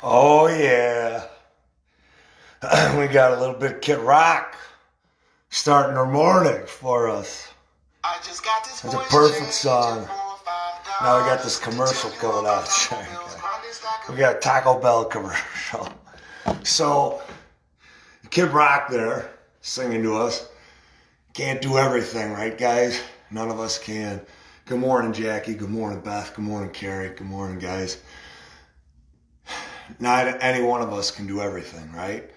Oh yeah, we got a little bit of Kid Rock starting our morning for us. I just got this It's a voice perfect change song. for Now we got this $5 to commercial tell you coming about out. Taco Bell's Monday stack We of got a Taco Bell commercial. So Kid Rock there singing to us. Can't do everything, right, guys? None of us can. Good morning, Jackie. Good morning, Beth. Good morning, Carrie. Good morning, guys. Not any one of us can do everything, right?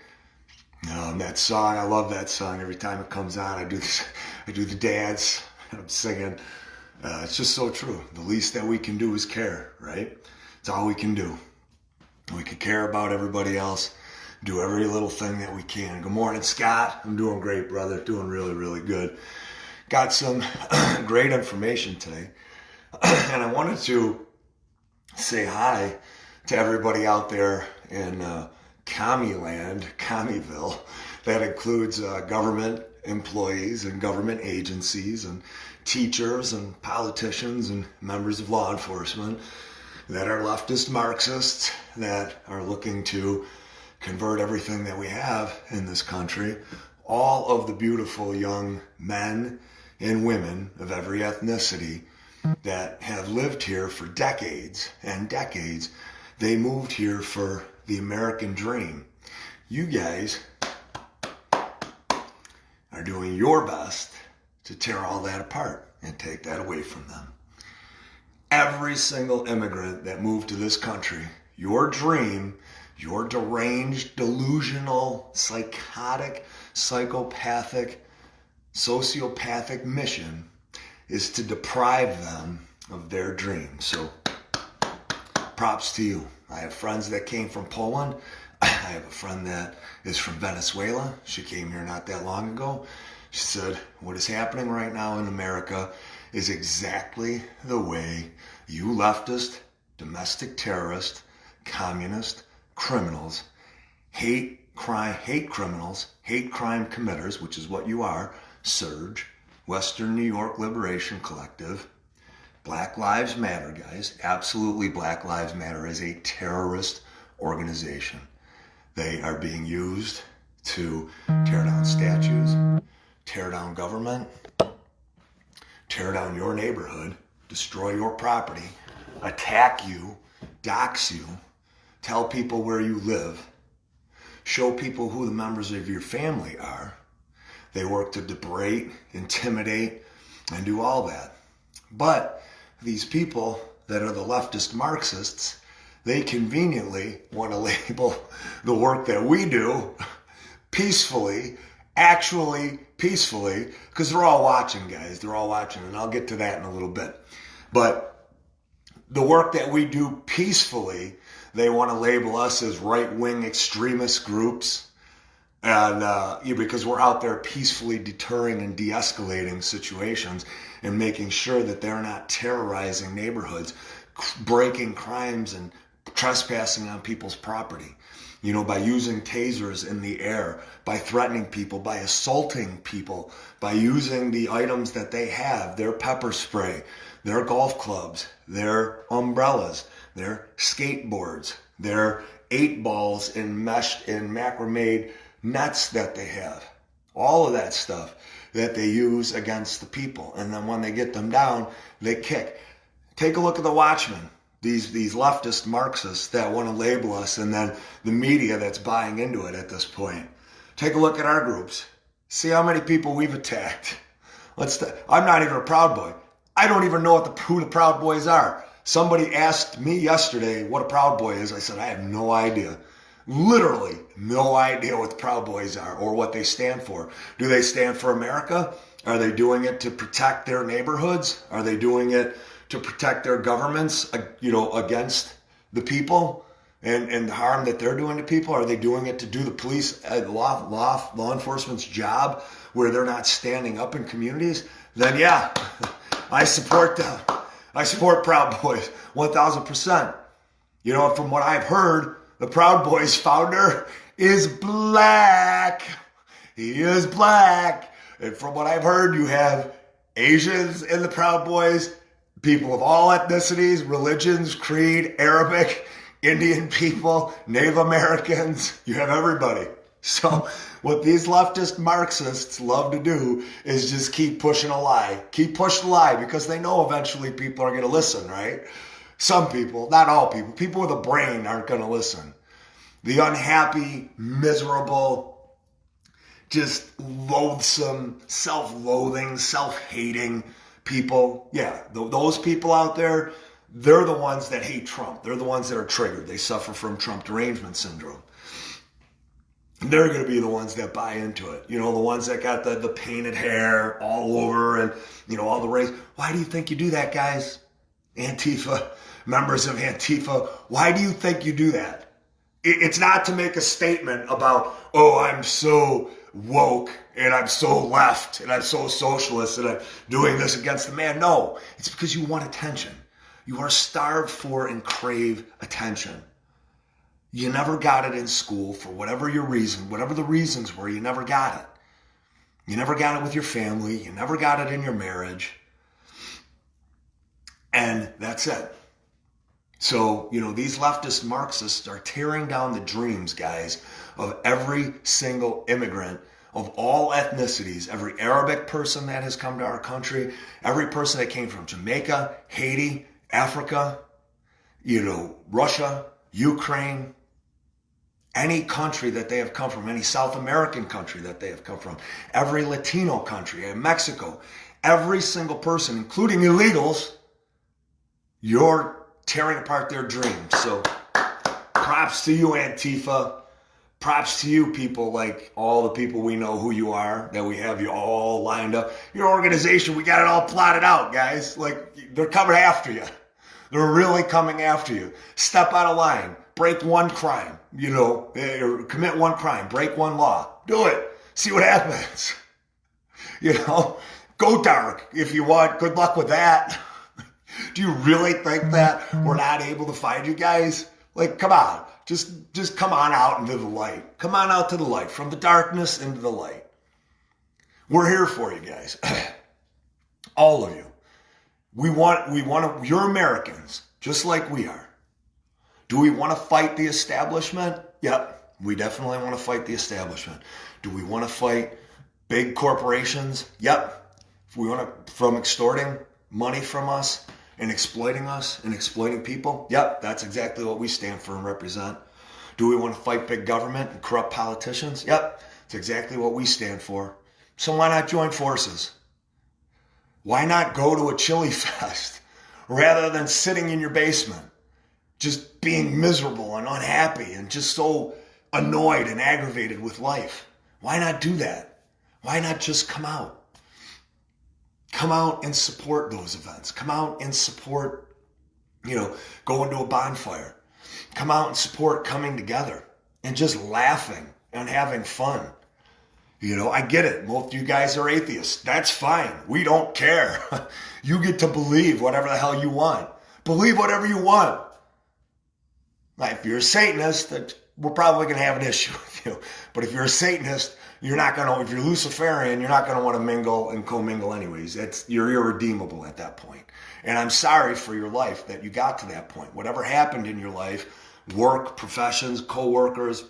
That song, I love that song. Every time it comes on, I do this, I do the dance, and I'm singing. It's just so true. The least that we can do is care, right? It's all we can do. We can care about everybody else, do every little thing that we can. Good morning, Scott. I'm doing great, brother. Doing really, really good. Got some great information today, and I wanted to say hi to everybody out there in Commieland, Commieville. That includes government employees and government agencies and teachers and politicians and members of law enforcement that are leftist Marxists that are looking to convert everything that we have in this country. All of the beautiful young men and women of every ethnicity that have lived here for decades and decades. They moved here for the American dream. You guys are doing your best to tear all that apart and take that away from them. Every single immigrant that moved to this country, your dream, your deranged, delusional, psychotic, psychopathic, sociopathic mission is to deprive them of their dream. So props to you. I have friends that came from Poland. I have a friend that is from Venezuela. She came here not that long ago. She said, what is happening right now in America is exactly the way you leftist, domestic terrorist, communist, criminals, hate criminals, hate crime committers, which is what you are, Surge, Western New York Liberation Collective, Black Lives Matter, guys. Absolutely, Black Lives Matter is a terrorist organization. They are being used to tear down statues, tear down government, tear down your neighborhood, destroy your property, attack you, dox you, tell people where you live, show people who the members of your family are. They work to debride, intimidate, and do all that. But these people that are the leftist Marxists, they conveniently want to label the work that we do peacefully, actually peacefully, because they're all watching, guys. They're all watching, and I'll get to that in a little bit. But the work that we do peacefully, they want to label us as right-wing extremist groups. And because we're out there peacefully deterring and de-escalating situations and making sure that they're not terrorizing neighborhoods, breaking crimes and trespassing on people's property, by using tasers in the air, by threatening people, by assaulting people, by using the items that they have, their pepper spray, their golf clubs, their umbrellas, their skateboards, their 8-balls enmeshed in macrame nets that they have, all of that stuff that they use against the people. And then when they get them down, they kick. Take a look at the Watchmen, these leftist Marxists that want to label us, and then the media that's buying into it at this point. Take a look at our groups. See how many people we've attacked. I'm not even a Proud Boy. I don't even know who the Proud Boys are. Somebody asked me yesterday what a Proud Boy is. I said, I have no idea. Literally no idea what the Proud Boys are or what they stand for. Do they stand for America? Are they doing it to protect their neighborhoods? Are they doing it to protect their governments, against the people and the harm that they're doing to people? Are they doing it to do the police, law enforcement's job where they're not standing up in communities? Then yeah, I support them. I support Proud Boys 1,000%. From what I've heard, the Proud Boys founder is black. He is black. And from what I've heard, you have Asians in the Proud Boys, people of all ethnicities, religions, creed, Arabic, Indian people, Native Americans, you have everybody. So what these leftist Marxists love to do is just keep pushing a lie. Keep pushing a lie because they know eventually people are going to listen, right? Some people, not all people. People with a brain aren't going to listen. The unhappy, miserable, just loathsome, self-loathing, self-hating people. Yeah, those people out there, they're the ones that hate Trump. They're the ones that are triggered. They suffer from Trump derangement syndrome. They're going to be the ones that buy into it. You know, the ones that got the painted hair all over and, you know, all the race. Why do you think you do that, guys? Antifa, members of Antifa, why do you think you do that? It's not to make a statement about, oh, I'm so woke and I'm so left and I'm so socialist and I'm doing this against the man. No, it's because you want attention. You are starved for and crave attention. You never got it in school for whatever your reason, whatever the reasons were, you never got it. You never got it with your family. You never got it in your marriage. And that's it. So, you know, these leftist Marxists are tearing down the dreams, guys, of every single immigrant of all ethnicities, every Arabic person that has come to our country, every person that came from Jamaica, Haiti, Africa, you know, Russia, Ukraine, any country that they have come from, any South American country that they have come from, every Latino country, Mexico, every single person, including illegals, you're tearing apart their dreams. So props to you, Antifa. Props to you, people, like all the people we know who you are, that we have you all lined up. Your organization, we got it all plotted out, guys. Like, they're coming after you. They're really coming after you. Step out of line. Break one crime, you know, or commit one crime, break one law. Do it. See what happens. You know, go dark if you want. Good luck with that. Do you really think that we're not able to find you guys? Like, come on. Just come on out into the light. Come on out to the light. From the darkness into the light. We're here for you guys. All of you. We want to, you're Americans, just like we are. Do we want to fight the establishment? Yep, we definitely want to fight the establishment. Do we want to fight big corporations? Yep. If we want to, from extorting money from us and exploiting people? Yep, that's exactly what we stand for and represent. Do we want to fight big government and corrupt politicians? Yep, that's exactly what we stand for. So why not join forces? Why not go to a chili fest rather than sitting in your basement? Just being miserable and unhappy and just so annoyed and aggravated with life. Why not do that? Why not just come out? Come out and support those events. Come out and support, you know, going to a bonfire. Come out and support coming together and just laughing and having fun. You know, I get it. Most of you guys are atheists. That's fine. We don't care. You get to believe whatever the hell you want. Believe whatever you want. Now, if you're a Satanist, we're probably going to have an issue with you. But if you're a Satanist, you're not going to, if you're Luciferian, you're not going to want to mingle and commingle anyways. You're irredeemable at that point. And I'm sorry for your life that you got to that point. Whatever happened in your life, work, professions, co-workers,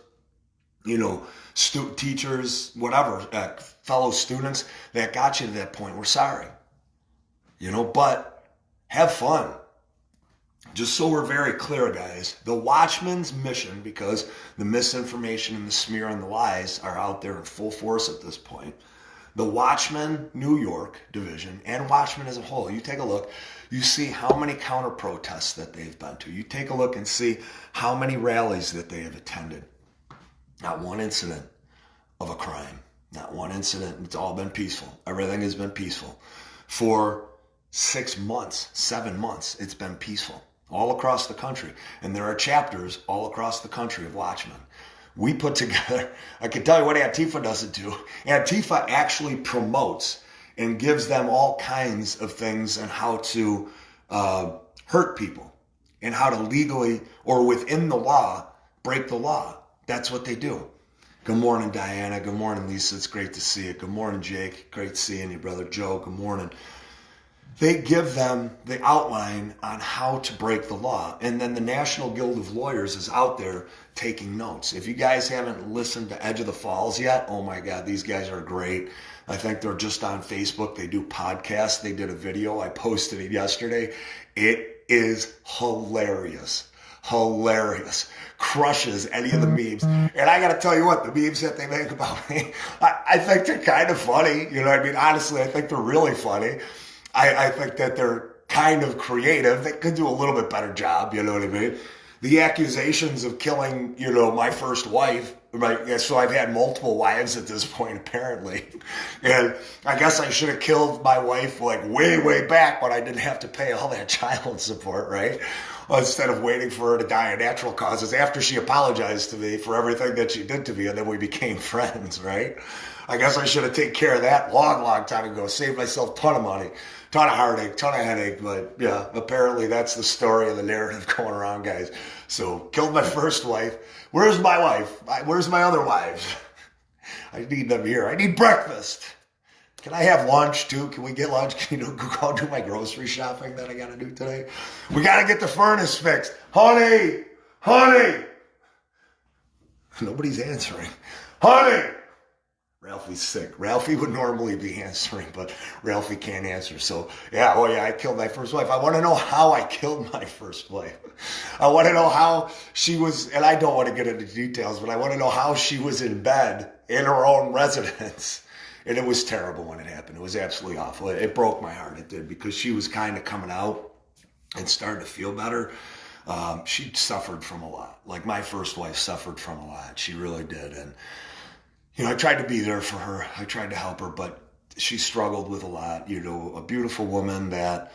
you know, teachers, whatever, fellow students that got you to that point, we're sorry. You know, but have fun. Just so we're very clear, guys, the Watchmen's mission, because the misinformation and the smear and the lies are out there in full force at this point, the Watchmen New York division and Watchmen as a whole, you take a look, you see how many counter protests that they've been to. You take a look and see how many rallies that they have attended. Not one incident of a crime. Not one incident. It's all been peaceful. Everything has been peaceful. For 6 months, 7 months, it's been peaceful. All across the country. And there are chapters all across the country of Watchmen. We put together, I can tell you what Antifa doesn't do. Antifa actually promotes and gives them all kinds of things on how to hurt people and how to legally or within the law break the law. That's what they do. Good morning, Diana. Good morning, Lisa. It's great to see you. Good morning, Jake. Great seeing you, brother Joe. Good morning. they give them the outline on how to break the law. And then the National Guild of Lawyers is out there taking notes. If you guys haven't listened to Edge of the Falls yet, oh my God, these guys are great. I think they're just on Facebook. They do podcasts. They did a video. I posted it yesterday. It is hilarious. Hilarious. Crushes any of the memes. And I got to tell you what, the memes that they make about me, I think they're kind of funny. You know what I mean? Honestly, I think they're really funny. I think that they're kind of creative. They could do a little bit better job. You know what I mean? The accusations of killing, my first wife, right? So I've had multiple wives at this point, apparently. And I guess I should have killed my wife like way, way back when I didn't have to pay all that child support, right? Instead of waiting for her to die of natural causes after she apologized to me for everything that she did to me, and then we became friends, right? I guess I should have taken care of that long time ago. Saved myself a ton of money, ton of heartache, ton of headache. But yeah, apparently that's the story of the narrative going around, guys. So killed my first wife. Where's my wife? Where's my other wives? I need them here. I need breakfast. Can I have lunch too? Can we get lunch? Can you go do my grocery shopping that I got to do today? We got to get the furnace fixed. Honey! Nobody's answering. Honey! Ralphie's sick. Ralphie would normally be answering, but Ralphie can't answer. So, I killed my first wife. I want to know how I killed my first wife. I want to know how she was, and I don't want to get into details, but I want to know how she was in bed in her own residence. And it was terrible when it happened. It was absolutely awful. It broke my heart. It did, because she was kind of coming out and starting to feel better. She suffered from a lot. Like my first wife suffered from a lot. She really did. And I tried to be there for her. I tried to help her, but she struggled with a lot. A beautiful woman that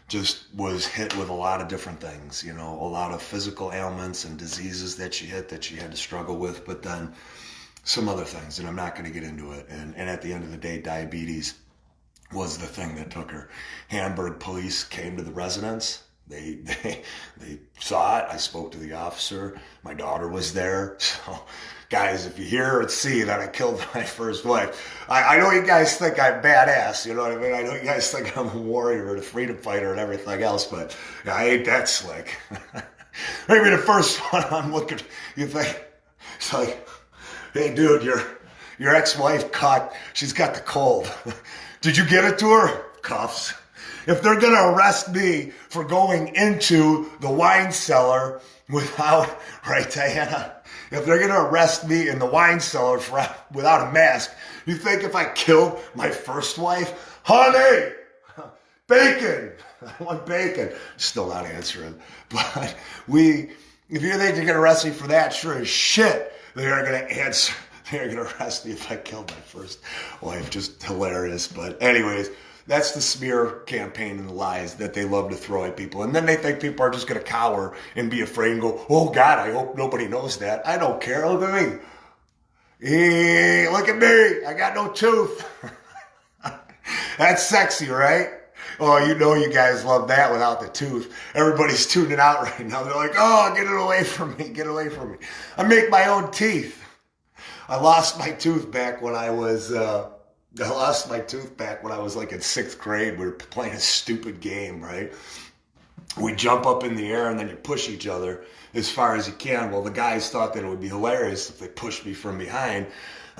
just was hit with a lot of different things, a lot of physical ailments and diseases that she had to struggle with, but then some other things, and I'm not going to get into it. And at the end of the day, diabetes was the thing that took her. Hamburg police came to the residence. They saw it. I spoke to the officer. My daughter was there. So, guys, if you hear or see that I killed my first wife, I know you guys think I'm badass. You know what I mean? I know you guys think I'm a warrior and a freedom fighter and everything else, but I ain't that slick. Maybe the first one I'm looking, you think, it's like, hey, dude, your ex-wife she's got the cold. Did you give it to her? Cuffs. If they're going to arrest me for going into the wine cellar without, right, Diana? If they're going to arrest me in the wine cellar without a mask, you think if I killed my first wife? Honey! Bacon! I want bacon. Still not answering. But if you think they're going to arrest me for that, sure as shit, they are going to answer. They're going to arrest me if I killed my first wife. Just hilarious. But anyways, that's the smear campaign and the lies that they love to throw at people. And then they think people are just going to cower and be afraid and go, oh, God, I hope nobody knows that. I don't care. Look at me. Hey, look at me. I got no tooth. That's sexy, right? Oh, you guys love that without the tooth. Everybody's tuning out right now. They're like, oh, get it away from me. Get away from me. I make my own teeth. I lost my tooth back when I was like in 6th grade. We were playing a stupid game, right? We jump up in the air and then you push each other as far as you can. Well, the guys thought that it would be hilarious if they pushed me from behind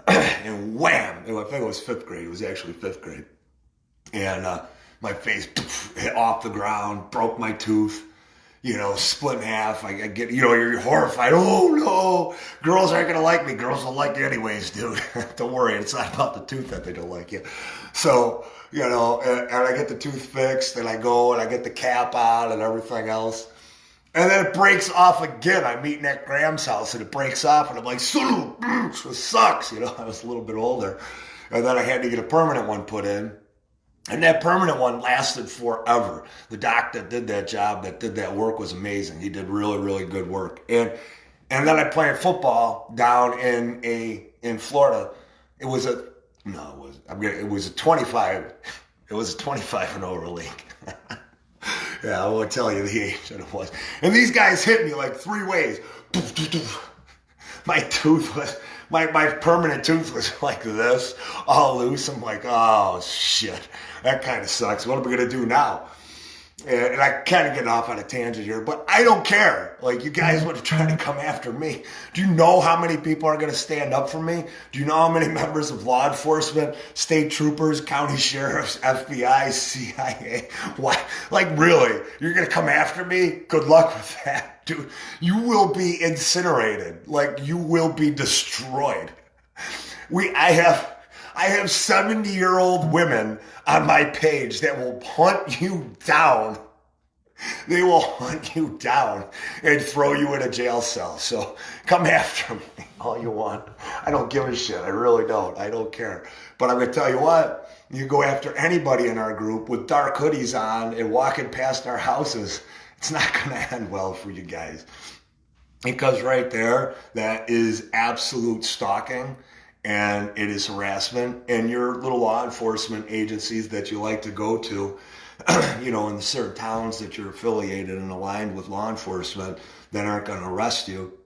and wham! I think it was 5th grade. It was actually 5th grade. And my face hit off the ground, broke my tooth. Split in half. I get, you're horrified. Oh no, girls aren't going to like me. Girls will like you anyways, dude. Don't worry. It's not about the tooth that they don't like you. So, and I get the tooth fixed and I go and I get the cap on and everything else. And then it breaks off again. I'm meeting at Graham's house and it breaks off and I'm like, it sucks. I was a little bit older. And then I had to get a permanent one put in. And that permanent one lasted forever. The doc that did that job, that did that work, was amazing. He did really, really good work. And then I played football down in Florida. It was a 25. It was a 25-and-over league. Yeah, I won't tell you the age that it was. And these guys hit me like 3 ways. My tooth my permanent tooth was like this, all loose. I'm like, oh shit, that kind of sucks. What am I gonna do now? And I kind of get off on a tangent here, but I don't care. Like, you guys would try to come after me. Do you know how many people are going to stand up for me? Do you know how many members of law enforcement, state troopers, county sheriffs, FBI, CIA? Why? Like, really? You're going to come after me? Good luck with that, dude. You will be incinerated. Like, you will be destroyed. I have 70-year-old women on my page that will hunt you down. They will hunt you down and throw you in a jail cell. So come after me all you want. I don't give a shit. I really don't. I don't care. But I'm going to tell you what, you go after anybody in our group with dark hoodies on and walking past our houses, it's not going to end well for you guys. Because right there, that is absolute stalking. And it is harassment, and your little law enforcement agencies that you like to go to, in the certain towns that you're affiliated and aligned with law enforcement that aren't going to arrest you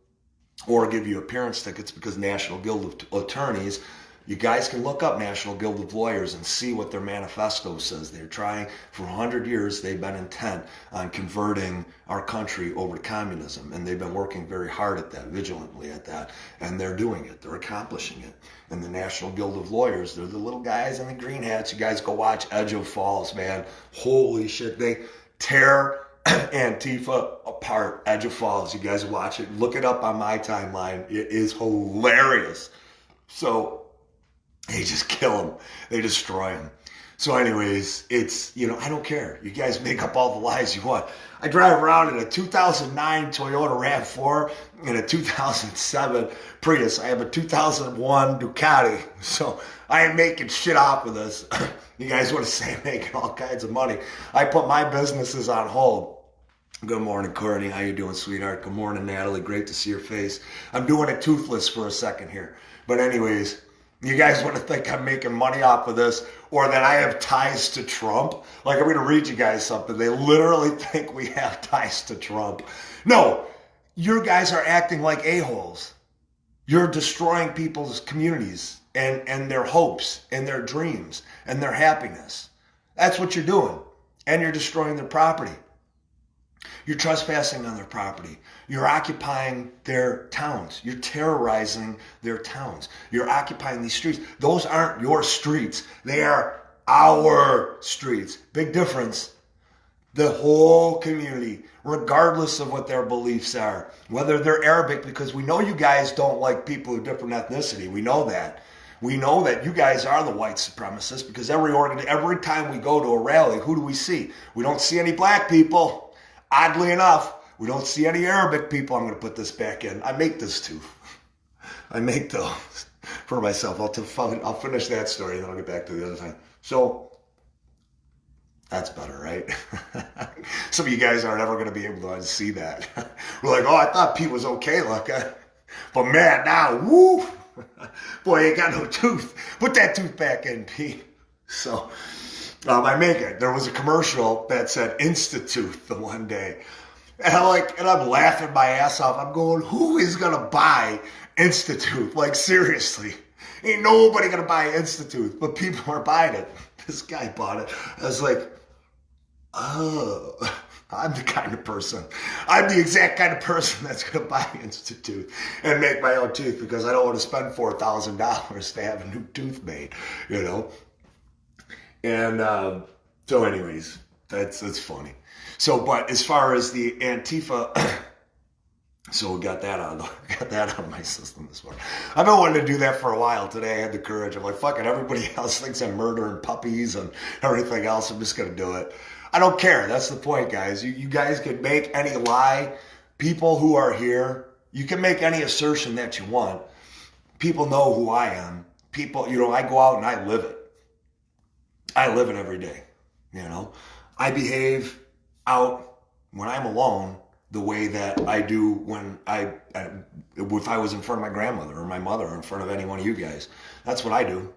or give you appearance tickets because National Guild of Attorneys, you guys can look up National Guild of Lawyers and see what their manifesto says. They're trying, for 100 years, they've been intent on converting our country over to communism. And they've been working very hard at that, vigilantly at that. And they're doing it. They're accomplishing it. And the National Guild of Lawyers, they're the little guys in the green hats. You guys go watch Edge of Falls, man. Holy shit. They tear Antifa apart. Edge of Falls. You guys watch it. Look it up on my timeline. It is hilarious. So, they just kill them. They destroy them. So anyways, it's, I don't care. You guys make up all the lies you want. I drive around in a 2009 Toyota RAV4 and a 2007 Prius. I have a 2001 Ducati. So I ain't making shit off of this. You guys want to say I'm making all kinds of money. I put my businesses on hold. Good morning, Courtney. How you doing, sweetheart? Good morning, Natalie. Great to see your face. I'm doing it toothless for a second here. But anyways, you guys want to think I'm making money off of this or that I have ties to Trump? Like, I'm going to read you guys something. They literally think we have ties to Trump. No, you guys are acting like a-holes. You're destroying people's communities and their hopes and their dreams and their happiness. That's what you're doing. And you're destroying their property. You're trespassing on their property. You're occupying their towns. You're terrorizing their towns. You're occupying these streets. Those aren't your streets. They are our streets. Big difference. The whole community, regardless of what their beliefs are, whether they're Arabic, because we know you guys don't like people of different ethnicity. We know that. We know that you guys are the white supremacists because every time we go to a rally, who do we see? We don't see any black people. Oddly enough, we don't see any Arabic people. I'm going to put this back in. I make this too. I make those for myself. I'll finish that story and then I'll get back to the other thing. So that's better, right? Some of you guys aren't ever going to be able to see that. We're like, oh, I thought Pete was okay, look. But man, now, woo! Boy, you ain't got no tooth. Put that tooth back in, Pete. So I make it. There was a commercial that said Institute the one day. And I'm laughing my ass off. I'm going, who is going to buy Institute? Like, seriously. Ain't nobody going to buy Institute, but people are buying it. This guy bought it. I was like, oh, I'm the kind of person. I'm the exact kind of person that's going to buy Institute and make my own tooth because I don't want to spend $4,000 to have a new tooth made, And so anyways, that's funny. So, but as far as the Antifa, so we got that out of my system this morning. I've been wanting to do that for a while. Today I had the courage. I'm like, fuck it, everybody else thinks I'm murdering puppies and everything else. I'm just going to do it. I don't care. That's the point, guys. You guys can make any lie. People who are here, you can make any assertion that you want. People know who I am. People, I go out and I live it. I live it every day, I behave out when I'm alone the way that I do when if I was in front of my grandmother or my mother or in front of any one of you guys. That's what I do,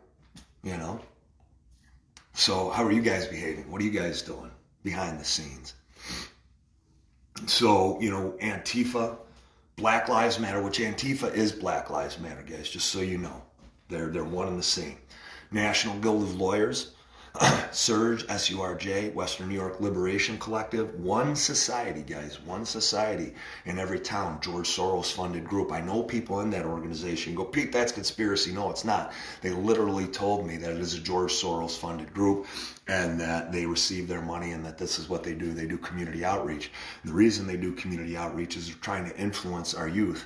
So how are you guys behaving? What are you guys doing behind the scenes? So, Antifa, Black Lives Matter, which Antifa is Black Lives Matter, guys, just so you know. They're one and the same. National Guild of Lawyers, SURJ, S-U-R-J, Western New York Liberation Collective, One Society, guys, One Society in every town, George Soros funded group. I know people in that organization. You go, Pete, that's conspiracy. No, it's not. They literally told me that it is a George Soros funded group and that they receive their money and that this is what they do. They do community outreach. The reason they do community outreach is they're trying to influence our youth,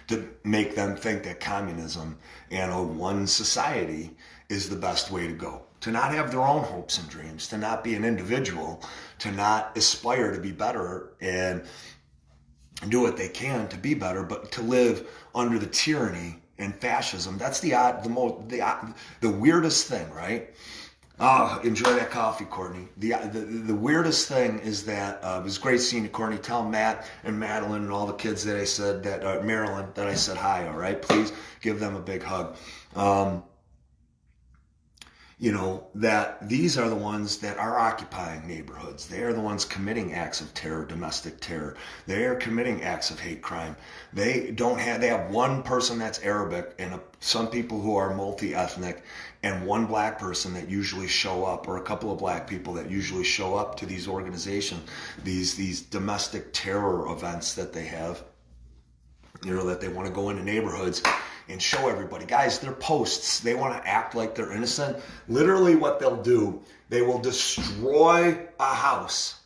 to make them think that communism and a one society is the best way to go. To not have their own hopes and dreams, to not be an individual, to not aspire to be better and do what they can to be better, but to live under the tyranny and fascism. That's the weirdest thing, right? Oh, enjoy that coffee, Courtney. The weirdest thing is that it was great seeing you, Courtney. Tell Matt and Madeline and all the kids that I said that Marilyn that I said hi. All right, please give them a big hug. You know, that these are the ones that are occupying neighborhoods. They are the ones committing acts of terror, domestic terror. They are committing acts of hate crime. They have one person that's Arabic and some people who are multi-ethnic and one black person that usually show up, or a couple of black people that usually show up to these organizations, these domestic terror events that they have, you know, that they want to go into neighborhoods and show everybody. Guys, they're posts. They want to act like they're innocent. Literally what they'll do, they will destroy a house.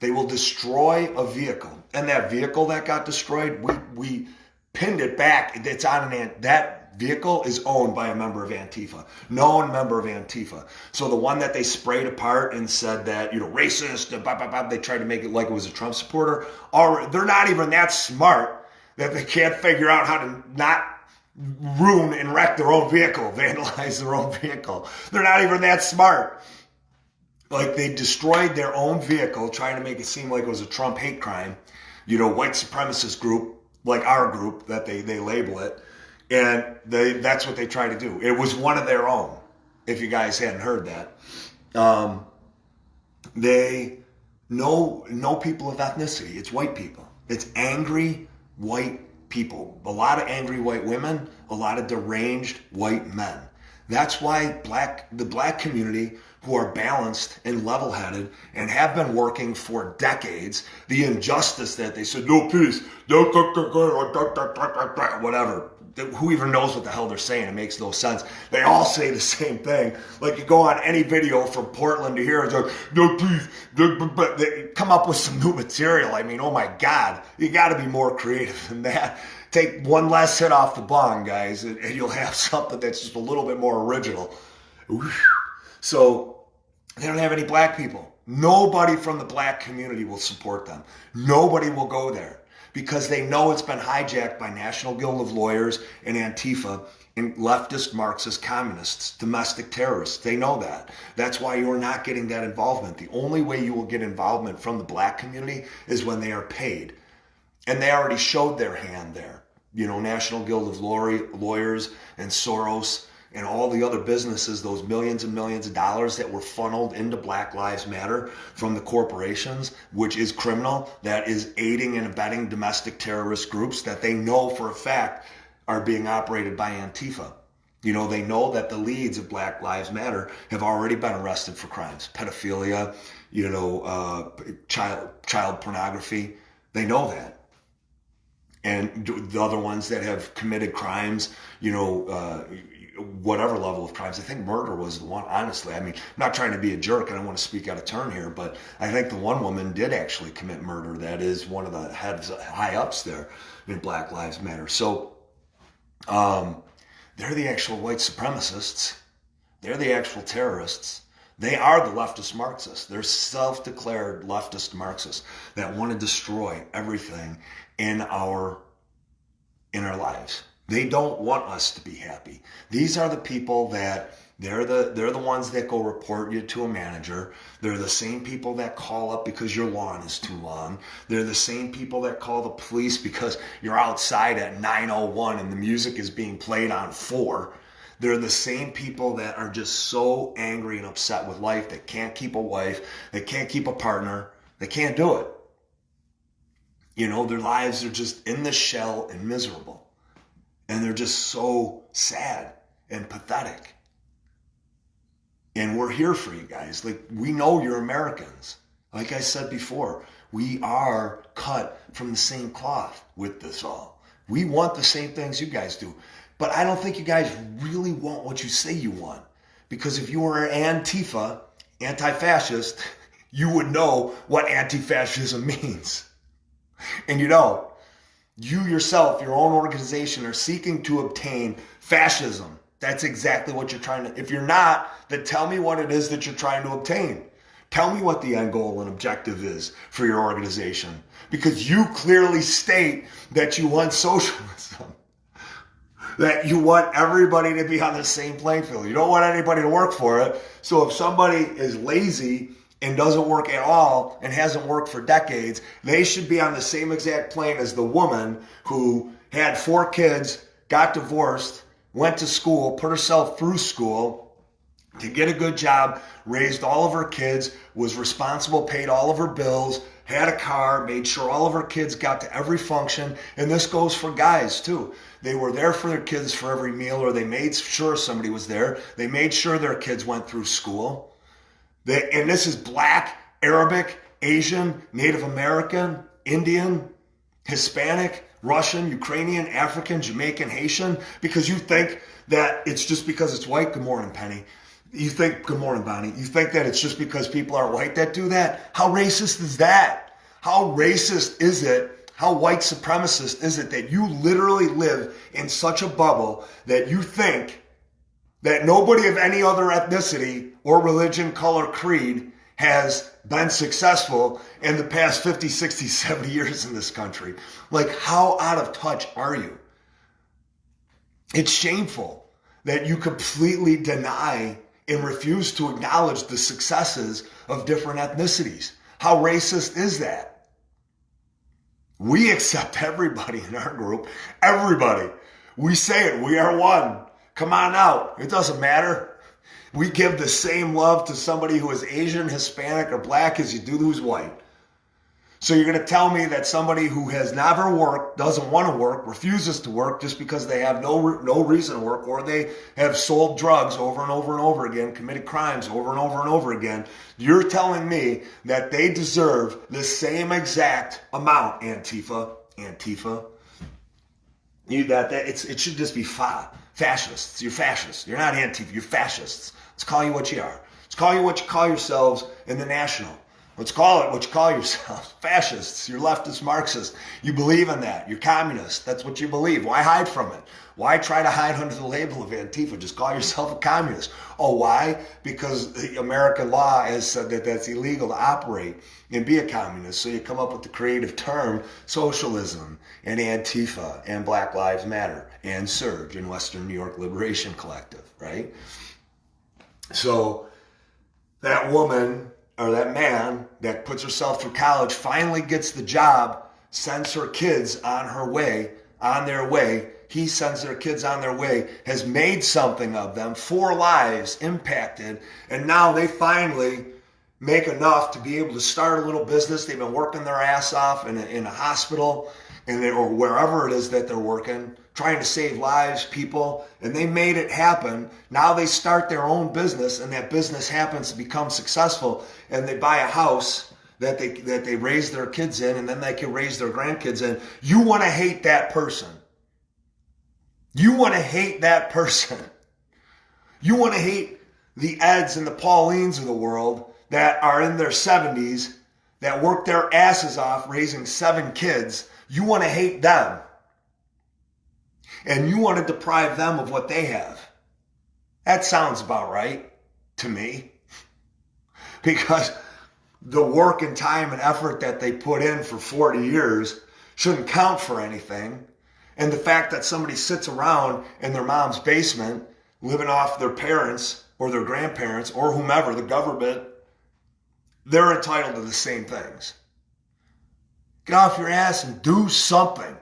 They will destroy a vehicle. And that vehicle that got destroyed, we pinned it back. It's on that vehicle is owned by a member of Antifa. Known member of Antifa. So the one that they sprayed apart and said that, you know, racist, they tried to make it like it was a Trump supporter. Or they're not even that smart that they can't figure out how to not ruin and wreck their own vehicle, vandalize their own vehicle. They're not even that smart. Like, they destroyed their own vehicle trying to make it seem like it was a Trump hate crime, you know, white supremacist group, like our group that they label it. And that's what they try to do. It was one of their own, if you guys hadn't heard that. They know people of ethnicity. It's white people. It's angry white people. A lot of angry white women, a lot of deranged white men. That's why the black community, who are balanced and level-headed and have been working for decades, the injustice that they said, no peace, whatever. Who even knows what the hell they're saying? It makes no sense. They all say the same thing. Like, you go on any video from Portland to here, it's like, no peace, but they come up with some new material. I mean, oh my God, you got to be more creative than that. Take one less hit off the bong, guys, and you'll have something that's just a little bit more original. So they don't have any black people. Nobody from the black community will support them. Nobody will go there because they know it's been hijacked by National Guild of Lawyers and Antifa and leftist, Marxist, communists, domestic terrorists. They know that. That's why you're not getting that involvement. The only way you will get involvement from the black community is when they are paid. And they already showed their hand there. You know, National Guild of Lawyers and Soros and all the other businesses, those millions and millions of dollars that were funneled into Black Lives Matter from the corporations, which is criminal, that is aiding and abetting domestic terrorist groups that they know for a fact are being operated by Antifa. You know, they know that the leads of Black Lives Matter have already been arrested for crimes, pedophilia, you know, child pornography. They know that. And the other ones that have committed crimes, you know, whatever level of crimes. I think murder was the one, honestly. I mean, I'm not trying to be a jerk. I don't want to speak out of turn here, but I think the one woman did actually commit murder. That is one of the heads, high ups there in Black Lives Matter. So they're the actual white supremacists. They're the actual terrorists. They are the leftist Marxists. They're self-declared leftist Marxists that want to destroy everything in our lives. They don't want us to be happy. These are the people that they're the ones that go report you to a manager. They're the same people that call up because your lawn is too long. They're the same people that call the police because you're outside at 9:01 and the music is being played on 4. They're the same people that are just so angry and upset with life. They can't keep a wife. They can't keep a partner. They can't do it. Their lives are just in the shell and miserable. And they're just so sad and pathetic. And we're here for you guys. Like, we know you're Americans. Like I said before, we are cut from the same cloth with this all. We want the same things you guys do. But I don't think you guys really want what you say you want. Because if you were Antifa, anti-fascist, you would know what anti-fascism means. And you yourself, your own organization, are seeking to obtain fascism. That's exactly what you're trying to. If you're not, then tell me what it is that you're trying to obtain. Tell me what the end goal and objective is for your organization. Because you clearly state that you want socialism. That you want everybody to be on the same playing field. You don't want anybody to work for it. So if somebody is lazy and doesn't work at all and hasn't worked for decades, they should be on the same exact plane as the woman who had 4 kids, got divorced, went to school, put herself through school to get a good job, raised all of her kids, was responsible, paid all of her bills, had a car, made sure all of her kids got to every function. And this goes for guys too. They were there for their kids for every meal, or they made sure somebody was there. They made sure their kids went through school. And this is Black, Arabic, Asian, Native American, Indian, Hispanic, Russian, Ukrainian, African, Jamaican, Haitian, because you think that it's just because it's white. Good morning, Penny. Good morning, Bonnie. You think that it's just because people are white that do that? How racist is that? How racist is it? How white supremacist is it that you literally live in such a bubble that you think that nobody of any other ethnicity or religion, color, creed has been successful in the past 50, 60, 70 years in this country? Like, how out of touch are you? It's shameful that you completely deny and refuse to acknowledge the successes of different ethnicities. How racist is that? We accept everybody in our group. Everybody. We say it. We are one. Come on out. It doesn't matter. We give the same love to somebody who is Asian, Hispanic, or Black as you do who's white. So you're going to tell me that somebody who has never worked, doesn't want to work, refuses to work just because they have no reason to work, or they have sold drugs over and over and over again, committed crimes over and over and over again. You're telling me that they deserve the same exact amount, Antifa. It should just be fascists. You're fascists. You're not Antifa. You're fascists. Let's call you what you are. Let's call you what you call yourselves in the National. Let's call it what you call yourselves. Fascists. You're leftist Marxists. You believe in that. You're communist. That's what you believe. Why hide from it? Why try to hide under the label of Antifa? Just call yourself a communist. Oh, why? Because the American law has said that that's illegal to operate and be a communist. So you come up with the creative term socialism and Antifa and Black Lives Matter and Surge and Western New York Liberation Collective, right? So that woman or that man that puts herself through college finally gets the job, sends her kids on their way. He sends their kids on their way, has made something of them, 4 lives impacted, and now they finally make enough to be able to start a little business. They've been working their ass off in a hospital or wherever it is that they're working, trying to save lives, people, and they made it happen. Now they start their own business, and that business happens to become successful, and they buy a house that they raise their kids in, and then they can raise their grandkids in. You want to hate that person. You want to hate that person. You want to hate the Eds and the Paulines of the world that are in their 70s, that work their asses off raising 7 kids. You want to hate them. And you want to deprive them of what they have. That sounds about right to me. Because the work and time and effort that they put in for 40 years shouldn't count for anything. And the fact that somebody sits around in their mom's basement living off their parents or their grandparents or whomever, the government, they're entitled to the same things. Get off your ass and do something.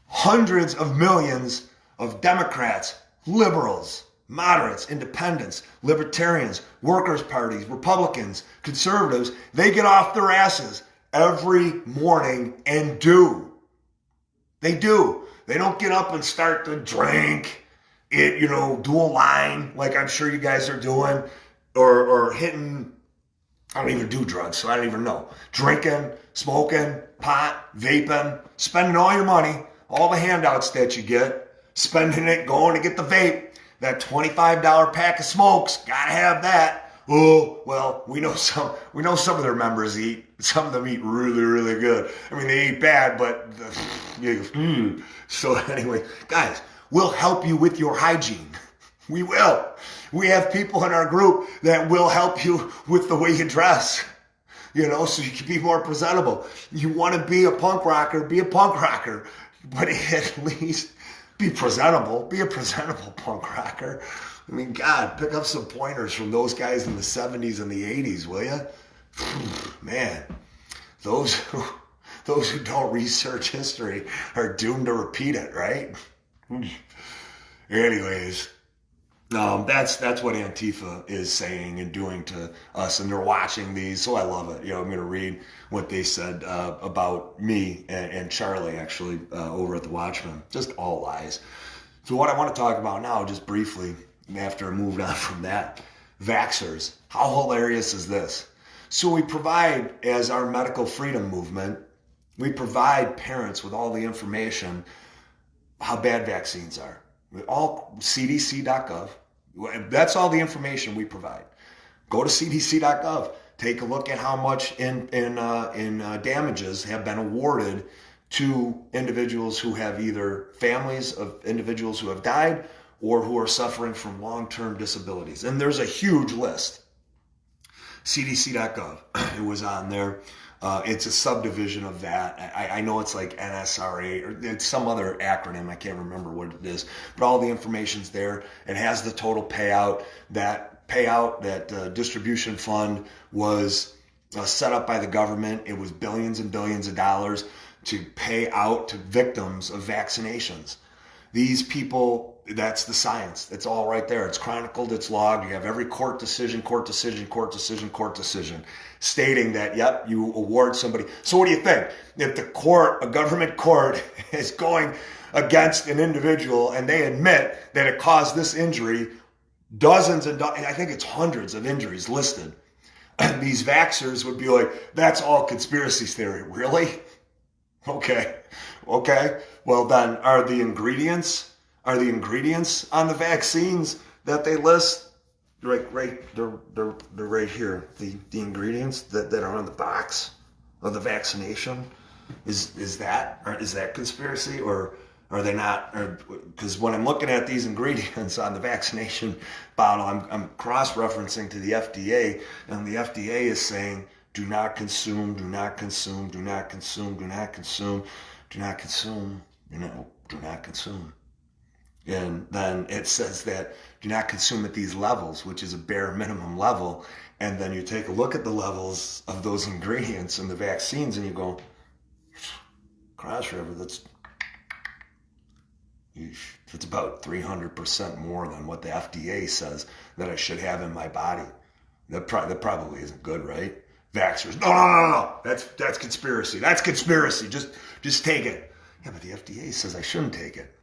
Hundreds of millions of Democrats, liberals, moderates, independents, libertarians, workers' parties, Republicans, conservatives, they get off their asses every morning and do. They do. They don't get up and start to drink, do a line like I'm sure you guys are doing, or hitting, I don't even do drugs, so I don't even know. Drinking, smoking, pot, vaping, spending all your money, all the handouts that you get, spending it, going to get the vape, that $25 pack of smokes, gotta have that. Oh, well, we know some of their members eat. Some of them eat really, really good. I mean, they eat bad, but So anyway, guys, we'll help you with your hygiene. We will. We have people in our group that will help you with the way you dress, so you can be more presentable. You want to be a punk rocker, be a punk rocker, but at least be presentable. Be a presentable punk rocker. I mean, God, pick up some pointers from those guys in the 70s and the 80s, will you? Man, those who don't research history are doomed to repeat it, right? Anyways, that's what Antifa is saying and doing to us, and they're watching these, so I love it. I'm going to read what they said about me and Charlie, actually, over at the Watchman. Just all lies. So what I want to talk about now, just briefly, after I moved on from that, vaxxers. How hilarious is this? So we provide, as our medical freedom movement, we provide parents with all the information how bad vaccines are. All CDC.gov. That's all the information we provide. Go to CDC.gov. Take a look at how much in damages have been awarded to individuals who have either families of individuals who have died or who are suffering from long-term disabilities. And there's a huge list. CDC.gov, it was on there. It's a subdivision of that. I know it's like NSRA, or it's some other acronym. I can't remember what it is. But all the information's there. It has the total payout. That distribution fund was set up by the government. It was billions and billions of dollars to pay out to victims of vaccinations. These people, that's the science. It's all right there. It's chronicled, it's logged. You have every court decision stating that, yep, you award somebody. So what do you think? If a government court is going against an individual and they admit that it caused this injury, I think it's hundreds of injuries listed, and these vaxxers would be like, that's all conspiracy theory. Really? Okay. Well, then, are the ingredients on the vaccines that they list? They're right here. The ingredients that are on the box of the vaccination. Is that conspiracy, or are they not? Because when I'm looking at these ingredients on the vaccination bottle, I'm cross-referencing to the FDA, and the FDA is saying, do not consume, do not consume, do not consume, do not consume, do not consume, do not consume. And then it says that do not consume at these levels, which is a bare minimum level. And then you take a look at the levels of those ingredients in the vaccines and you go, Cross River, that's about 300% more than what the FDA says that I should have in my body. That probably isn't good, right? Vaxxers, no. That's conspiracy. That's conspiracy. Just take it. Yeah, but the FDA says I shouldn't take it.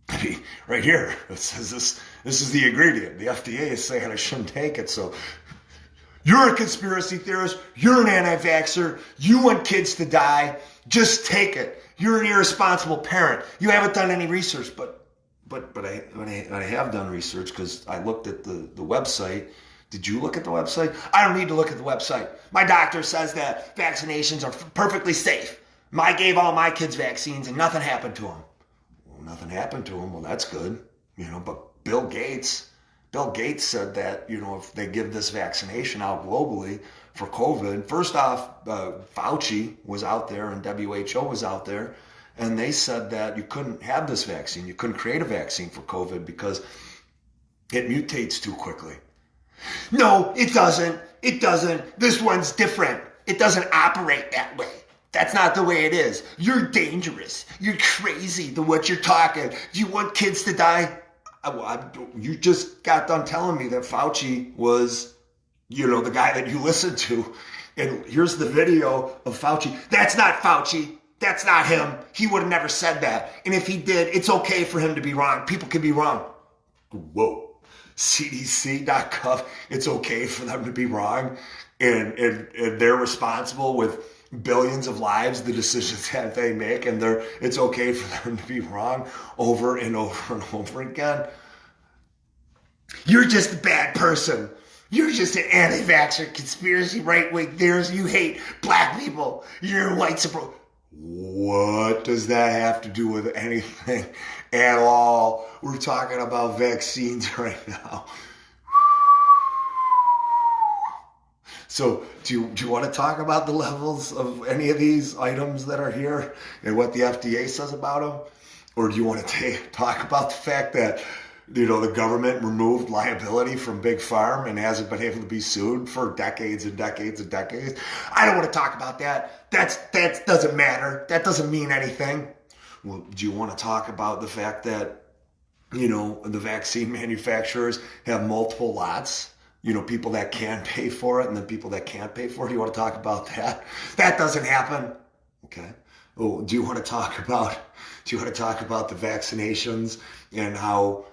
I mean, right here, it says this is the ingredient. The FDA is saying I shouldn't take it. So you're a conspiracy theorist. You're an anti-vaxxer. You want kids to die. Just take it. You're an irresponsible parent. You haven't done any research, but I have done research because I looked at the website. Did you look at the website? I don't need to look at the website. My doctor says that vaccinations are perfectly safe. I gave all my kids vaccines and nothing happened to them. Well, nothing happened to them. Well, that's good. But Bill Gates said that, if they give this vaccination out globally for COVID, first off, Fauci was out there and WHO was out there, and they said that you couldn't have this vaccine. You couldn't create a vaccine for COVID because it mutates too quickly. No, it doesn't. It doesn't. This one's different. It doesn't operate that way. That's not the way it is. You're dangerous. You're crazy to what you're talking. Do you want kids to die? You just got done telling me that Fauci was, the guy that you listened to, And here's the video of Fauci. That's not Fauci. That's not him. He would have never said that. And if he did, it's okay for him to be wrong. People can be wrong. Whoa. CDC.gov, it's okay for them to be wrong. And they're responsible with billions of lives, the decisions that they make, and it's okay for them to be wrong over and over and over again. You're just a bad person. You're just an anti-vaxxer, conspiracy, right-wing theorist. You hate black people. You're a white supremacist. What does that have to do with anything at all? We're talking about vaccines right now. So do you want to talk about the levels of any of these items that are here and what the FDA says about them? Or do you want to talk about the fact that, the government removed liability from Big Farm and hasn't been able to be sued for decades and decades and decades? I don't want to talk about that. That doesn't matter. That doesn't mean anything. Well, do you want to talk about the fact that, the vaccine manufacturers have multiple lots? People that can pay for it and then people that can't pay for it. Do you want to talk about that? That doesn't happen. Okay. Oh, do you want to talk about the vaccinations and how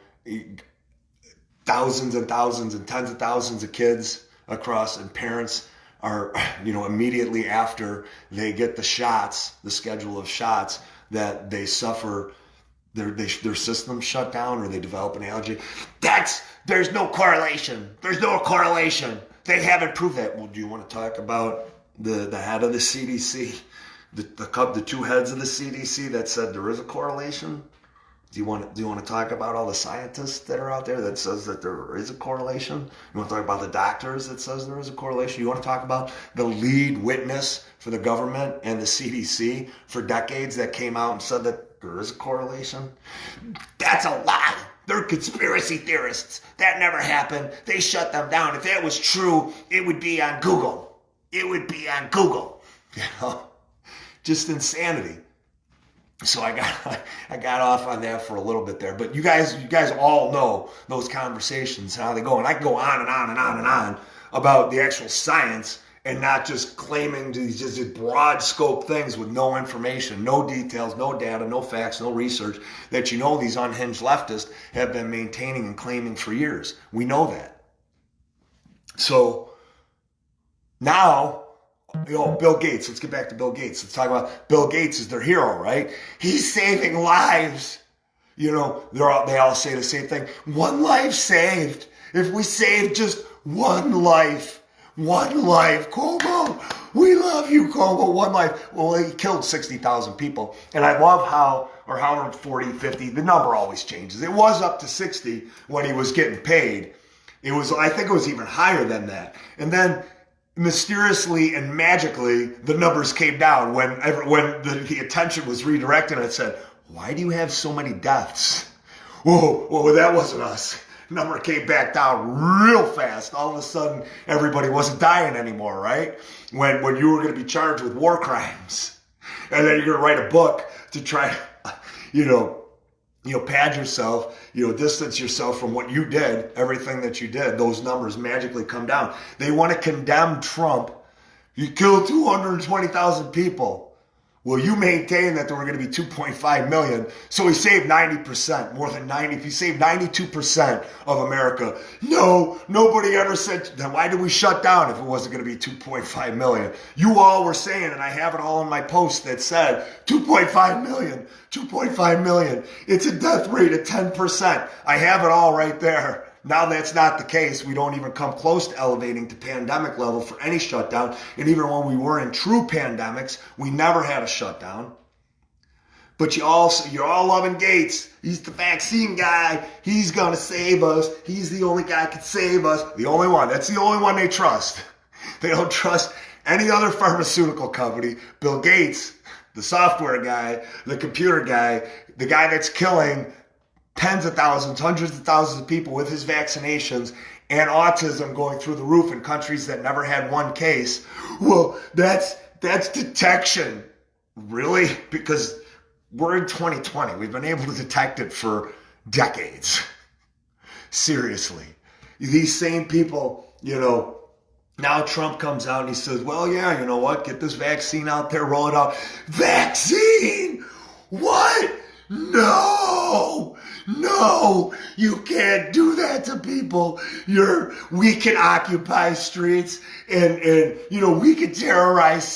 thousands and thousands and tens of thousands of kids across and parents are, immediately after they get the shots, the schedule of shots, that they suffer their system shut down or they develop an allergy? There's no correlation. There's no correlation. They haven't proved that. Well, do you want to talk about the head of the CDC, the two heads of the CDC that said there is a correlation? Do you want to talk about all the scientists that are out there that says that there is a correlation? You want to talk about the doctors that says there is a correlation? You want to talk about the lead witness for the government and the CDC for decades that came out and said that there is a correlation? That's a lie. They're conspiracy theorists. That never happened. They shut them down. If that was true, it would be on Google. It would be on Google. Just insanity. So I got off on that for a little bit there. But you guys all know those conversations, how they go. And I can go on and on and on and on about the actual science and not just claiming just broad scope things with no information, no details, no data, no facts, no research that these unhinged leftists have been maintaining and claiming for years. We know that. So now, Bill Gates, let's get back to Bill Gates. Let's talk about Bill Gates as their hero, right? He's saving lives. They all say the same thing. One life saved. If we save just one life, Cuomo, we love you, Cuomo, one life. Well, he killed 60,000 people. And I love however 40, 50, the number always changes. It was up to 60 when he was getting paid. I think it was even higher than that. And then mysteriously and magically, the numbers came down when the attention was redirected and it said, why do you have so many deaths? Whoa, that wasn't us. Number came back down real fast. All of a sudden, everybody wasn't dying anymore, right? When you were going to be charged with war crimes. And then you're going to write a book to try to, pad yourself, distance yourself from what you did, everything that you did, those numbers magically come down. They want to condemn Trump. He killed 220,000 people. Well, you maintain that there were going to be 2.5 million. So he saved 90%, more than 90. He saved 92% of America. No, nobody ever said, then why did we shut down if it wasn't going to be 2.5 million? You all were saying, and I have it all in my post that said 2.5 million, 2.5 million. It's a death rate of 10%. I have it all right there. Now that's not the case. We don't even come close to elevating to pandemic level for any shutdown. And even when we were in true pandemics, we never had a shutdown. But you're all loving Gates. He's the vaccine guy. He's going to save us. He's the only guy that can save us. The only one. That's the only one they trust. They don't trust any other pharmaceutical company. Bill Gates, the software guy, the computer guy, the guy that's killing tens of thousands, hundreds of thousands of people with his vaccinations and autism going through the roof in countries that never had one case. Well, that's detection. Really? Because we're in 2020. We've been able to detect it for decades. Seriously. These same people, Now Trump comes out and he says, well, yeah, you know what? Get this vaccine out there, roll it out. Vaccine? What? No, no, you can't do that to people. We can occupy streets and we can terrorize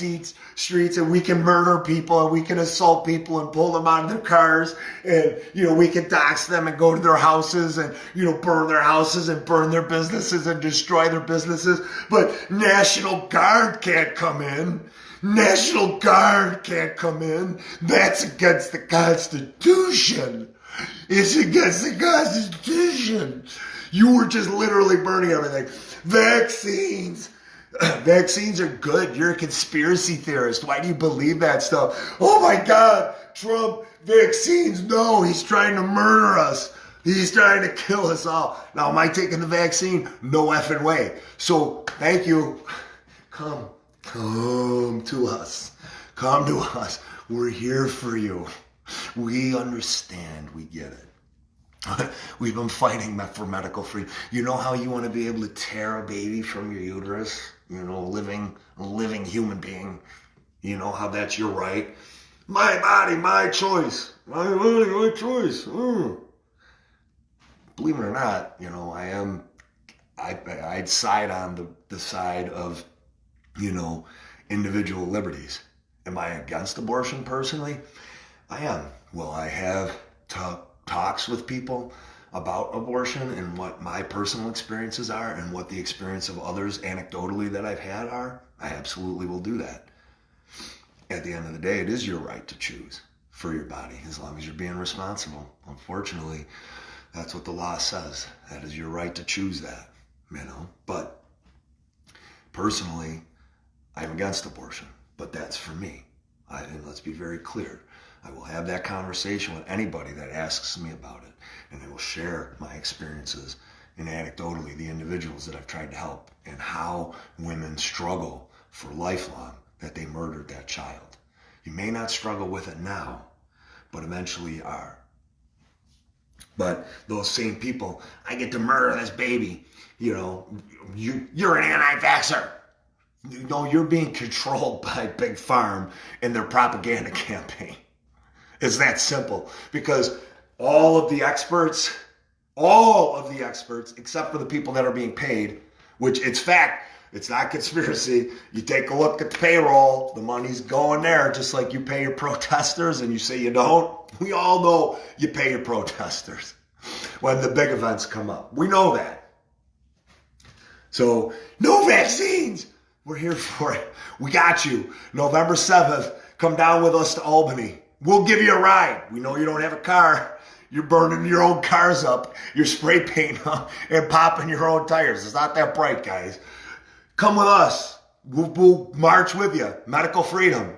streets and we can murder people and we can assault people and pull them out of their cars and, we can dox them and go to their houses and, burn their houses and burn their businesses and destroy their businesses. But National Guard can't come in. National Guard can't come in. That's against the Constitution. It's against the Constitution. You were just literally burning everything. Vaccines. Vaccines are good. You're a conspiracy theorist. Why do you believe that stuff? Oh my God, Trump, vaccines. No, he's trying to murder us. He's trying to kill us all. Now, am I taking the vaccine? No effing way. So, thank you. Come to us. Come to us. We're here for you. We understand. We get it. We've been fighting for medical freedom. You know how you want to be able to tear a baby from your uterus? A living human being. You know how that's your right? My body, my choice. My body, my choice. Believe it or not, I'd side on the side of individual liberties. Am I against abortion personally? I am. Will I have talks with people about abortion and what my personal experiences are and what the experience of others anecdotally that I've had are? I absolutely will do that. At the end of the day, it is your right to choose for your body as long as you're being responsible. Unfortunately, that's what the law says. That is your right to choose that, But personally, I'm against abortion, but that's for me. And let's be very clear. I will have that conversation with anybody that asks me about it, and I will share my experiences and anecdotally the individuals that I've tried to help and how women struggle for lifelong that they murdered that child. You may not struggle with it now, but eventually you are. But those same people, I get to murder this baby. You're an anti-vaxxer. You're being controlled by Big Pharma and their propaganda campaign. It's that simple. Because all of the experts, except for the people that are being paid, which it's fact, it's not conspiracy. You take a look at the payroll, the money's going there, just like you pay your protesters and you say you don't. We all know you pay your protesters when the big events come up. We know that. So, no vaccines. We're here for it. We got you. November 7th, come down with us to Albany. We'll give you a ride. We know you don't have a car. You're burning your own cars up. You're spray painting them and popping your own tires. It's not that bright, guys. Come with us. We'll march with you. Medical freedom.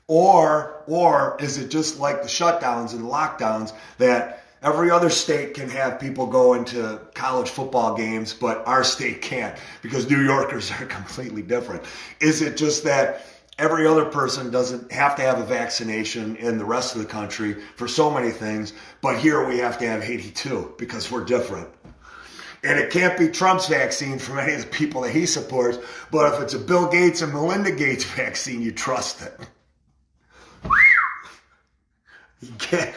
Or is it just like the shutdowns and the lockdowns that every other state can have people go into college football games, but our state can't because New Yorkers are completely different? Is it just that every other person doesn't have to have a vaccination in the rest of the country for so many things, but here we have to have 82 because we're different? And it can't be Trump's vaccine from any of the people that he supports, but if it's a Bill Gates and Melinda Gates vaccine, you trust it. You can't.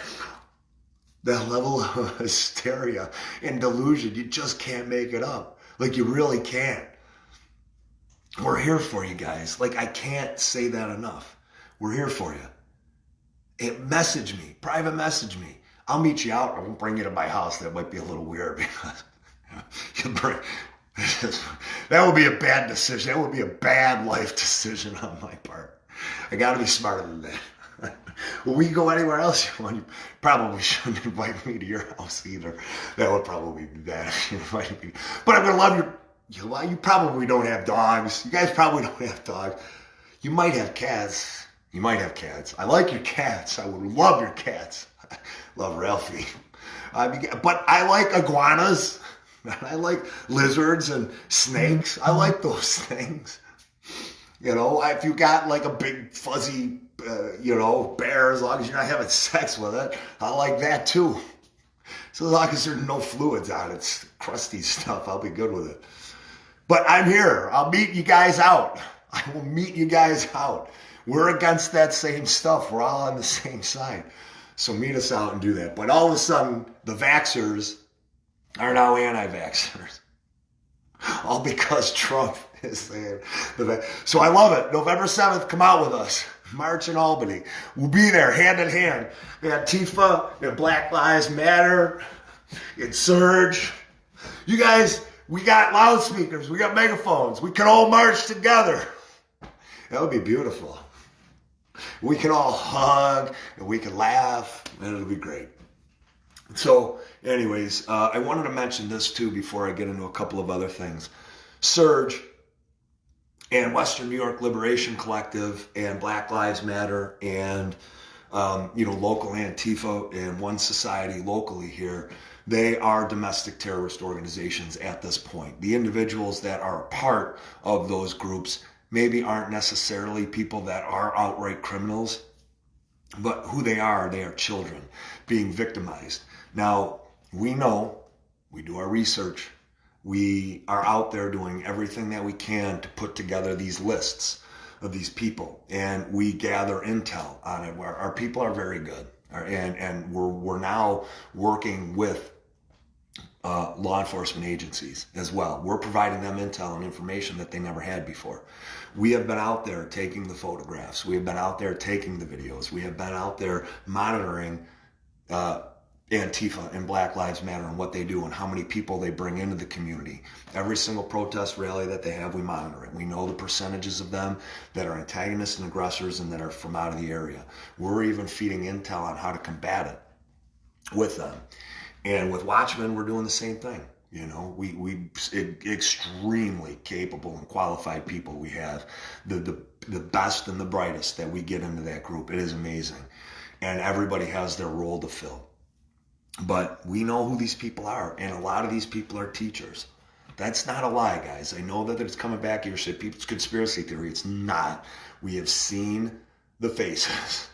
That level of hysteria and delusion, you just can't make it up. Like, you really can't. We're here for you guys. I can't say that enough. We're here for you. Message me, private message me. I'll meet you out. I won't bring you to my house. That might be a little weird because that would be a bad decision. That would be a bad life decision on my part. I got to be smarter than that. Well, we can go anywhere else you want. You probably shouldn't invite me to your house either. That would probably be bad if you invited me. But I'm going to love you probably don't have dogs. You guys probably don't have dogs. You might have cats. I like your cats. I would love your cats. Love Ralphie. But I like iguanas. I like lizards and snakes. I like those things. If you got a big fuzzy bear, as long as you're not having sex with it, I like that too. So as long as there's no fluids on it, it's crusty stuff, I'll be good with it. But I'm here. I'll meet you guys out. I will meet you guys out. We're against that same stuff. We're all on the same side. So meet us out and do that. But all of a sudden, the vaxxers are now anti-vaxxers. All because Trump is saying so I love it. November 7th, come out with us. March in Albany. We'll be there hand in hand. We got Antifa and Black Lives Matter and Surge. You guys, we got loudspeakers. We got megaphones. We can all march together. That would be beautiful. We can all hug and we can laugh and it'll be great. So anyways, I wanted to mention this too before I get into a couple of other things. Surge and Western New York Liberation Collective and Black Lives Matter and local Antifa and One Society locally here, they are domestic terrorist organizations at this point. The individuals that are a part of those groups maybe aren't necessarily people that are outright criminals, but who they are children being victimized. Now, we know, we do our research, we are out there doing everything that we can to put together these lists of these people, and we gather intel on it. Our people are very good, and we're now working with law enforcement agencies as well. We're providing them intel and information that they never had before. We have been out there taking the photographs. We have been out there taking the videos. We have been out there monitoring Antifa and Black Lives Matter and what they do and how many people they bring into the community. Every single protest rally that they have, we monitor it. We know the percentages of them that are antagonists and aggressors and that are from out of the area. We're even feeding intel on how to combat it with them. And with Watchmen, we're doing the same thing. You know, we extremely capable and qualified people. We have the best and the brightest that we get into that group. It is amazing. And everybody has their role to fill. But we know who these people are, and a lot of these people are teachers. That's not a lie, guys. I know that it's coming back here, shit. People's conspiracy theory. It's not. We have seen the faces.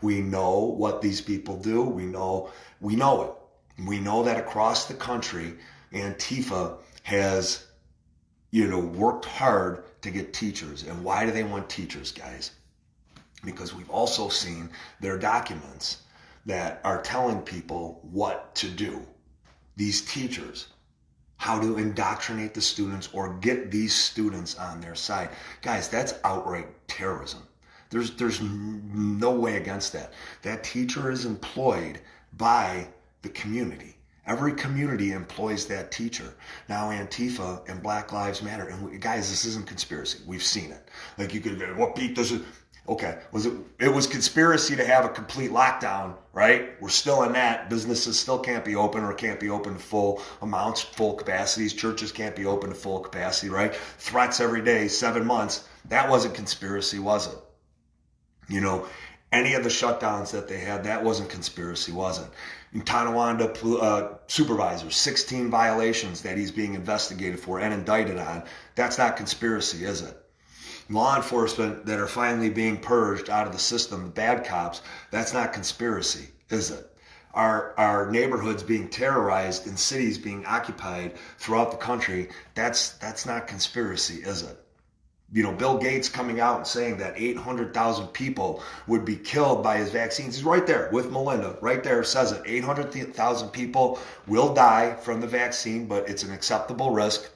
We know what these people do. We know it. We know that across the country, Antifa has, worked hard to get teachers. And why do they want teachers, guys? Because we've also seen their documents that are telling people what to do. These teachers, how to indoctrinate the students or get these students on their side. Guys, that's outright terrorism. There's no way against that. That teacher is employed by the community. Every community employs that teacher. Now Antifa and Black Lives Matter, and guys, this isn't conspiracy. We've seen it. Like you could, what Pete does it? Okay, it was conspiracy to have a complete lockdown, right? We're still in that. Businesses still can't be open or can't be open to full amounts, full capacities. Churches can't be open to full capacity, right? Threats every day, 7 months. That wasn't conspiracy, was it? Any of the shutdowns that they had, that wasn't conspiracy, was it? In Tonawanda supervisor, 16 violations that he's being investigated for and indicted on. That's not conspiracy, is it? Law enforcement that are finally being purged out of the system, the bad cops, that's not conspiracy, is it? Our neighborhoods being terrorized and cities being occupied throughout the country, that's not conspiracy, is it? Bill Gates coming out and saying that 800,000 people would be killed by his vaccines. He's right there with Melinda, right there says it. 800,000 people will die from the vaccine, but it's an acceptable risk.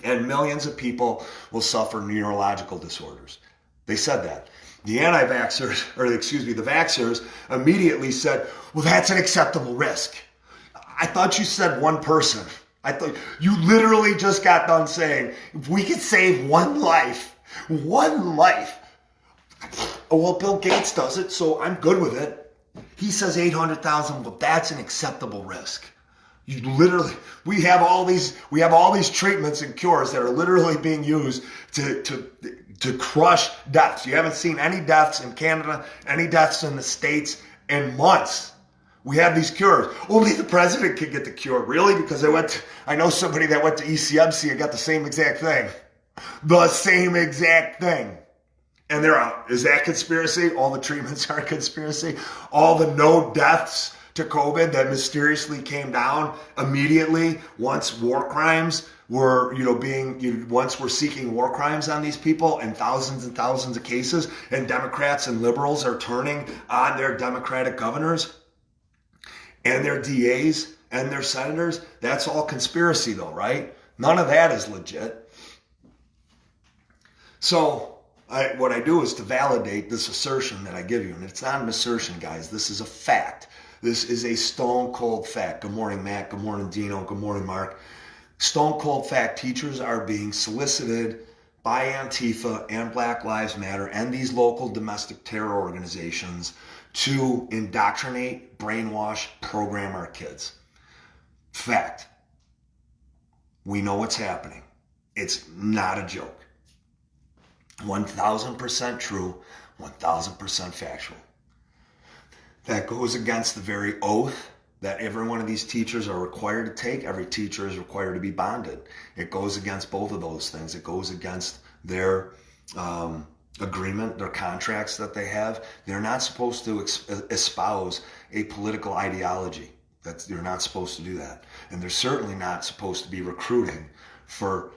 And millions of people will suffer neurological disorders. They said that. The the vaxxers immediately said, well, that's an acceptable risk. I thought you said one person. I thought you literally just got done saying, if we could save one life. Oh, well, Bill Gates does it, so I'm good with it. He says 800,000, well, that's an acceptable risk. We have all these treatments and cures that are literally being used to crush deaths. You haven't seen any deaths in Canada, any deaths in the States in months. We have these cures. Only the president can get the cure. Really? Because I know somebody that went to ECMC and got the same exact thing. The same exact thing. And they're out. Is that conspiracy? All the treatments are conspiracy? All the no deaths to COVID that mysteriously came down immediately once war crimes were, once we're seeking war crimes on these people and thousands of cases, and Democrats and liberals are turning on their Democratic governors and their DAs and their senators. That's all conspiracy though, right? None of that is legit. So what I do is to validate this assertion that I give you. And it's not an assertion, guys. This is a fact. This is a stone cold fact. Good morning, Matt. Good morning, Dino. Good morning, Mark. Stone cold fact. Teachers are being solicited by Antifa and Black Lives Matter and these local domestic terror organizations to indoctrinate, brainwash, program our kids. Fact. We know what's happening. It's not a joke. 1,000% true, 1,000% factual. That goes against the very oath that every one of these teachers are required to take. Every teacher is required to be bonded. It goes against both of those things. It goes against their agreement, their contracts that they have. They're not supposed to espouse a political ideology. You're not supposed to do that. And they're certainly not supposed to be recruiting for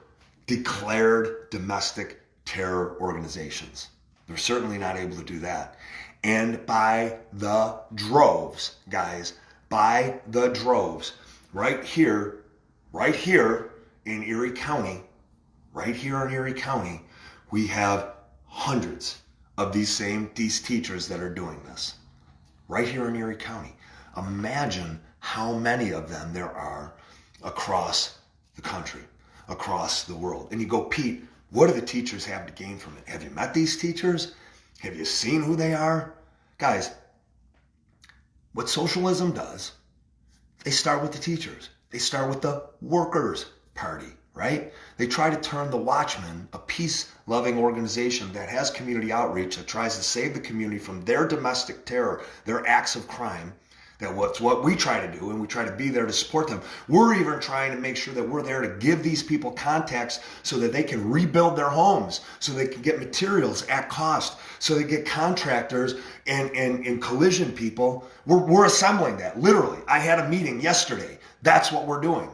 declared domestic terror organizations. They're certainly not able to do that. And by the droves, guys, by the droves, right here in Erie County, we have hundreds of these teachers that are doing this. Right here in Erie County. Imagine how many of them there are across the country, across the world. And you go, Pete, what do the teachers have to gain from it? Have you met these teachers? Have you seen who they are? Guys, what socialism does, they start with the teachers. They start with the Workers' Party, right? They try to turn the Watchmen, a peace-loving organization that has community outreach, that tries to save the community from their domestic terror, their acts of crime. That's what we try to do, and we try to be there to support them. We're even trying to make sure that we're there to give these people contacts so that they can rebuild their homes, so they can get materials at cost, so they get contractors and collision people. We're assembling that, literally. I had a meeting yesterday. That's what we're doing.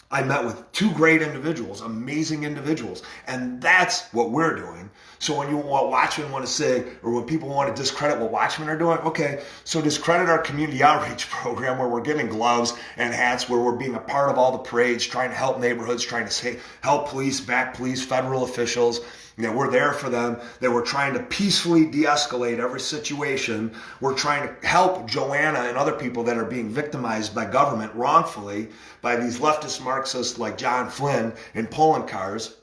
I met with two great individuals, amazing individuals, and that's what we're doing. So when Watchmen want to say, or when people want to discredit what Watchmen are doing, okay, so discredit our community outreach program where we're giving gloves and hats, where we're being a part of all the parades, trying to help neighborhoods, trying to help police, federal officials, that we're there for them, that we're trying to peacefully de-escalate every situation. We're trying to help Joanna and other people that are being victimized by government wrongfully by these leftist Marxists like John Flynn and Poloncarz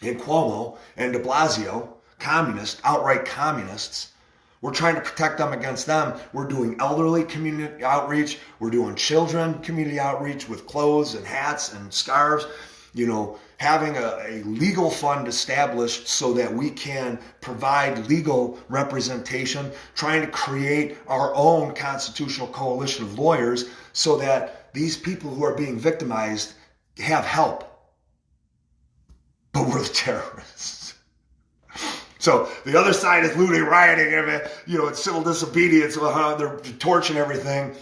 and Cuomo and de Blasio, communists, outright communists. We're trying to protect them against them. We're doing elderly community outreach. We're doing children community outreach with clothes and hats and scarves. Having a legal fund established so that we can provide legal representation, trying to create our own constitutional coalition of lawyers so that these people who are being victimized have help. But we're the terrorists. So the other side is looting, rioting, it's civil disobedience, they're torching everything.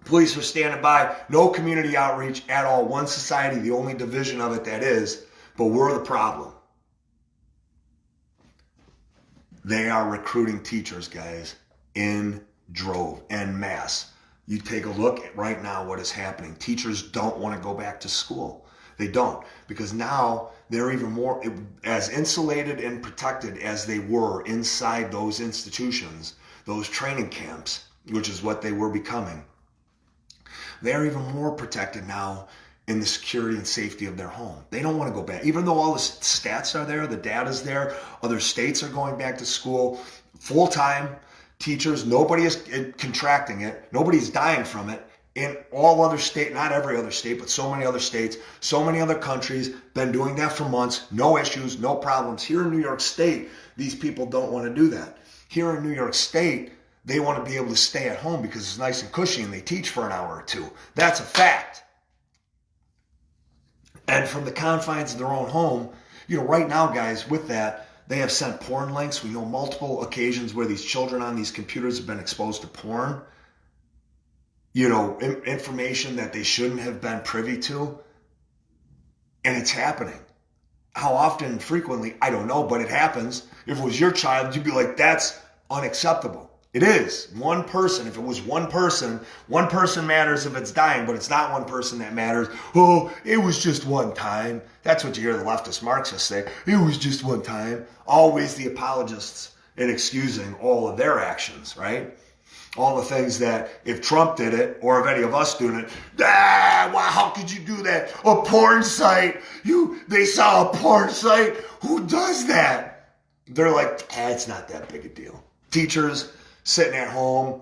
Police are standing by, no community outreach at all. One society, the only division of it that is, but we're the problem. They are recruiting teachers, guys, in drove, en masse. You take a look at right now what is happening. Teachers don't want to go back to school. They don't, because now they're even more as insulated and protected as they were inside those institutions, those training camps, which is what they were becoming. They're even more protected now in the security and safety of their home. They don't want to go back. Even though all the stats are there, the data's there, other states are going back to school, full-time teachers, nobody is contracting it, nobody's dying from it. In all other states, not every other state, but so many other states, so many other countries, been doing that for months, no issues, no problems. Here in New York State, these people don't want to do that. Here in New York State, they want to be able to stay at home because it's nice and cushy and they teach for an hour or two. That's a fact. And from the confines of their own home, right now, guys, with that, they have sent porn links. We know multiple occasions where these children on these computers have been exposed to porn. Information that they shouldn't have been privy to. And it's happening. How often, frequently, I don't know, but it happens. If it was your child, you'd be like, that's unacceptable. It is. One person, if it was one person matters if it's dying, but it's not one person that matters. Oh, it was just one time. That's what you hear the leftist Marxists say. It was just one time. Always the apologists in excusing all of their actions, right? All the things that if Trump did it, or if any of us doing it, wow, how could you do that? A porn site. They saw a porn site. Who does that? They're like, it's not that big a deal. Teachers sitting at home,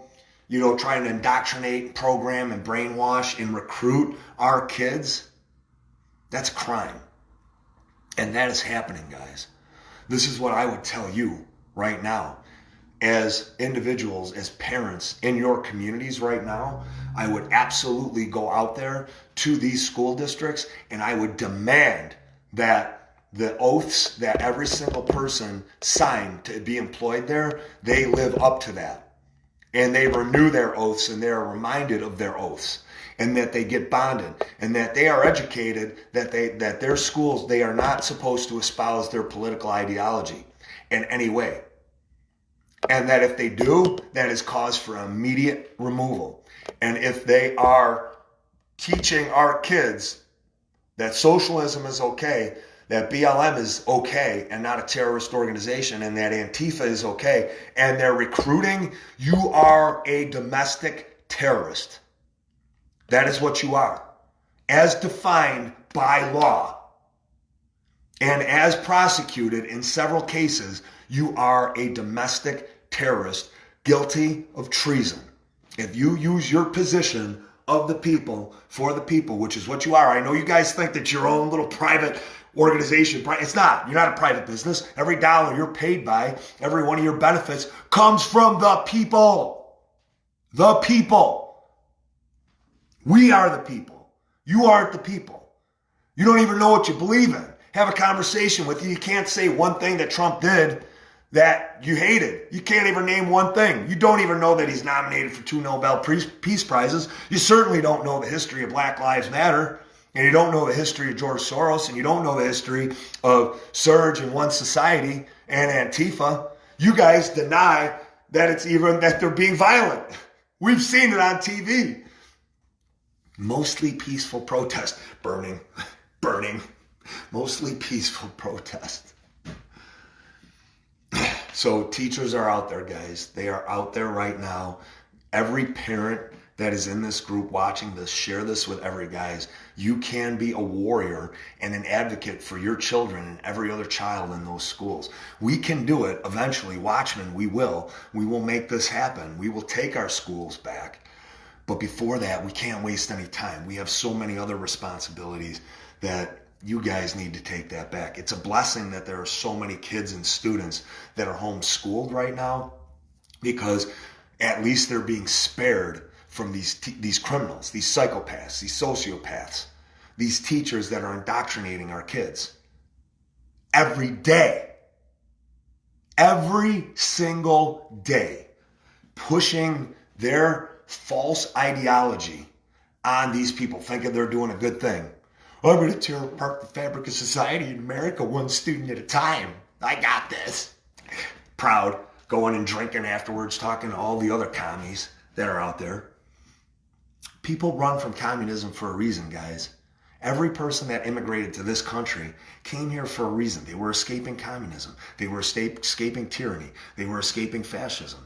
trying to indoctrinate, program, and brainwash and recruit our kids. That's crime. And that is happening, guys. This is what I would tell you right now. As individuals, as parents in your communities right now, I would absolutely go out there to these school districts and I would demand that the oaths that every single person signed to be employed there, they live up to that. And they renew their oaths and they are reminded of their oaths. And that they get bonded and that they are educated, that their schools, they are not supposed to espouse their political ideology in any way. And that if they do, that is cause for immediate removal. And if they are teaching our kids that socialism is okay, that BLM is okay and not a terrorist organization, and that Antifa is okay, and they're recruiting, you are a domestic terrorist. That is what you are, as defined by law. And as prosecuted in several cases, you are a domestic terrorist guilty of treason. If you use your position of the people for the people, which is what you are. I know you guys think that your own little private organization, it's not. You're not a private business. Every dollar you're paid by, every one of your benefits comes from the people. The people. We are the people. You aren't the people. You don't even know what you believe in. Have a conversation with you. You can't say one thing that Trump did that you hated. You can't even name one thing. You don't even know that he's nominated for 2 Nobel Peace Prizes. You certainly don't know the history of Black Lives Matter. And you don't know the history of George Soros. And you don't know the history of Surge and One Society and Antifa. You guys deny that that they're being violent. We've seen it on TV. Mostly peaceful protest. Burning. Mostly peaceful protest. So teachers are out there, guys. They are out there right now. Every parent that is in this group watching this, share this with every guys. You can be a warrior and an advocate for your children and every other child in those schools. We can do it eventually. Watchmen, we will. We will make this happen. We will take our schools back. But before that, we can't waste any time. We have so many other responsibilities that you guys need to take that back. It's a blessing that there are so many kids and students that are homeschooled right now, because at least they're being spared from these criminals, these psychopaths, these sociopaths, these teachers that are indoctrinating our kids. Every day, every single day, pushing their false ideology on these people, thinking they're doing a good thing. I'm going to tear apart the fabric of society in America one student at a time. I got this. Proud, going and drinking afterwards, talking to all the other commies that are out there. People run from communism for a reason, guys. Every person that immigrated to this country came here for a reason. They were escaping communism. They were escaping tyranny. They were escaping fascism.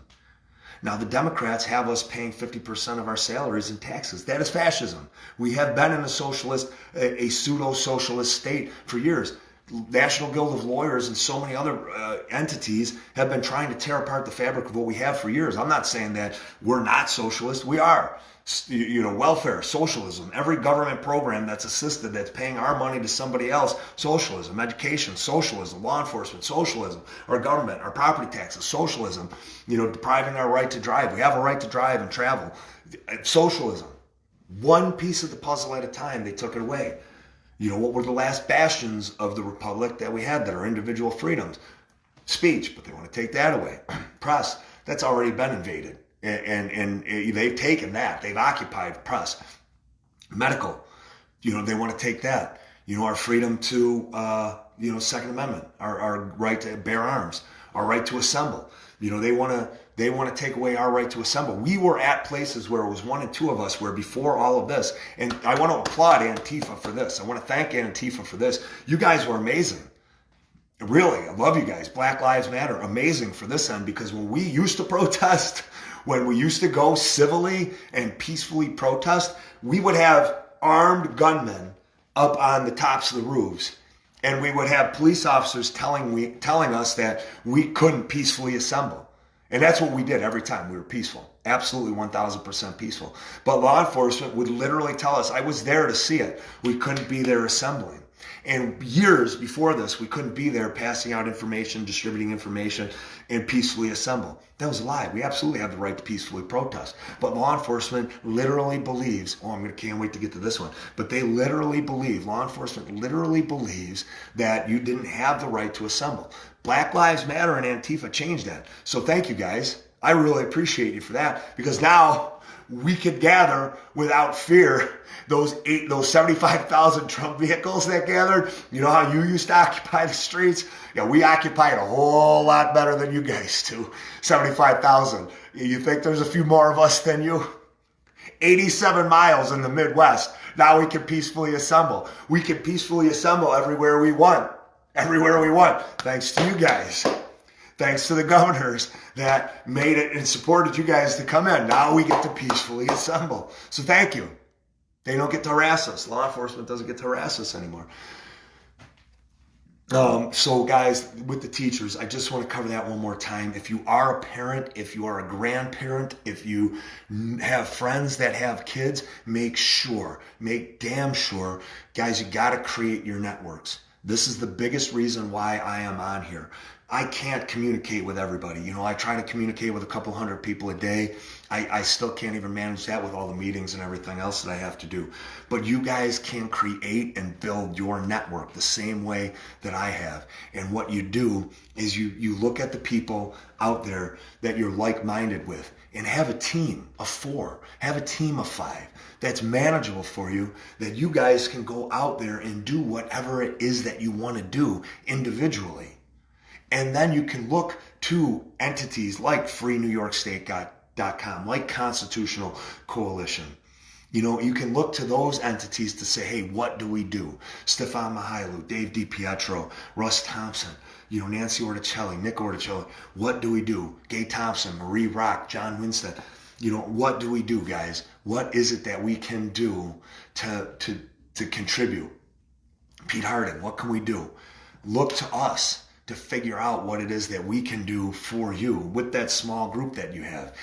Now, the Democrats have us paying 50% of our salaries in taxes. That is fascism. We have been in a pseudo-socialist state for years. National Guild of Lawyers and so many other entities have been trying to tear apart the fabric of what we have for years. I'm not saying that we're not socialist. We are. Welfare, socialism, every government program that's assisted, that's paying our money to somebody else, socialism, education, socialism, law enforcement, socialism, our government, our property taxes, socialism, depriving our right to drive. We have a right to drive and travel. Socialism. One piece of the puzzle at a time, they took it away. What were the last bastions of the republic that we had that are individual freedoms? Speech, but they want to take that away. Press, that's already been invaded. And they've taken that. They've occupied press. Medical, they want to take that. our freedom to, Second Amendment, our right to bear arms, our right to assemble. They want to take away our right to assemble. We were at places where it was one and two of us where before all of this, and I want to applaud Antifa for this. I want to thank Antifa for this. You guys were amazing. Really, I love you guys. Black Lives Matter, amazing for this end, because when we used to protest, when we used to go civilly and peacefully protest, we would have armed gunmen up on the tops of the roofs, and we would have police officers telling us that we couldn't peacefully assemble. And that's what we did every time. We were peaceful, absolutely 1,000% peaceful. But law enforcement would literally tell us, I was there to see it, we couldn't be there assembling. And years before this, we couldn't be there passing out information, distributing information, and peacefully assemble. That was a lie. We absolutely have the right to peacefully protest. But law enforcement literally believes, can't wait to get to this one, but law enforcement literally believes that you didn't have the right to assemble. Black Lives Matter and Antifa changed that. So thank you guys. I really appreciate you for that, because now we could gather without fear. Those 75,000 Trump vehicles that gathered, you know how you used to occupy the streets? Yeah, we occupy it a whole lot better than you guys do. 75,000. You think there's a few more of us than you? 87 miles in the Midwest. Now we can peacefully assemble. We can peacefully assemble everywhere we want. Everywhere we want. Thanks to you guys. Thanks to the governors that made it and supported you guys to come in. Now we get to peacefully assemble. So thank you. They don't get to harass us. Law enforcement doesn't get to harass us anymore. So guys, with the teachers, I just want to cover that one more time. If you are a parent, if you are a grandparent, if you have friends that have kids, make damn sure, guys, you got to create your networks. This is the biggest reason why I am on here. I can't communicate with everybody. I try to communicate with a couple hundred people a day. I still can't even manage that with all the meetings and everything else that I have to do. But you guys can create and build your network the same way that I have. And what you do is you look at the people out there that you're like-minded with and have a team of 4, have a team of 5 that's manageable for you, that you guys can go out there and do whatever it is that you want to do individually. And then you can look to entities like FreeNewYorkState.com, like Constitutional Coalition. You can look to those entities to say, hey, what do we do? Stefan Mihailu, Dave DiPietro, Russ Thompson, Nancy Orticelli, Nick Orticelli. What do we do? Gay Thompson, Marie Rock, John Winstead. What do we do, guys? What is it that we can do to contribute? Pete Harding, what can we do? Look to us to figure out what it is that we can do for you with that small group that you have.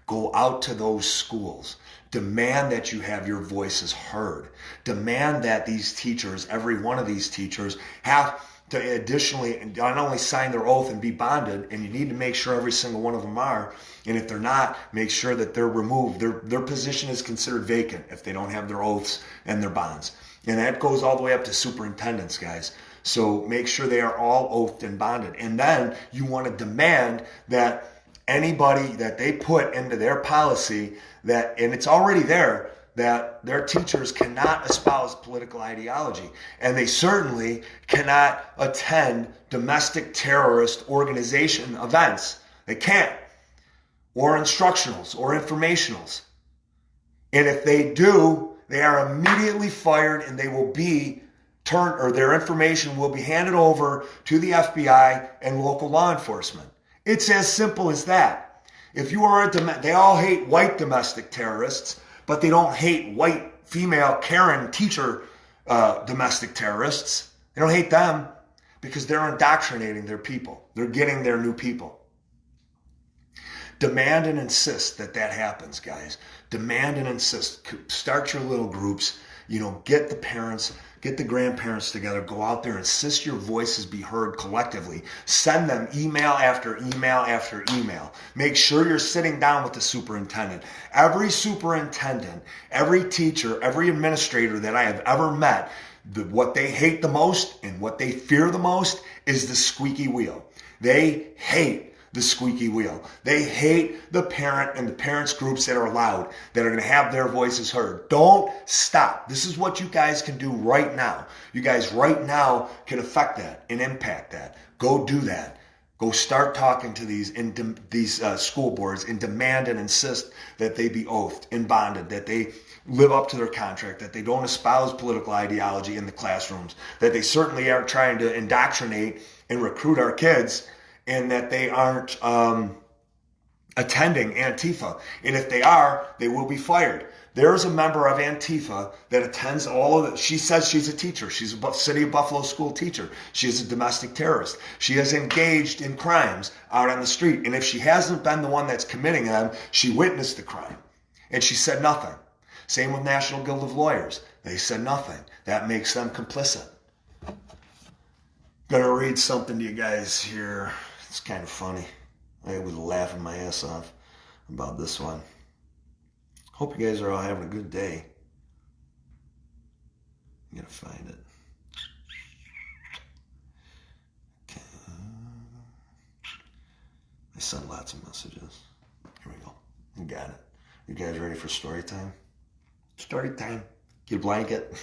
Go out to those schools. Demand that you have your voices heard. Demand that these teachers, every one of these teachers, have to additionally not only sign their oath and be bonded, and you need to make sure every single one of them are, and if they're not, make sure that they're removed. Their position is considered vacant if they don't have their oaths and their bonds. And that goes all the way up to superintendents, guys. So make sure they are all oathed and bonded. And then you want to demand that anybody that they put into their policy, and it's already there, that their teachers cannot espouse political ideology. And they certainly cannot attend domestic terrorist organization events. They can't. Or instructionals or informationals. And if they do, they are immediately fired, and they will be their information will be handed over to the FBI and local law enforcement. It's as simple as that. If you are they all hate white domestic terrorists, but they don't hate white female Karen teacher domestic terrorists. They don't hate them because they're indoctrinating their people. They're getting their new people. Demand and insist that happens, guys. Demand and insist. Start your little groups. Get the parents, get the grandparents together. Go out there. Insist your voices be heard collectively. Send them email after email after email. Make sure you're sitting down with the superintendent. Every superintendent, every teacher, every administrator that I have ever met, what they hate the most and what they fear the most is the squeaky wheel. They hate the squeaky wheel. They hate the parent and the parents groups that are loud, that are going to have their voices heard. Don't stop. This is what you guys can do right now. You guys right now can affect that and impact that. Go do that. Go start talking to these school boards and demand and insist that they be oathed and bonded, that they live up to their contract, that they don't espouse political ideology in the classrooms, that they certainly aren't trying to indoctrinate and recruit our kids, and that they aren't attending Antifa. And if they are, they will be fired. There is a member of Antifa that attends all of it. She says she's a teacher. She's a City of Buffalo school teacher. She is a domestic terrorist. She has engaged in crimes out on the street. And if she hasn't been the one that's committing them, she witnessed the crime. And she said nothing. Same with National Guild of Lawyers. They said nothing. That makes them complicit. Gonna read something to you guys here. It's kind of funny. I was laughing my ass off about this one. Hope you guys are all having a good day. I'm gonna find it. Okay. I sent lots of messages. Here we go. You got it. You guys ready for story time? Story time. Get a blanket,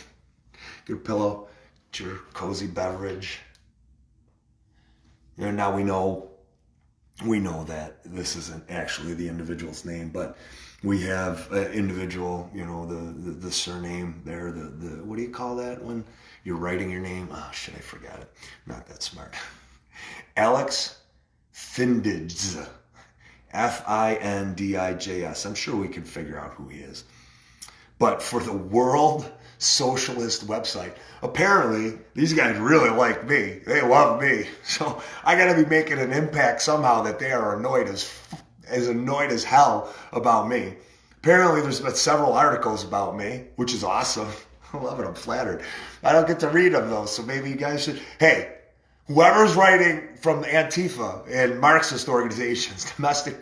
get a pillow, get your cozy beverage. You know, now we know that this isn't actually the individual's name, but we have an individual, you know, the surname there, the what do you call that when you're writing your name? Oh shit, I forgot it. I'm not that smart. Alex Findijs. Findijs. I'm sure we can figure out who he is. But for the World Socialist website, apparently these guys really like me. They love me. So I got to be making an impact somehow that they are annoyed as hell about me. Apparently there's been several articles about me, which is awesome. I love it. I'm flattered. I don't get to read them though, so maybe you guys should. Hey, whoever's writing from Antifa and Marxist organizations, domestic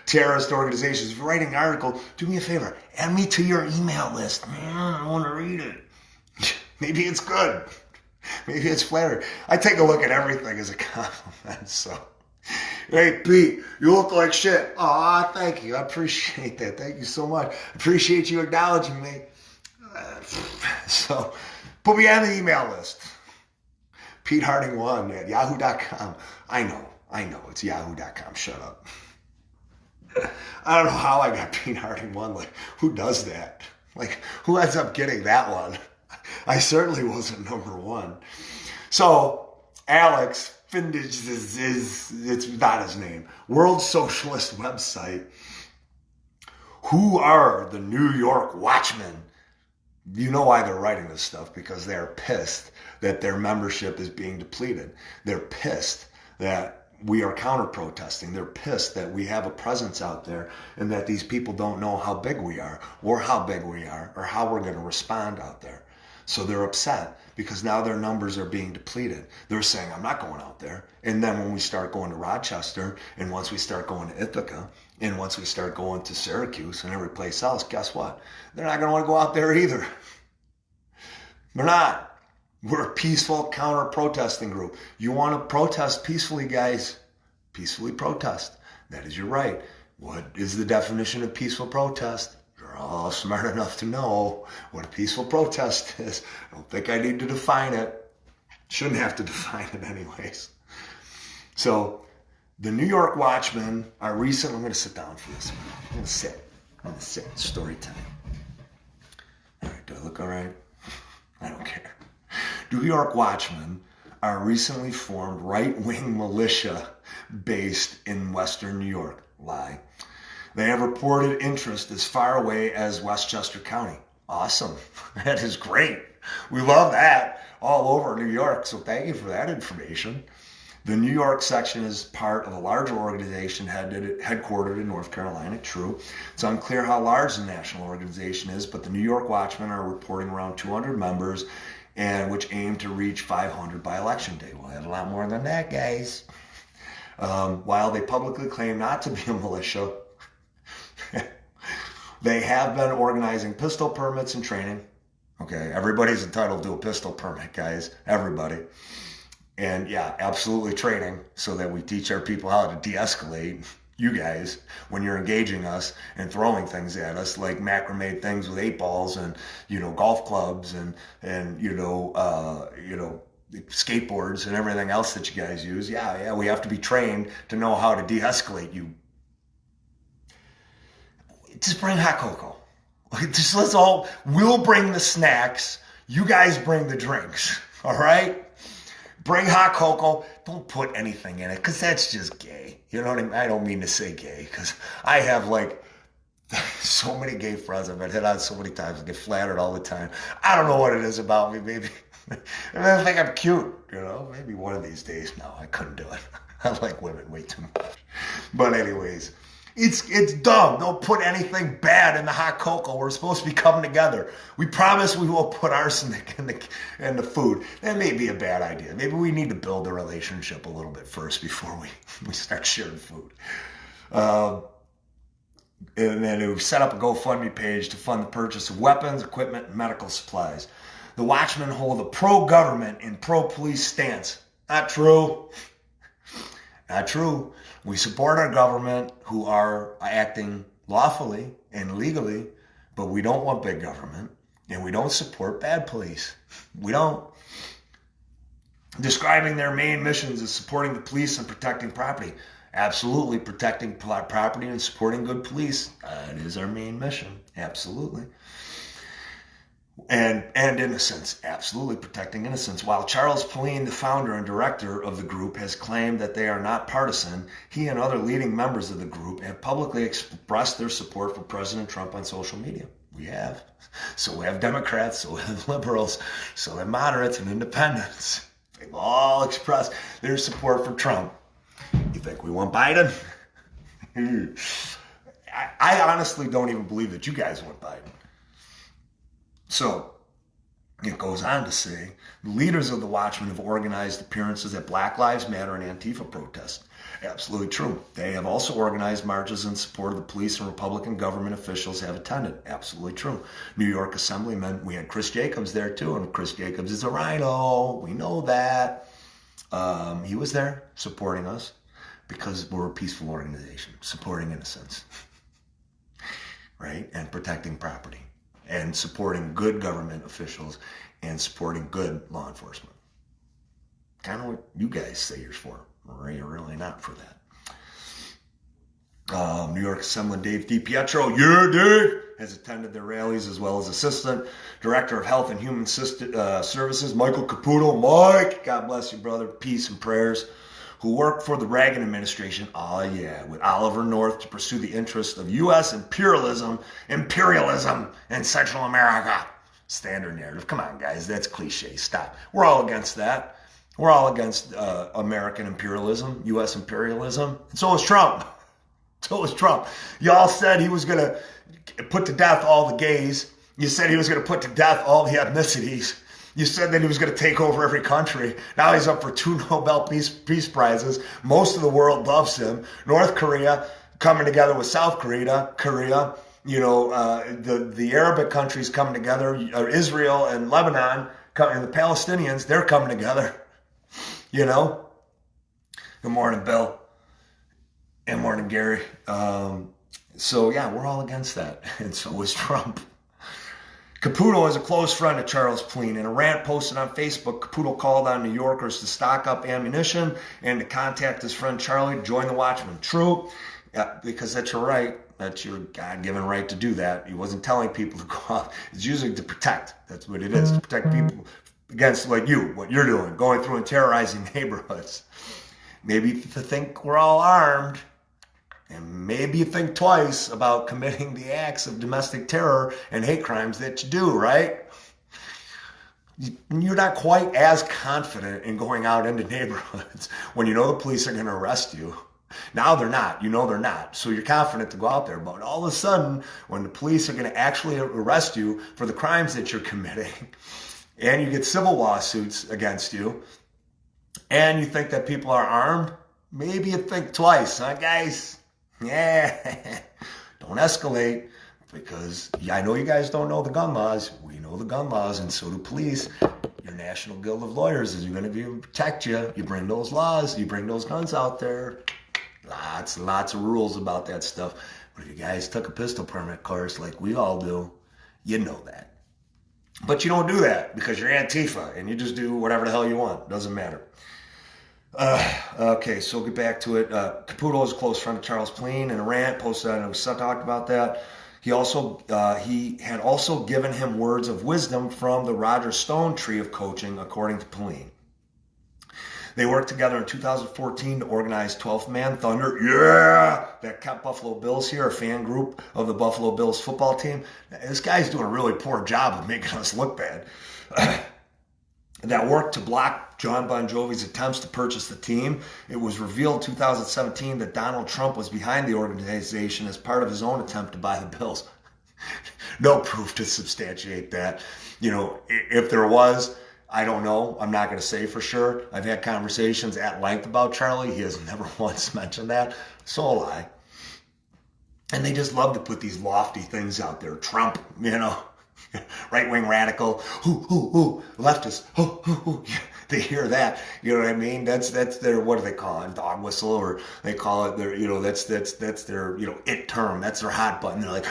terrorist organizations, writing an article, do me a favor, add me to your email list. Man, I want to read it. Maybe it's good. Maybe it's flattering. I take a look at everything as a compliment. So, hey, Pete, you look like shit. Aw, thank you. I appreciate that. Thank you so much. Appreciate you acknowledging me. So, put me on the email list. PeteHarding1 at yahoo.com. I know. It's yahoo.com. Shut up. I don't know how I got PeteHarding1. Like, who does that? Like, who ends up getting that one? I certainly wasn't number one. So, Alex Findijs it's not his name. World Socialist website. Who are the New York Watchmen? You know why they're writing this stuff, because they're pissed that their membership is being depleted. They're pissed that we are counter-protesting. They're pissed that we have a presence out there and that these people don't know how big we are or how big we are or how we're going to respond out there. So they're upset because now their numbers are being depleted. They're saying, I'm not going out there. And then when we start going to Rochester, and once we start going to Ithaca, and once we start going to Syracuse and every place else, guess what? They're not going to want to go out there either. They're not. We're a peaceful counter-protesting group. You want to protest peacefully, guys? Peacefully protest. That is your right. What is the definition of peaceful protest? You're all smart enough to know what a peaceful protest is. I don't think I need to define it. Shouldn't have to define it anyways. So, the New York Watchmen are recently... I'm going to sit down for this one. I'm going to sit. Story time. All right, do I look all right? I don't care. New York Watchmen are a recently formed right-wing militia based in Western New York. Lie. They have reported interest as far away as Westchester County. Awesome. That is great. We love that all over New York, so thank you for that information. The New York section is part of a larger organization headquartered in North Carolina. True. It's unclear how large the national organization is, but the New York Watchmen are reporting around 200 members, and which aim to reach 500 by Election Day. We'll have a lot more than that, guys. While they publicly claim not to be a militia, they have been organizing pistol permits and training. Okay, everybody's entitled to a pistol permit, guys. Everybody. And yeah, absolutely training so that we teach our people how to de-escalate you guys when you're engaging us and throwing things at us like macrame things with 8 balls and golf clubs and skateboards and everything else that you guys use. Yeah, we have to be trained to know how to de-escalate you. Just bring hot cocoa. Just we'll bring the snacks. You guys bring the drinks. All right? Bring hot cocoa. Don't put anything in it because that's just gay. You know what I mean? I don't mean to say gay because I have so many gay friends I've been hit on so many times. I get flattered all the time. I don't know what it is about me, baby. I think I'm cute, Maybe one of these days. No, I couldn't do it. I like women way too much. But anyways, it's dumb. Don't put anything bad in the hot cocoa. We're supposed to be coming together. We promise we won't put arsenic in the food. That may be a bad idea. Maybe we need to build a relationship a little bit first before we start sharing food. And then we've set up a GoFundMe page to fund the purchase of weapons, equipment, and medical supplies. The Watchmen hold a pro-government and pro-police stance. Not true. Not true. We support our government who are acting lawfully and legally, but we don't want big government, and we don't support bad police. We don't. Describing their main missions as supporting the police and protecting property. Absolutely, protecting property and supporting good police. It is our main mission. Absolutely. And innocence, absolutely protecting innocence. While Charles Pullein, the founder and director of the group, has claimed that they are not partisan, he and other leading members of the group have publicly expressed their support for President Trump on social media. We have. So we have Democrats, so we have liberals, so we have moderates and independents. They've all expressed their support for Trump. You think we want Biden? I honestly don't even believe that you guys want Biden. So, it goes on to say, the leaders of the Watchmen have organized appearances at Black Lives Matter and Antifa protests. Absolutely true. They have also organized marches in support of the police, and Republican government officials have attended. Absolutely true. New York Assemblyman, we had Chris Jacobs there too, and Chris Jacobs is a rhino. We know that. He was there supporting us because we're a peaceful organization, supporting innocence, right? And protecting property. And supporting good government officials and supporting good law enforcement. Kind of what you guys say you're for. Or you're really not for that. New York Assemblyman Dave DiPietro, Dave, has attended their rallies, as well as Assistant Director of Health and Human Services, Michael Caputo. Mike, God bless you, brother. Peace and prayers. Who worked for the Reagan administration, with Oliver North to pursue the interests of U.S. imperialism in Central America. Standard narrative. Come on, guys, that's cliche. Stop. We're all against that. We're all against American imperialism, U.S. imperialism. And so is Trump. Y'all said he was going to put to death all the gays. You said he was going to put to death all the ethnicities. You said that he was going to take over every country. Now he's up for 2 Nobel Peace Prizes. Most of the world loves him. North Korea coming together with South Korea. The Arabic countries coming together. Israel and Lebanon and the Palestinians, they're coming together. Good morning, Bill. And morning, Gary. We're all against that. And so is Trump. Caputo is a close friend of Charles Pullein. In a rant posted on Facebook, Caputo called on New Yorkers to stock up ammunition and to contact his friend Charlie to join the Watchmen. True, because that's your right. That's your God-given right to do that. He wasn't telling people to go out. It's usually to protect. That's what it is, to protect people against what you're doing, going through and terrorizing neighborhoods. Maybe you think we're all armed. And maybe you think twice about committing the acts of domestic terror and hate crimes that you do, right? You're not quite as confident in going out into neighborhoods when you know the police are going to arrest you. Now they're not. They're not. So you're confident to go out there. But all of a sudden, when the police are going to actually arrest you for the crimes that you're committing, and you get civil lawsuits against you, and you think that people are armed, maybe you think twice, huh, guys? Yeah, don't escalate, because I know you guys don't know the gun laws. We know the gun laws, and so do police. Your National Guild of Lawyers is going to protect you. You bring those laws, you bring those guns out there. Lots of rules about that stuff. But if you guys took a pistol permit course like we all do, you know that. But you don't do that because you're Antifa and you just do whatever the hell you want. Doesn't matter. Okay, so get back to it. Caputo is a close friend of Charles Pline. In a rant posted on, we talked about that. He had also given him words of wisdom from the Roger Stone tree of coaching, according to Pline. They worked together in 2014 to organize 12th Man Thunder. Yeah! That kept Buffalo Bills here, a fan group of the Buffalo Bills football team. This guy's doing a really poor job of making us look bad. That worked to block John Bon Jovi's attempts to purchase the team. It was revealed in 2017 that Donald Trump was behind the organization as part of his own attempt to buy the Bills. No proof to substantiate that. If there was, I don't know. I'm not going to say for sure. I've had conversations at length about Charlie. He has never once mentioned that. So will I. And they just love to put these lofty things out there. Trump, right-wing radical, leftist, they hear that, you know what I mean? That's their, what do they call it, dog whistle, or they call it their, that's their, it term, that's their hot button. They're like,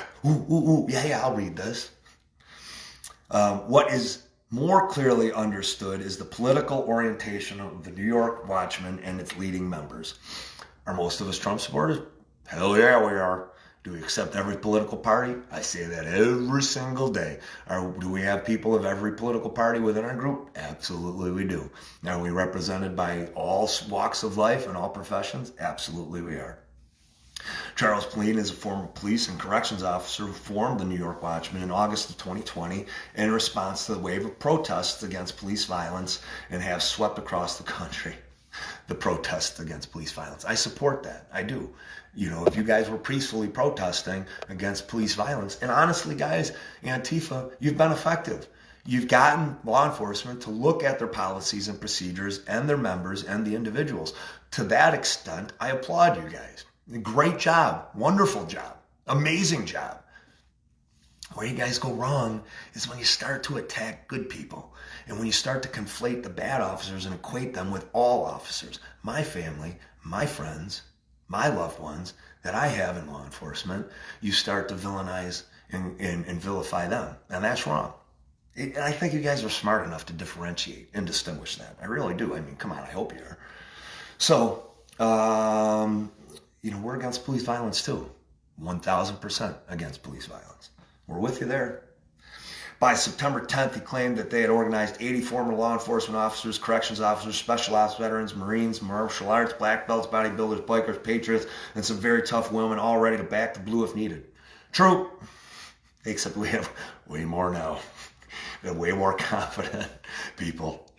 yeah, I'll read this. What is more clearly understood is the political orientation of the New York Watchman and its leading members. Are most of us Trump supporters? Hell yeah, we are. Do we accept every political party? I say that every single day. Do we have people of every political party within our group? Absolutely we do. Are we represented by all walks of life and all professions? Absolutely we are. Charles Pline is a former police and corrections officer who formed the New York Watchman in August of 2020 in response to the wave of protests against police violence and have swept across the country. The protests against police violence. I support that. I do. If you guys were peacefully protesting against police violence, and honestly, guys, Antifa, you've been effective. You've gotten law enforcement to look at their policies and procedures and their members and the individuals. To that extent, I applaud you guys. Great job. Wonderful job. Amazing job. Where you guys go wrong is when you start to attack good people and when you start to conflate the bad officers and equate them with all officers. My family, my friends, my loved ones that I have in law enforcement, you start to villainize and vilify them. And that's wrong. And I think you guys are smart enough to differentiate and distinguish that. I really do. I mean, come on, I hope you are. So, we're against police violence too. 1,000% against police violence. We're with you there. By September 10th, he claimed that they had organized 80 former law enforcement officers, corrections officers, special ops veterans, Marines, martial arts, black belts, bodybuilders, bikers, patriots, and some very tough women all ready to back the blue if needed. True. Except we have way more now. We have way more confident people.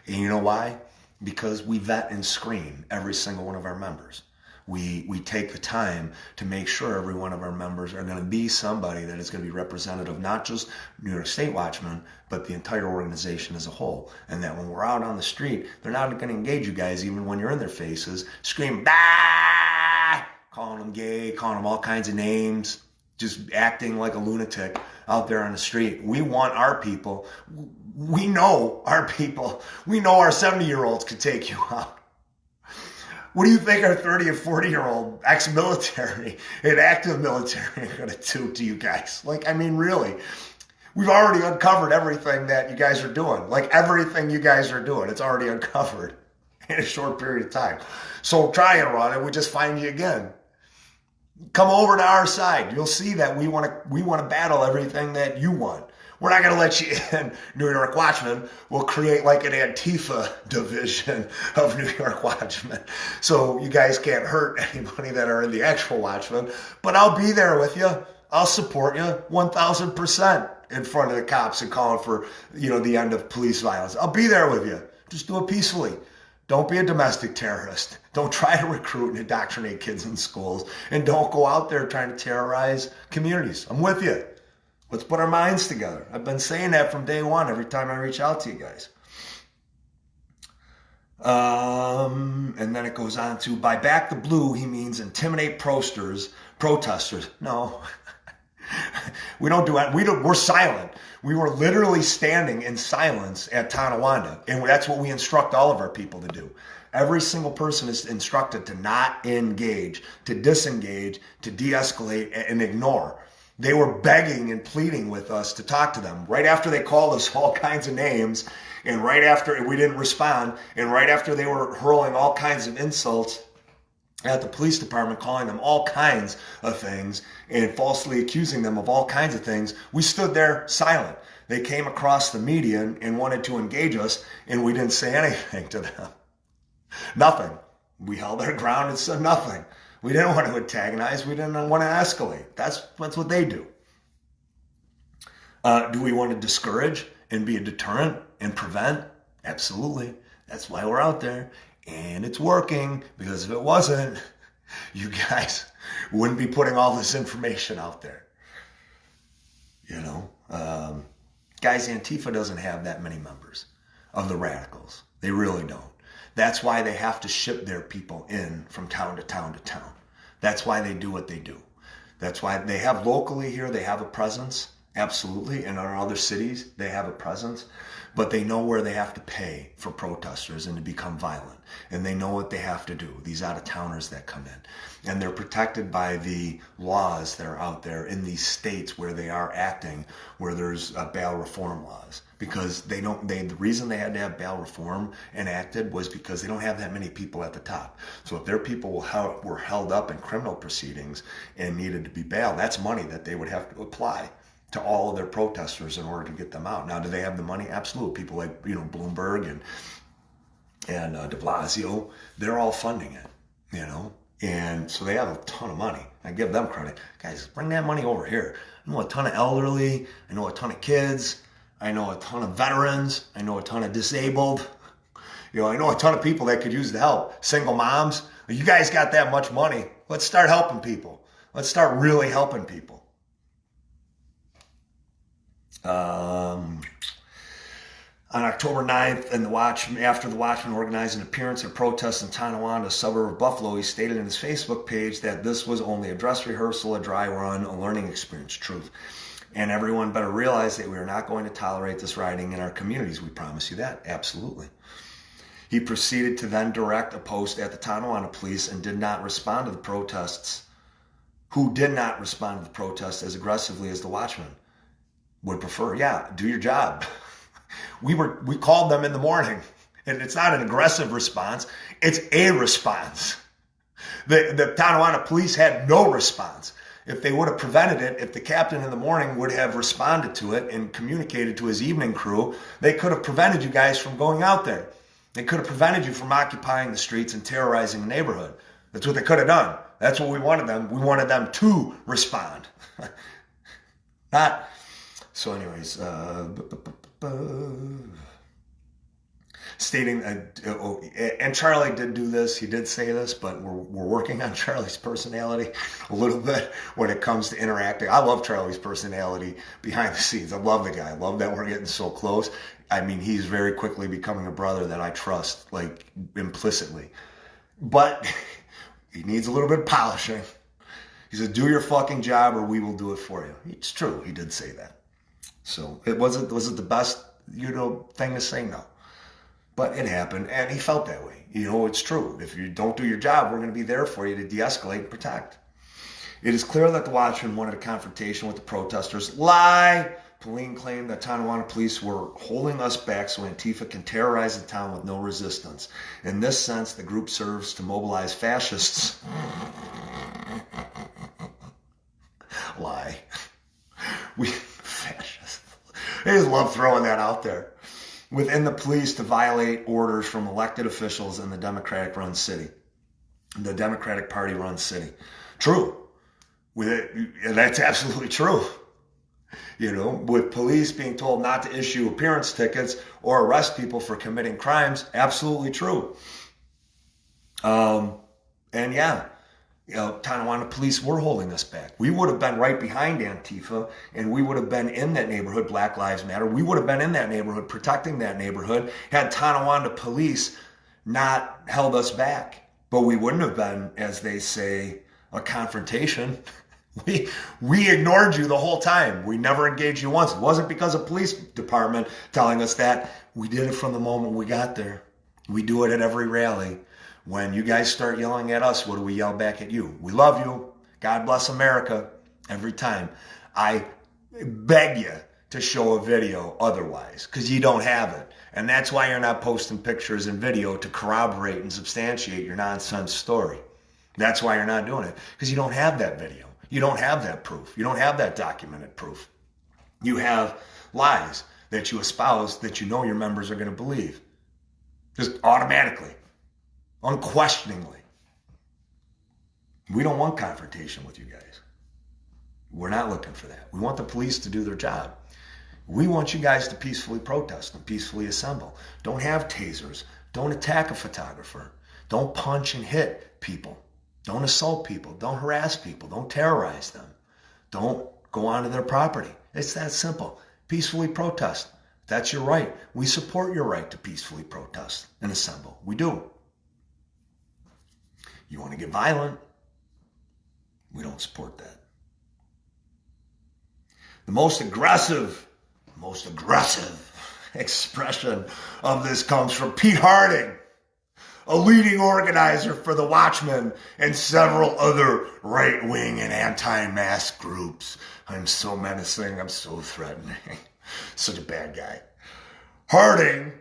And you know why? Because we vet and screen every single one of our members. We take the time to make sure every one of our members are going to be somebody that is going to be representative, not just New York State Watchmen, but the entire organization as a whole. And that when we're out on the street, they're not going to engage you guys even when you're in their faces, screaming, ah! Calling them gay, calling them all kinds of names, just acting like a lunatic out there on the street. We want our people. We know our people. We know our 70-year-olds could take you out. What do you think our 30 and 40-year-old ex-military and active military are going to do to you guys? Really. We've already uncovered everything that you guys are doing. Everything you guys are doing, it's already uncovered in a short period of time. So try and run it. We just find you again. Come over to our side. You'll see that we want to battle everything that you want. We're not going to let you in. New York Watchmen will create an Antifa division of New York Watchmen. So you guys can't hurt anybody that are in the actual Watchmen. But I'll be there with you. I'll support you 1,000% in front of the cops and calling for, the end of police violence. I'll be there with you. Just do it peacefully. Don't be a domestic terrorist. Don't try to recruit and indoctrinate kids in schools. And don't go out there trying to terrorize communities. I'm with you. Let's put our minds together. I've been saying that from day one every time I reach out to you guys. And then it goes on to, by back the blue, he means intimidate protesters. No, we don't do it. We're silent. We were literally standing in silence at Tonawanda, and that's what we instruct all of our people to do. Every single person is instructed to not engage, to disengage, to de-escalate, and ignore. They were begging and pleading with us to talk to them. Right after they called us all kinds of names, and right after we didn't respond, and right after they were hurling all kinds of insults at the police department, calling them all kinds of things and falsely accusing them of all kinds of things, we stood there silent. They came across the media and wanted to engage us, and we didn't say anything to them. Nothing. We held our ground and said nothing. We didn't want to antagonize. We didn't want to escalate. That's what they do. Do we want to discourage and be a deterrent and prevent? Absolutely. That's why we're out there. And it's working, because if it wasn't, you guys wouldn't be putting all this information out there. You know, guys, Antifa doesn't have that many members of the radicals. They really don't. That's why they have to ship their people in from town to town to town. That's why they do what they do. That's why they have locally here, they have a presence. Absolutely. In our other cities, they have a presence. But they know where they have to pay for protesters and to become violent. And they know what they have to do, these out-of-towners that come in. And they're protected by the laws that are out there in these states where they are acting, where there's bail reform laws. Because the reason they had to have bail reform enacted was because they don't have that many people at the top. So if their people were held up in criminal proceedings and needed to be bailed, that's money that they would have to apply to all of their protesters in order to get them out. Now, do they have the money? Absolutely. People like, Bloomberg and de Blasio, they're all funding it, and so they have a ton of money. I give them credit. Guys, bring that money over here. I know a ton of elderly. I know a ton of kids. I know a ton of veterans. I know a ton of disabled. I know a ton of people that could use the help. Single moms. You guys got that much money. Let's start helping people. Let's start really helping people. On October 9th, after the Watchman organized an appearance at protest in Tonawanda, a suburb of Buffalo, he stated in his Facebook page that this was only a dress rehearsal, a dry run, a learning experience. Truth. And everyone better realize that we are not going to tolerate this rioting in our communities. We promise you that. Absolutely. He proceeded to then direct a post at the Tonawanda police and did not respond to the protests, as aggressively as the Watchman would prefer. Yeah, do your job. We called them in the morning, and it's not an aggressive response, it's a response. The Tonawanda police had no response. If they would have prevented it, if the captain in the morning would have responded to it and communicated to his evening crew, they could have prevented you guys from going out there. They could have prevented you from occupying the streets and terrorizing the neighborhood. That's what they could have done. That's what we wanted them. We wanted them to respond. Not. So anyways, stating, and Charlie did do this, he did say this, but we're working on Charlie's personality a little bit when it comes to interacting. I love Charlie's personality behind the scenes. I love the guy. I love that we're getting so close. I mean, he's very quickly becoming a brother that I trust, like, implicitly. But he needs a little bit of polishing. He said, do your fucking job or we will do it for you. It's true. He did say that. So was it the best, thing to say? No. But it happened, and he felt that way. It's true. If you don't do your job, we're going to be there for you to de-escalate and protect. It is clear that the Watchman wanted a confrontation with the protesters. Lie! Pauline claimed that Tonawanda police were holding us back so Antifa can terrorize the town with no resistance. In this sense, the group serves to mobilize fascists. Lie. Fascists. They just love throwing that out there. Within the police to violate orders from elected officials in the Democratic Party-run city. True. That's absolutely true. With police being told not to issue appearance tickets or arrest people for committing crimes, absolutely true. And yeah, Tonawanda police were holding us back. We would have been right behind Antifa, and we would have been in that neighborhood, Black Lives Matter. We would have been in that neighborhood, protecting that neighborhood, had Tonawanda police not held us back. But we wouldn't have been, as they say, a confrontation. We ignored you the whole time. We never engaged you once. It wasn't because of police department telling us that. We did it from the moment we got there. We do it at every rally. When you guys start yelling at us, what do we yell back at you? We love you. God bless America. Every time. I beg you to show a video otherwise, because you don't have it. And that's why you're not posting pictures and video to corroborate and substantiate your nonsense story. That's why you're not doing it, because you don't have that video. You don't have that proof. You don't have that documented proof. You have lies that you espouse that you know your members are going to believe. Just automatically, unquestioningly. We don't want confrontation with you guys. We're not looking for that. We want the police to do their job. We want you guys to peacefully protest and peacefully assemble. Don't have tasers. Don't attack a photographer. Don't punch and hit people. Don't assault people. Don't harass people. Don't terrorize them. Don't go onto their property. It's that simple. Peacefully protest. That's your right. We support your right to peacefully protest and assemble. We do. You want to get violent? We don't support that. The most aggressive expression of this comes from Pete Harding, a leading organizer for the Watchmen and several other right-wing and anti-mask groups. I'm so menacing. I'm so threatening. Such a bad guy. Harding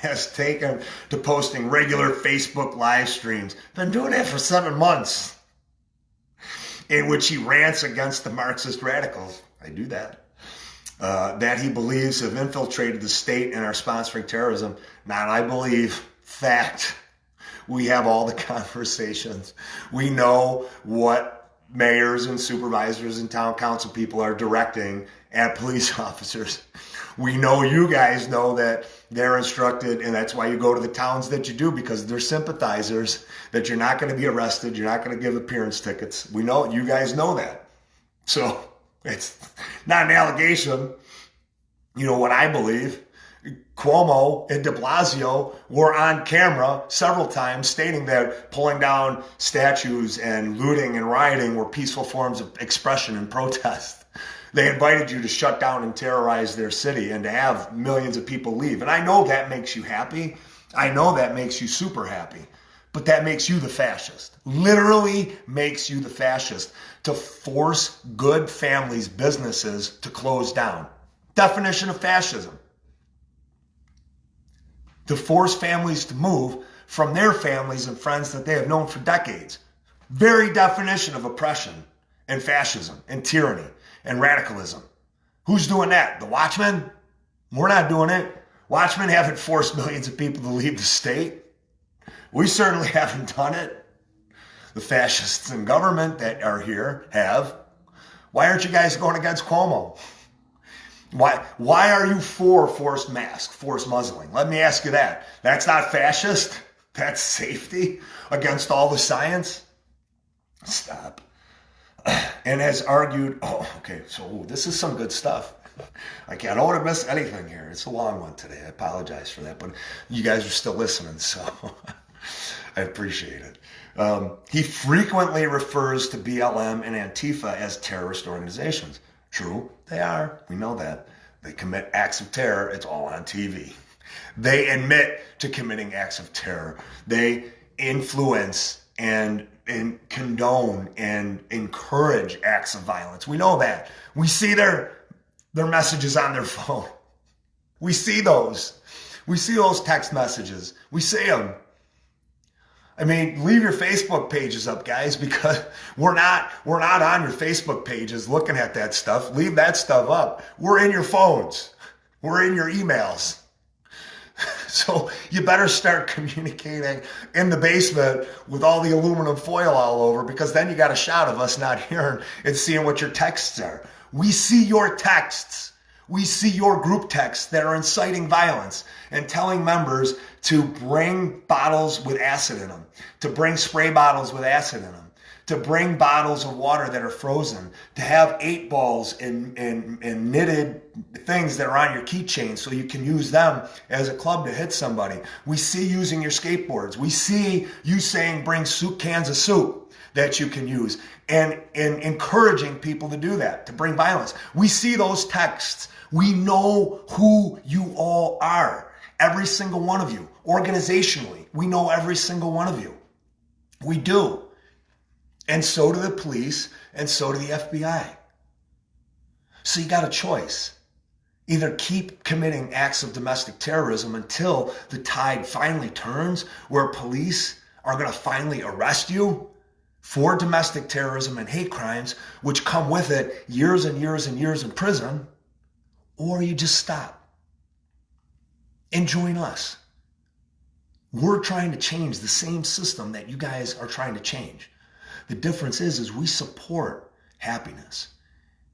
has taken to posting regular Facebook live streams. Been doing it for 7 months, in which he rants against the Marxist radicals. I do that. That he believes have infiltrated the state and are sponsoring terrorism. Not I believe. Fact. We have all the conversations. We know what mayors and supervisors and town council people are directing at police officers. We know you guys know that they're instructed, and that's why you go to the towns that you do, because they're sympathizers, that you're not going to be arrested, you're not going to give appearance tickets. We know, you guys know that. So it's not an allegation. You know what I believe? Cuomo and de Blasio were on camera several times stating that pulling down statues and looting and rioting were peaceful forms of expression and protest. They invited you to shut down and terrorize their city and to have millions of people leave. And I know that makes you happy. I know that makes you super happy. But that makes you the fascist. Literally makes you the fascist to force good families' businesses to close down. Definition of fascism. To force families to move from their families and friends that they have known for decades. Very definition of oppression and fascism and tyranny and radicalism. Who's doing that? The Watchmen? We're not doing it. Watchmen haven't forced millions of people to leave the state. We certainly haven't done it. The fascists in government that are here have. Why aren't you guys going against Cuomo? Why are you for forced masks, forced muzzling? Let me ask you that. That's not fascist. That's safety against all the science. Stop. And has argued, so this is some good stuff. I don't want to miss anything here. It's a long one today. I apologize for that, but you guys are still listening, so I appreciate it. He frequently refers to BLM and Antifa as terrorist organizations. True, they are. We know that. They commit acts of terror. It's all on TV. They admit to committing acts of terror. They influence and condone and encourage acts of violence. We know that. We see their messages on their phone. We see those. We see those text messages. We see them. I mean, leave your Facebook pages up, guys, because we're not on your Facebook pages looking at that stuff. Leave that stuff up. We're in your phones. We're in your emails. So you better start communicating in the basement with all the aluminum foil all over, because then you got a shot of us not hearing and seeing what your texts are. We see your texts. We see your group texts that are inciting violence and telling members to bring bottles with acid in them, to bring spray bottles with acid in them, to bring bottles of water that are frozen, to have 8 balls and knitted things that are on your keychain so you can use them as a club to hit somebody. We see using your skateboards. We see you saying bring cans of soup. that you can use, and encouraging people to do that, to bring violence. We see those texts. We know who you all are. Every single one of you. Organizationally, we know every single one of you. We do. And so do the police, and so do the FBI. So you got a choice. Either keep committing acts of domestic terrorism until the tide finally turns, where police are going to finally arrest you for domestic terrorism and hate crimes, which come with it years and years and years in prison, or you just stop and join us. We're trying to change the same system that you guys are trying to change. The difference is we support happiness,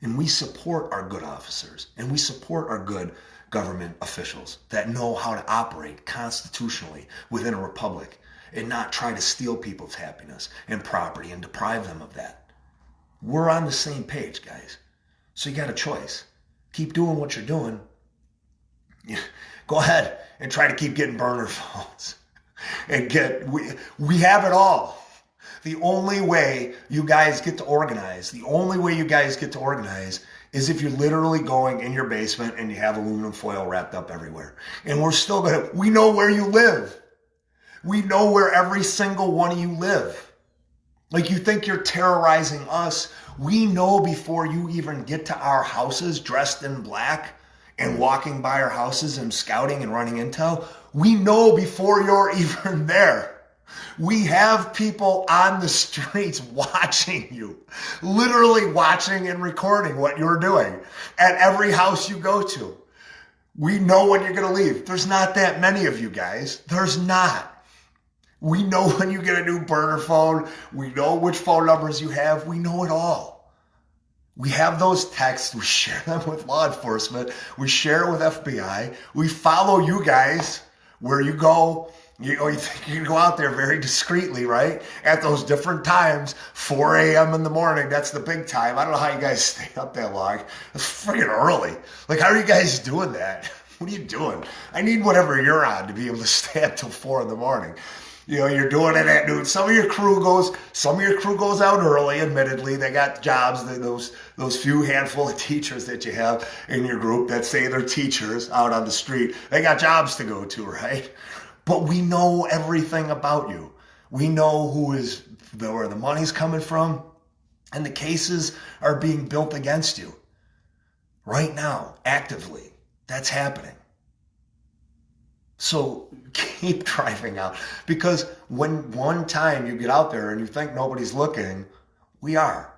and we support our good officers, and we support our good government officials that know how to operate constitutionally within a republic and not try to steal people's happiness and property and deprive them of that. We're on the same page, guys. So you got a choice. Keep doing what you're doing. Go ahead and try to keep getting burner phones. And we have it all. The only way you guys get to organize, is if you're literally going in your basement and you have aluminum foil wrapped up everywhere. And we know where you live. We know where every single one of you live. Like, you think you're terrorizing us. We know before you even get to our houses dressed in black and walking by our houses and scouting and running intel. We know before you're even there. We have people on the streets watching you, literally watching and recording what you're doing at every house you go to. We know when you're going to leave. There's not that many of you guys. There's not. We know when you get a new burner phone. We know which phone numbers you have. We know it all. We have those texts. We share them with law enforcement. We share it with FBI. We follow you guys where you go. You think you can go out there very discreetly, right? At those different times, 4 a.m. in the morning, that's the big time. I don't know how you guys stay up that long. It's freaking early. Like, how are you guys doing that? What are you doing? I need whatever you're on to be able to stay up till 4 in the morning. You're doing it at noon. Some of your crew goes out early, admittedly. They got jobs, those few handful of teachers that you have in your group that say they're teachers out on the street. They got jobs to go to, right? But we know everything about you. We know where the money's coming from, and the cases are being built against you right now, actively. That's happening. So keep driving out, because when one time you get out there and you think nobody's looking, we are.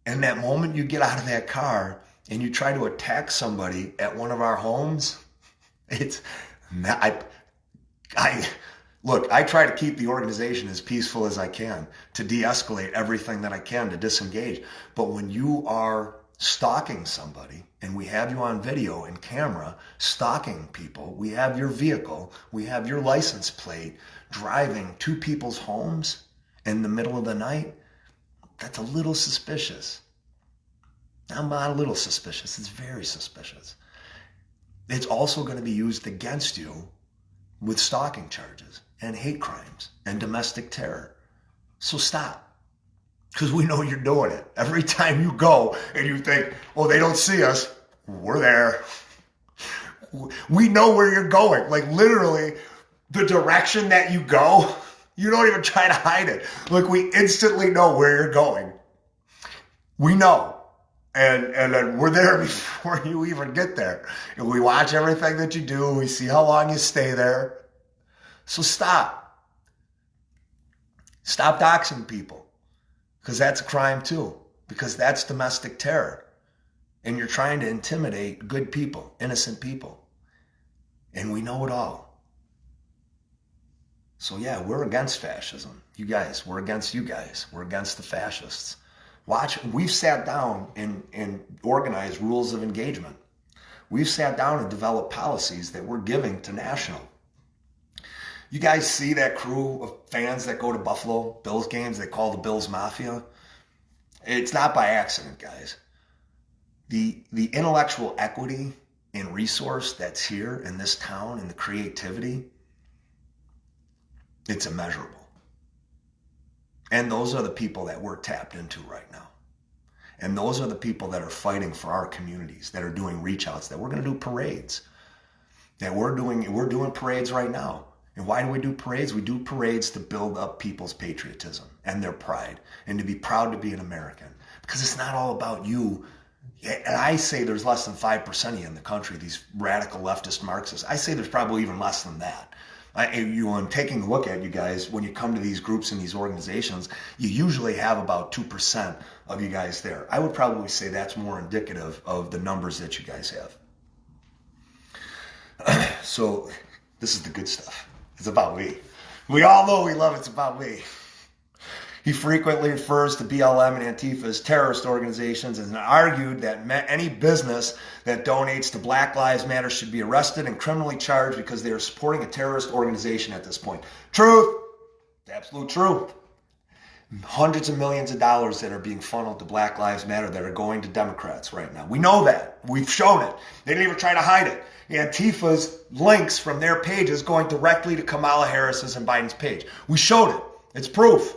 And that moment you get out of that car and you try to attack somebody at one of our homes, it's not. I try to keep the organization as peaceful as I can, to de-escalate everything that I can, to disengage. But when you are stalking somebody, and we have you on video and camera stalking people, we have your vehicle, we have your license plate driving to people's homes in the middle of the night, that's a little suspicious. I'm not a little suspicious, it's very suspicious. It's also going to be used against you with stalking charges and hate crimes and domestic terror. So stop, because we know you're doing it. Every time you go and you think, oh, they don't see us, we're there. We know where you're going. Like, literally, the direction that you go, you don't even try to hide it. Like, we instantly know where you're going. We know. And then we're there before you even get there. And we watch everything that you do. We see how long you stay there. So stop. Stop doxing people. Because that's a crime too. Because that's domestic terror. And you're trying to intimidate good people, innocent people. And we know it all. So yeah, we're against fascism. You guys, we're against you guys. We're against the fascists. We've sat down and organized rules of engagement. We've sat down and developed policies that we're giving to national. You guys see that crew of fans that go to Buffalo Bills games, they call the Bills Mafia? It's not by accident, guys. The intellectual equity and resource that's here in this town and the creativity, it's immeasurable. And those are the people that we're tapped into right now. And those are the people that are fighting for our communities, that are doing reach outs, that we're going to do parades. That we're doing parades right now. And why do we do parades? We do parades to build up people's patriotism and their pride and to be proud to be an American. Because it's not all about you. And I say there's less than 5% of you in the country, these radical leftist Marxists. I say there's probably even less than that. I'm taking a look at you guys, when you come to these groups and these organizations, you usually have about 2% of you guys there. I would probably say that's more indicative of the numbers that you guys have. So this is the good stuff. It's about me. We all know we love It's About Me. He frequently refers to BLM and Antifa as terrorist organizations and argued that any business that donates to Black Lives Matter should be arrested and criminally charged because they are supporting a terrorist organization at this point. Truth. Absolute truth. Hundreds of millions of dollars that are being funneled to Black Lives Matter that are going to Democrats right now. We know that. We've shown it. They didn't even try to hide it. Antifa's links from their pages going directly to Kamala Harris's and Biden's page. We showed it. It's proof.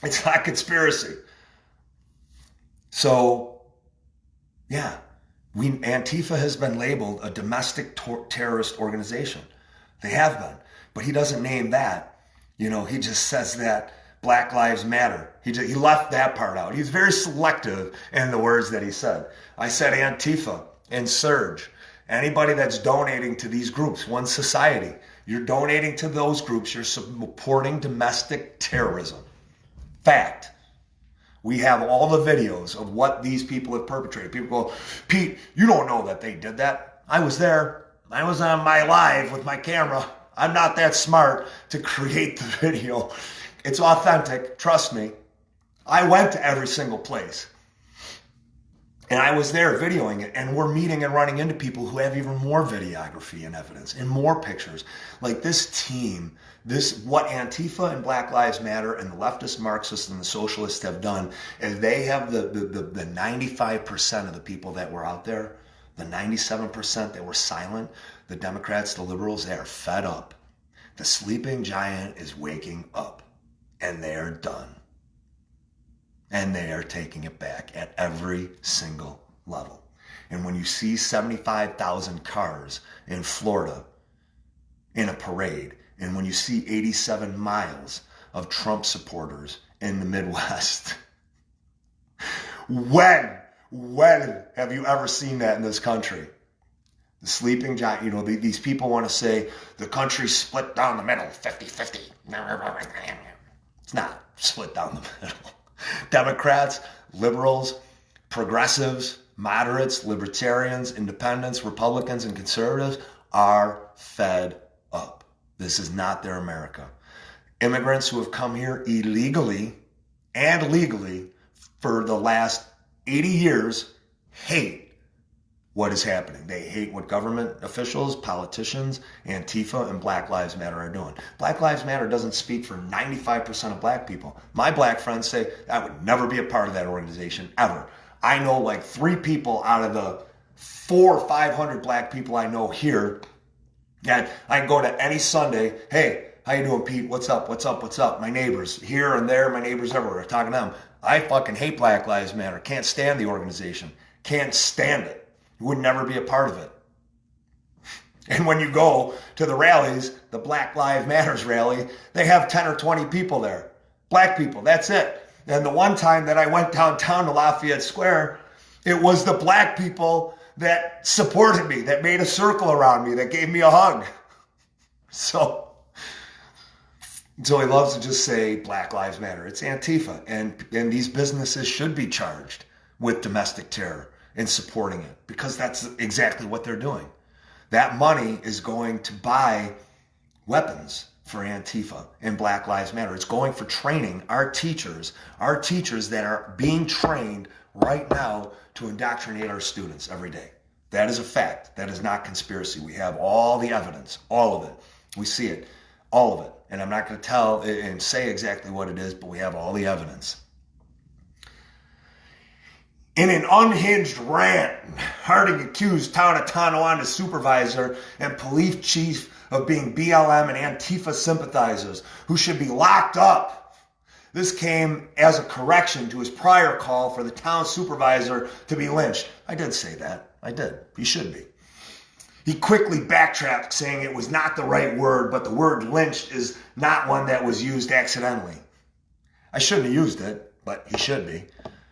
It's not conspiracy. So, yeah, Antifa has been labeled a domestic terrorist organization. They have been. But he doesn't name that. He just says that Black Lives Matter. He left that part out. He's very selective in the words that he said. I said Antifa and Surge. Anybody that's donating to these groups, One Society, you're donating to those groups, you're supporting domestic terrorism. Fact. We have all the videos of what these people have perpetrated. People go, Pete, you don't know that they did that. I was there. I was on my live with my camera. I'm not that smart to create the video. It's authentic. Trust me. I went to every single place. And I was there videoing it, and we're meeting and running into people who have even more videography and evidence and more pictures. Like this team, what Antifa and Black Lives Matter and the leftist Marxists and the socialists have done is they have the 95% of the people that were out there, the 97% that were silent, the Democrats, the liberals, they are fed up. The sleeping giant is waking up, and they are done. And they are taking it back at every single level. And when you see 75,000 cars in Florida in a parade, and when you see 87 miles of Trump supporters in the Midwest, when have you ever seen that in this country? The sleeping giant, these people want to say the country's split down the middle, 50-50. It's not split down the middle. Democrats, liberals, progressives, moderates, libertarians, independents, Republicans, and conservatives are fed up. This is not their America. Immigrants who have come here illegally and legally for the last 80 years hate what is happening. They hate what government officials, politicians, Antifa, and Black Lives Matter are doing. Black Lives Matter doesn't speak for 95% of black people. My black friends say, I would never be a part of that organization, ever. I know like 3 people out of the 400 or 500 black people I know here that I can go to any Sunday, hey, how you doing, Pete? What's up? What's up? What's up? My neighbors here and there, my neighbors everywhere, talking to them. I fucking hate Black Lives Matter. Can't stand the organization. Can't stand it. Would never be a part of it. And when you go to the rallies, the Black Lives Matters rally, they have 10 or 20 people there. Black people, that's it. And the one time that I went downtown to Lafayette Square, it was the black people that supported me, that made a circle around me, that gave me a hug. So he loves to just say Black Lives Matter. It's Antifa. And these businesses should be charged with domestic terror and supporting it, because that's exactly what they're doing. That money is going to buy weapons for Antifa and Black Lives Matter. It's going for training our teachers that are being trained right now to indoctrinate our students every day. That is a fact. That is not conspiracy. We have all the evidence, all of it. We see it, all of it. And I'm not going to tell and say exactly what it is, but we have all the evidence. In an unhinged rant, Harding accused Town of Tonawanda supervisor and police chief of being BLM and Antifa sympathizers who should be locked up. This came as a correction to his prior call for the town supervisor to be lynched. I did say that. I did. He should be. He quickly backtracked, saying it was not the right word, but the word lynched is not one that was used accidentally. I shouldn't have used it, but he should be.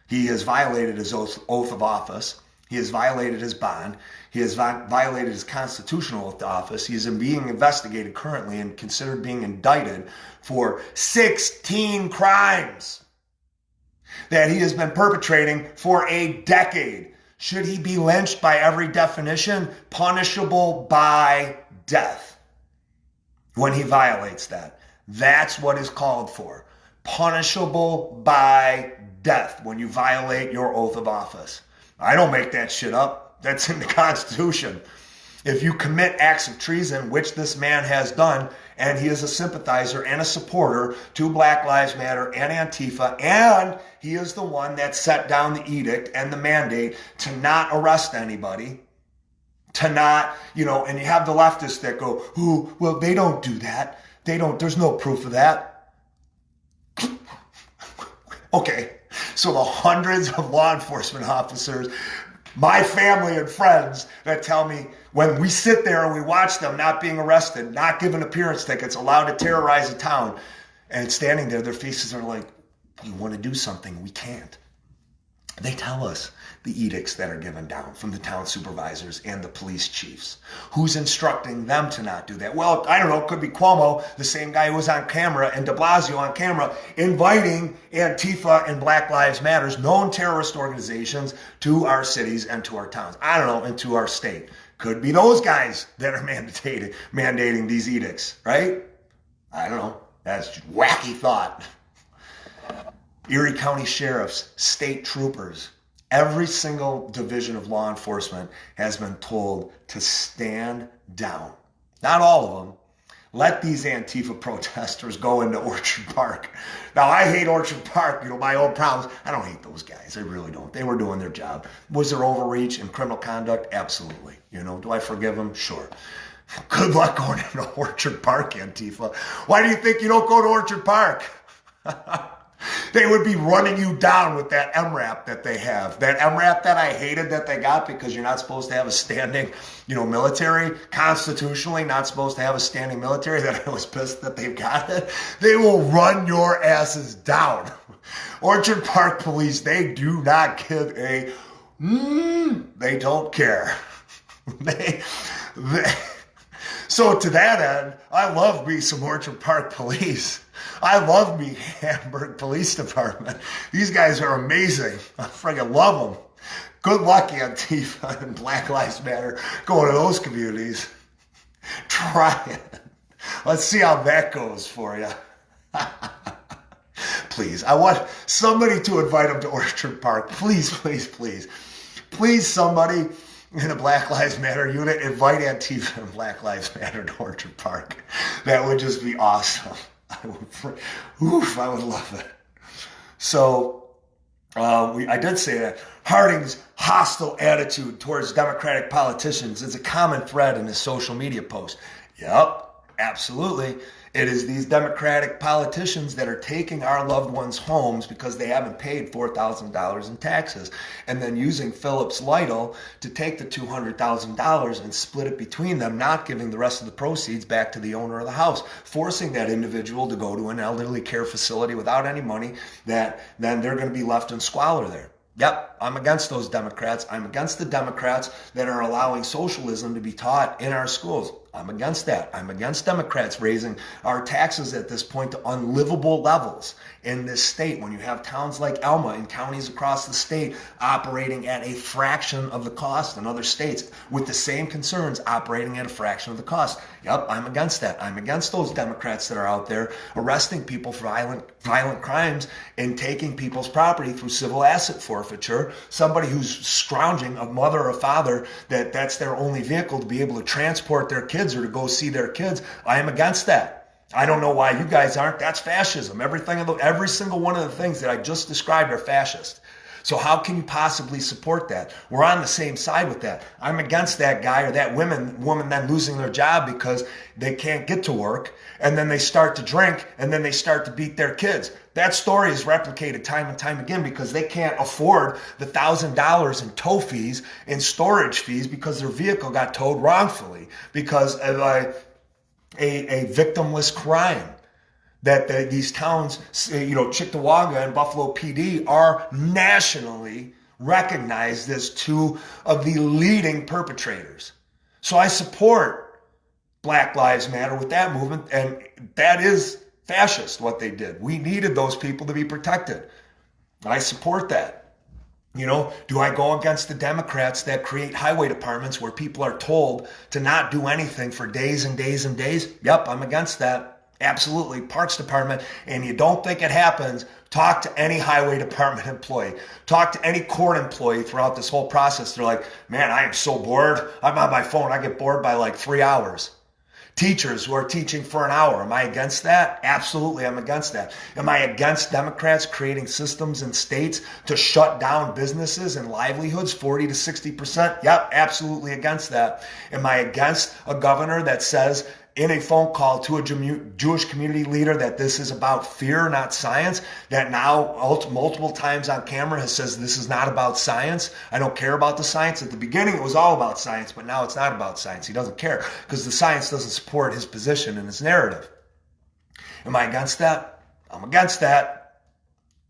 He has violated his oath of office. He has violated his bond. He has violated his constitutional oath of office. He is being investigated currently and considered being indicted for 16 crimes that he has been perpetrating for a decade. Should he be lynched by every definition? Punishable by death when he violates that. That's what is called for. Punishable by death when you violate your oath of office. I don't make that shit up. That's in the Constitution. If you commit acts of treason, which this man has done, and he is a sympathizer and a supporter to Black Lives Matter and Antifa, and he is the one that set down the edict and the mandate to not arrest anybody, to not, and you have the leftists that go, "Ooh, well, they don't do that. There's no proof of that." Okay, so the hundreds of law enforcement officers, my family and friends that tell me when we sit there and we watch them not being arrested, not given appearance tickets, allowed to terrorize a town, and standing there, their faces are like, "We want to do something, we can't." They tell us the edicts that are given down from the town supervisors and the police chiefs. Who's instructing them to not do that? Well, I don't know, it could be Cuomo, the same guy who was on camera, and de Blasio on camera, inviting Antifa and Black Lives Matters, known terrorist organizations, to our cities and to our towns. I don't know, and to our state. Could be those guys that are mandating these edicts, right? I don't know. That's just wacky thought. Erie County sheriffs, state troopers, every single division of law enforcement has been told to stand down. Not all of them. Let these Antifa protesters go into Orchard Park. Now, I hate Orchard Park, my own problems. I don't hate those guys. I really don't. They were doing their job. Was there overreach and criminal conduct? Absolutely. Do I forgive them? Sure. Good luck going into Orchard Park, Antifa. Why do you think you don't go to Orchard Park? They would be running you down with that MRAP that they have. That MRAP that I hated that they got because you're not supposed to have a standing, military. Constitutionally, not supposed to have a standing military. That I was pissed that they've got it. They will run your asses down. Orchard Park Police, they do not give a, they don't care. So to that end, I love me some Orchard Park Police. I love me Hamburg Police Department. These guys are amazing. I friggin' love them. Good luck, Antifa and Black Lives Matter, going to those communities. Try it. Let's see how that goes for you. Please, I want somebody to invite them to Orchard Park. Please, please, please. Please, somebody in a Black Lives Matter unit, invite Antifa and Black Lives Matter to Orchard Park. That would just be awesome. I would love it. So, I did say that Harding's hostile attitude towards Democratic politicians is a common thread in his social media post. Yep, absolutely. It is these Democratic politicians that are taking our loved ones' homes because they haven't paid $4,000 in taxes, and then using Phillips Lytle to take the $200,000 and split it between them, not giving the rest of the proceeds back to the owner of the house, forcing that individual to go to an elderly care facility without any money, that then they're going to be left in squalor there. Yep, I'm against those Democrats. I'm against the Democrats that are allowing socialism to be taught in our schools. I'm against that. I'm against Democrats raising our taxes at this point to unlivable levels in this state when you have towns like Elma and counties across the state operating at a fraction of the cost, and other states with the same concerns operating at a fraction of the cost. Yep, I'm against that. I'm against those Democrats that are out there arresting people for violent crimes and taking people's property through civil asset forfeiture. Somebody who's scrounging, a mother or a father, that's their only vehicle to be able to transport their kids or to go see their kids. I am against that. I don't know why you guys aren't. That's fascism. Every single one of the things that I just described are fascist. So how can you possibly support that? We're on the same side with that. I'm against that guy or that woman then losing their job because they can't get to work, and then they start to drink, and then they start to beat their kids. That story is replicated time and time again because they can't afford the $1,000 in tow fees and storage fees because their vehicle got towed wrongfully because of a victimless crime. That these towns, Cheektowaga and Buffalo PD are nationally recognized as two of the leading perpetrators. So I support Black Lives Matter with that movement, and that is fascist what they did. We needed those people to be protected. I support that. Do I go against the Democrats that create highway departments where people are told to not do anything for days and days and days? Yep, I'm against that. Absolutely. Parks Department. And you don't think it happens, talk to any highway department employee. Talk to any court employee throughout this whole process. They're like, man, I am so bored. I'm on my phone. I get bored by like 3 hours. Teachers who are teaching for an hour. Am I against that? Absolutely, I'm against that. Am I against Democrats creating systems in states to shut down businesses and livelihoods 40 to 60%? Yep, absolutely against that. Am I against a governor that says in a phone call to a Jewish community leader that this is about fear, not science, that now multiple times on camera has says this is not about science. I don't care about the science. At the beginning, it was all about science, but now it's not about science. He doesn't care because the science doesn't support his position and his narrative. Am I against that? I'm against that.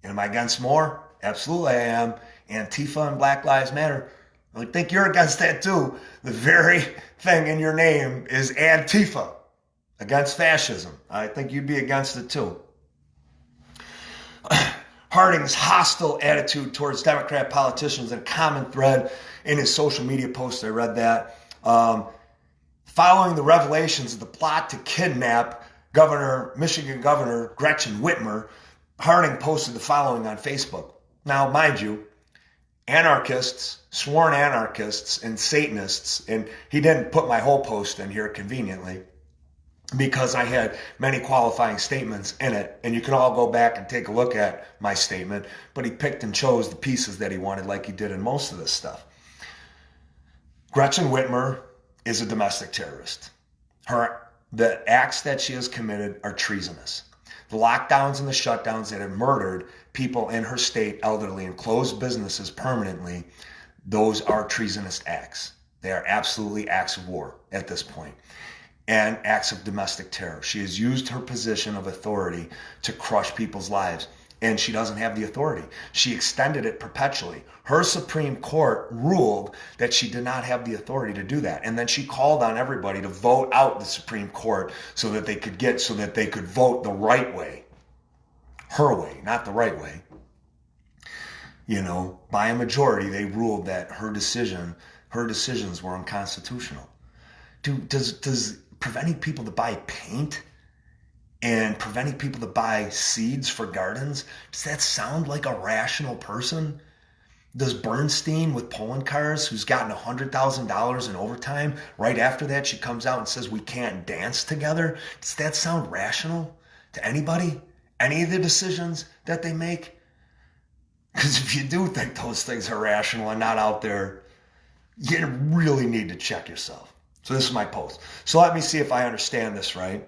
And am I against more? Absolutely I am. Antifa and Black Lives Matter. I think you're against that too. The very thing in your name is Antifa, against fascism. I think you'd be against it too. Harding's hostile attitude towards Democrat politicians, and a common thread in his social media post. I read that. Following the revelations of the plot to kidnap Michigan Governor Gretchen Whitmer, Harding posted the following on Facebook. Now, mind you, anarchists, sworn anarchists, and Satanists, and he didn't put my whole post in here conveniently because I had many qualifying statements in it, and you can all go back and take a look at my statement, but he picked and chose the pieces that he wanted like he did in most of this stuff. Gretchen Whitmer is a domestic terrorist. The acts that she has committed are treasonous. The lockdowns and the shutdowns that have murdered people in her state, elderly, and closed businesses permanently, those are treasonous acts. They are absolutely acts of war at this point and acts of domestic terror. She has used her position of authority to crush people's lives, and she doesn't have the authority. She extended it perpetually. Her Supreme Court ruled that she did not have the authority to do that, and then she called on everybody to vote out the Supreme Court so that they could vote the right way. Her way, not the right way. By a majority, they ruled that her decisions were unconstitutional. Does preventing people to buy paint and preventing people to buy seeds for gardens, does that sound like a rational person? Does Bernstein with Poland Cars, who's gotten $100,000 in overtime, right after that she comes out and says we can't dance together? Does that sound rational to anybody? Any of the decisions that they make? Because if you do think those things are rational and not out there, you really need to check yourself. So this is my post. So let me see if I understand this right.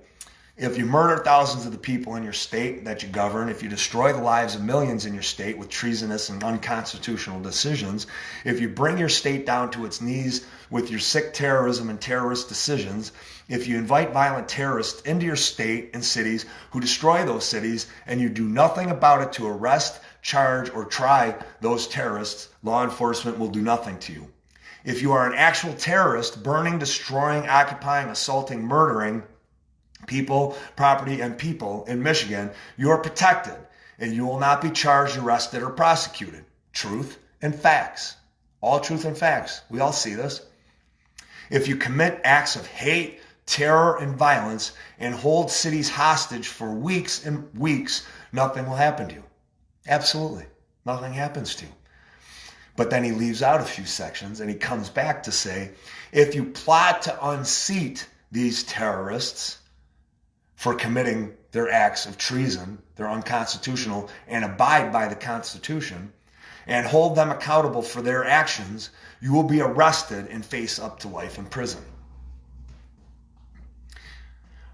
If you murder thousands of the people in your state that you govern, if you destroy the lives of millions in your state with treasonous and unconstitutional decisions, if you bring your state down to its knees with your sick terrorism and terrorist decisions, if you invite violent terrorists into your state and cities who destroy those cities and you do nothing about it to arrest, charge, or try those terrorists, law enforcement will do nothing to you. If you are an actual terrorist, burning, destroying, occupying, assaulting, murdering people, property, and people in Michigan, you are protected and you will not be charged, arrested, or prosecuted. Truth and facts. All truth and facts. We all see this. If you commit acts of hate, terror, and violence and hold cities hostage for weeks and weeks, nothing will happen to you. Absolutely. Nothing happens to you. But then he leaves out a few sections and he comes back to say, if you plot to unseat these terrorists for committing their acts of treason, they're unconstitutional, and abide by the Constitution, and hold them accountable for their actions, you will be arrested and face up to life in prison.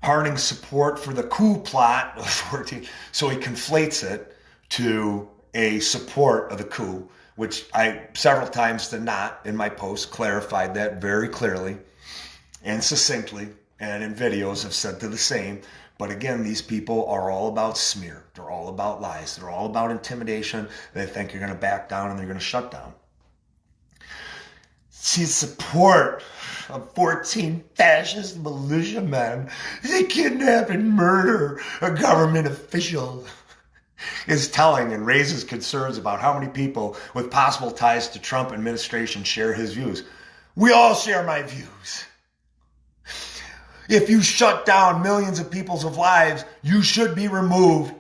Harding's support for the coup plot of 14, so he conflates it to a support of the coup, which I several times did not in my post clarified that very clearly and succinctly, and in videos have said to the same. But again, these people are all about smear. They're all about lies. They're all about intimidation. They think you're going to back down and they're going to shut down. See, support of 14 fascist militiamen. They kidnap and murder a government official is telling and raises concerns about how many people with possible ties to Trump administration share his views. We all share my views. If you shut down millions of people's lives, you should be removed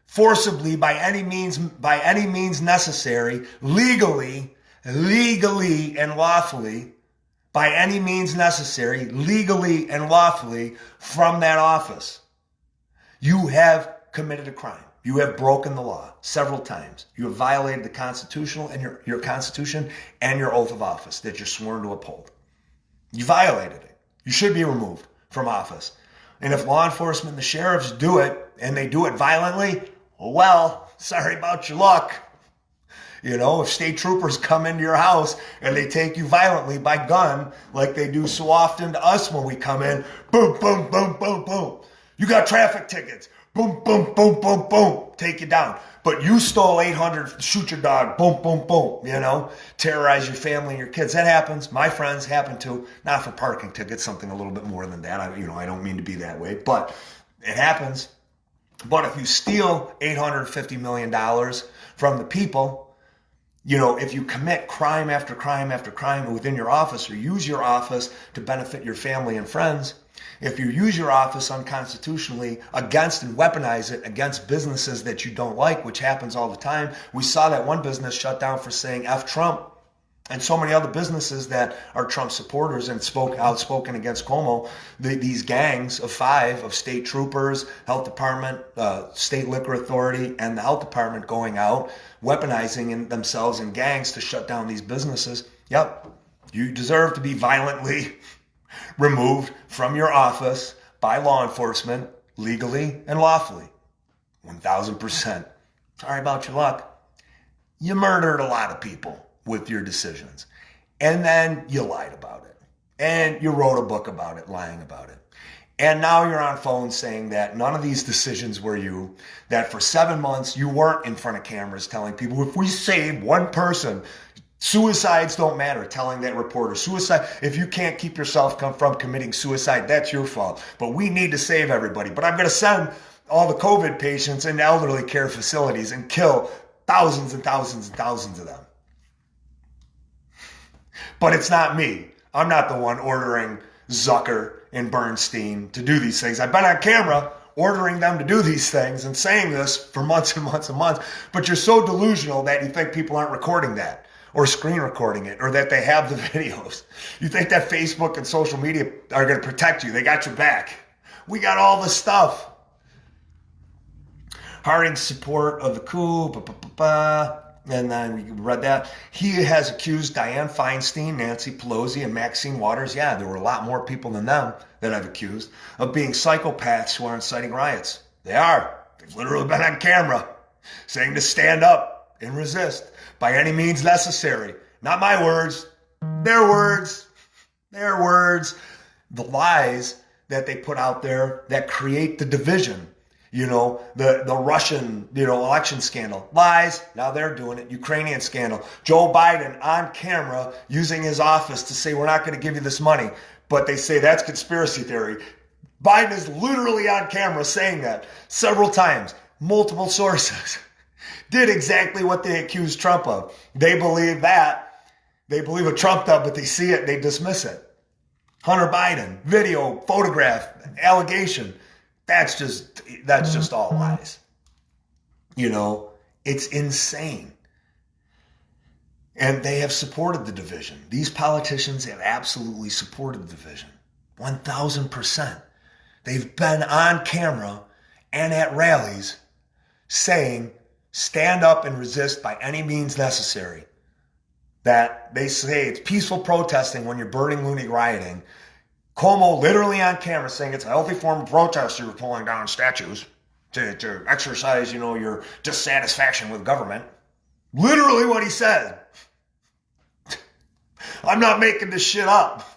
forcibly by any means necessary, legally and lawfully, by any means necessary, legally and lawfully from that office. You have committed a crime. You have broken the law several times. You have violated the Constitution and your Constitution and your oath of office that you're sworn to uphold. You violated it. You should be removed from office. And if law enforcement and the sheriffs do it, and they do it violently, well, sorry about your luck. You know, if state troopers come into your house and they take you violently by gun, like they do so often to us when we come in, boom, boom, boom, boom, boom. You got traffic tickets. Boom, boom, boom, boom, boom. Take you down. But you stole 800, shoot your dog. Boom, boom, boom. You know, terrorize your family and your kids. That happens. My friends happen to, not for parking tickets, something a little bit more than that. I don't mean to be that way, but it happens. But if you steal $850 million from the people, you know, if you commit crime after crime after crime within your office or use your office to benefit your family and friends, if you use your office unconstitutionally against and weaponize it against businesses that you don't like, which happens all the time. We saw that one business shut down for saying F Trump, and so many other businesses that are Trump supporters and outspoken against Cuomo. These gangs of 5 of state troopers, health department, state liquor authority, and the health department going out, weaponizing themselves in gangs to shut down these businesses. Yep, you deserve to be violently removed from your office by law enforcement, legally and lawfully. 1,000%. Sorry about your luck. You murdered a lot of people with your decisions. And then you lied about it. And you wrote a book about it, lying about it. And now you're on phone saying that none of these decisions were you, that for 7 months you weren't in front of cameras telling people, if we save one person, suicides don't matter, telling that reporter. Suicide, if you can't keep yourself from committing suicide, that's your fault. But we need to save everybody. But I'm going to send all the COVID patients into elderly care facilities and kill thousands and thousands and thousands of them. But it's not me. I'm not the one ordering Zucker and Bernstein to do these things. I've been on camera ordering them to do these things and saying this for months and months and months. But you're so delusional that you think people aren't recording that, or screen recording it, or that they have the videos. You think that Facebook and social media are going to protect you. They got your back. We got all the stuff. Harding's support of the coup, and then we read that. He has accused Dianne Feinstein, Nancy Pelosi, and Maxine Waters, yeah, there were a lot more people than them that I've accused, of being psychopaths who are inciting riots. They are. They've literally been on camera saying to stand up and resist by any means necessary. Not my words, their words, their words. The lies that they put out there that create the division. You know, the Russian, election scandal. Lies. Now they're doing it. Ukrainian scandal. Joe Biden on camera using his office to say, we're not going to give you this money. But they say that's conspiracy theory. Biden is literally on camera saying that several times. Multiple sources did exactly what they accused Trump of. They believe that. They believe what Trump does, but they see it, they dismiss it. Hunter Biden, video, photograph, allegation. That's just all lies. You know, it's insane. And they have supported the division. These politicians have absolutely supported the division. 1,000%. They've been on camera and at rallies saying, stand up and resist by any means necessary. That they say it's peaceful protesting when you're burning, looting, rioting. Cuomo literally on camera saying it's a healthy form of protest you're pulling down statues to exercise, your dissatisfaction with government. Literally what he said. I'm not making this shit up.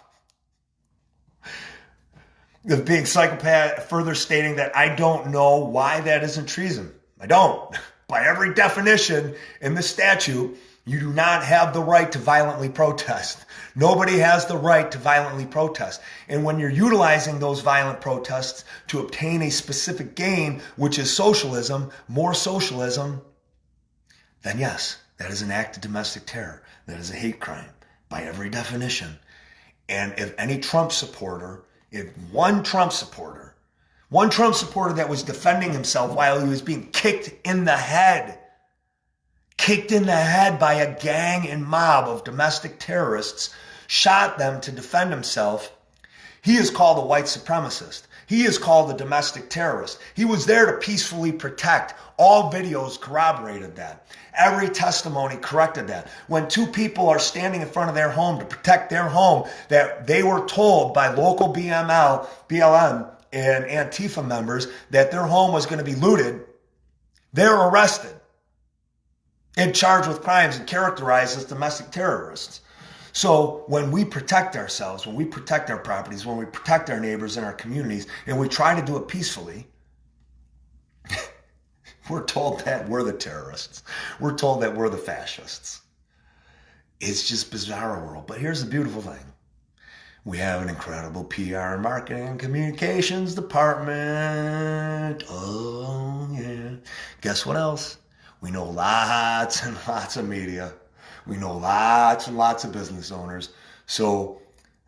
The being psychopath further stating that I don't know why that isn't treason. I don't. By every definition in the statute, you do not have the right to violently protest. Nobody has the right to violently protest. And when you're utilizing those violent protests to obtain a specific gain, which is socialism, more socialism, then yes, that is an act of domestic terror. That is a hate crime by every definition. And if any Trump supporter, if one Trump supporter that was defending himself while he was being kicked in the head by a gang and mob of domestic terrorists, shot them to defend himself, he is called a white supremacist. He is called a domestic terrorist. He was there to peacefully protect. All videos corroborated that. Every testimony corrected that. When two people are standing in front of their home to protect their home, that they were told by local BLM, and Antifa members that their home was going to be looted, they're arrested and charged with crimes and characterized as domestic terrorists. So when we protect ourselves, when we protect our properties, when we protect our neighbors and our communities, and we try to do it peacefully, we're told that we're the terrorists. We're told that we're the fascists. It's just bizarre world. But here's the beautiful thing. We have an incredible PR and marketing and communications department. Oh, yeah. Guess what else? We know lots and lots of media. We know lots and lots of business owners. So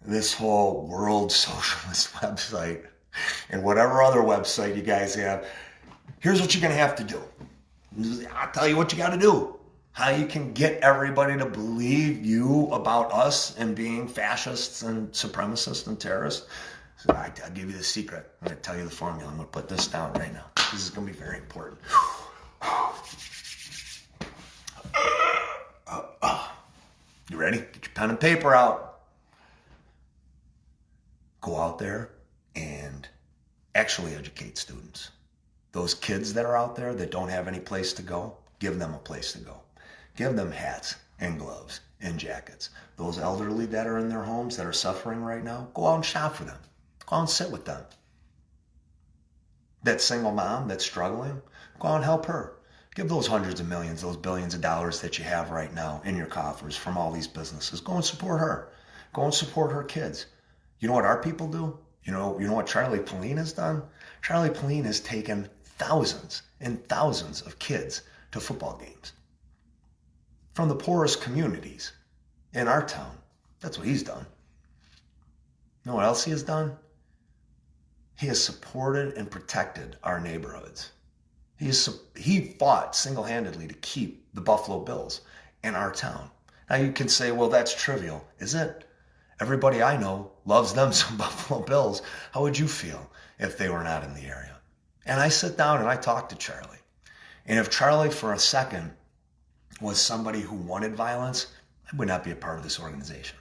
this whole World Socialist website and whatever other website you guys have, here's what you're going to have to do. I'll tell you what you got to do. How you can get everybody to believe you about us and being fascists and supremacists and terrorists. So I'll give you the secret. I'm going to tell you the formula. I'm going to put this down right now. This is going to be very important. You ready? Get your pen and paper out. Go out there and actually educate students. Those kids that are out there that don't have any place to go, give them a place to go. Give them hats and gloves and jackets. Those elderly that are in their homes that are suffering right now, go out and shop for them. Go out and sit with them. That single mom that's struggling, go out and help her. Give those hundreds of millions, those billions of dollars that you have right now in your coffers from all these businesses. Go and support her. Go and support her kids. You know what our people do? You know what Charlie Pauline has done? Charlie Pauline has taken thousands and thousands of kids to football games from the poorest communities in our town. That's what he's done. You know what else he has done? He has supported and protected our neighborhoods. He fought single-handedly to keep the Buffalo Bills in our town. Now you can say, well, that's trivial. Is it? Everybody I know loves them some Buffalo Bills. How would you feel if they were not in the area? And I sit down and I talk to Charlie. And if Charlie for a second was somebody who wanted violence, I would not be a part of this organization.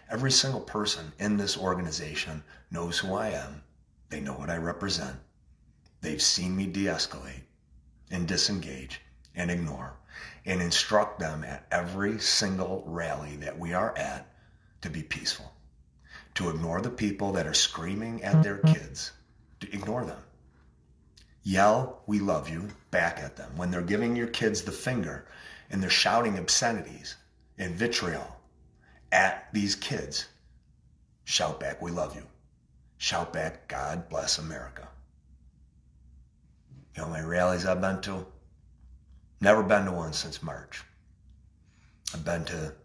Every single person in this organization knows who I am. They know what I represent. They've seen me de-escalate and disengage and ignore and instruct them at every single rally that we are at to be peaceful, to ignore the people that are screaming at their kids, to ignore them. Yell, "We love you," back at them. When they're giving your kids the finger and they're shouting obscenities and vitriol at these kids, shout back, "We love you." Shout back, "God bless America." You know how many rallies I've been to? Never been to one since March. I've been to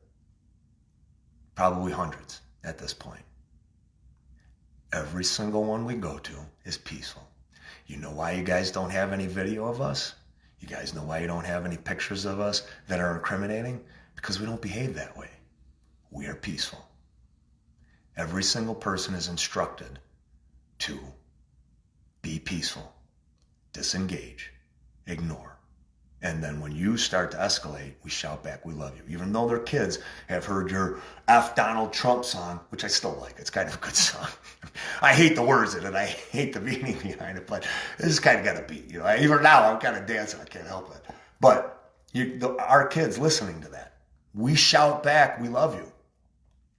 probably hundreds at this point. Every single one we go to is peaceful. You know why you guys don't have any video of us? You guys know why you don't have any pictures of us that are incriminating? Because we don't behave that way. We are peaceful. Every single person is instructed to be peaceful, disengage, ignore, And then when you start to escalate, we shout back, we love you. Even though their kids have heard your F. Donald Trump song, which I still like. It's kind of a good song. I hate the words in it. I hate the meaning behind it, but it's kind of got a beat. You know, even now I'm kind of dancing. I can't help it. But our kids listening to that, we shout back, we love you.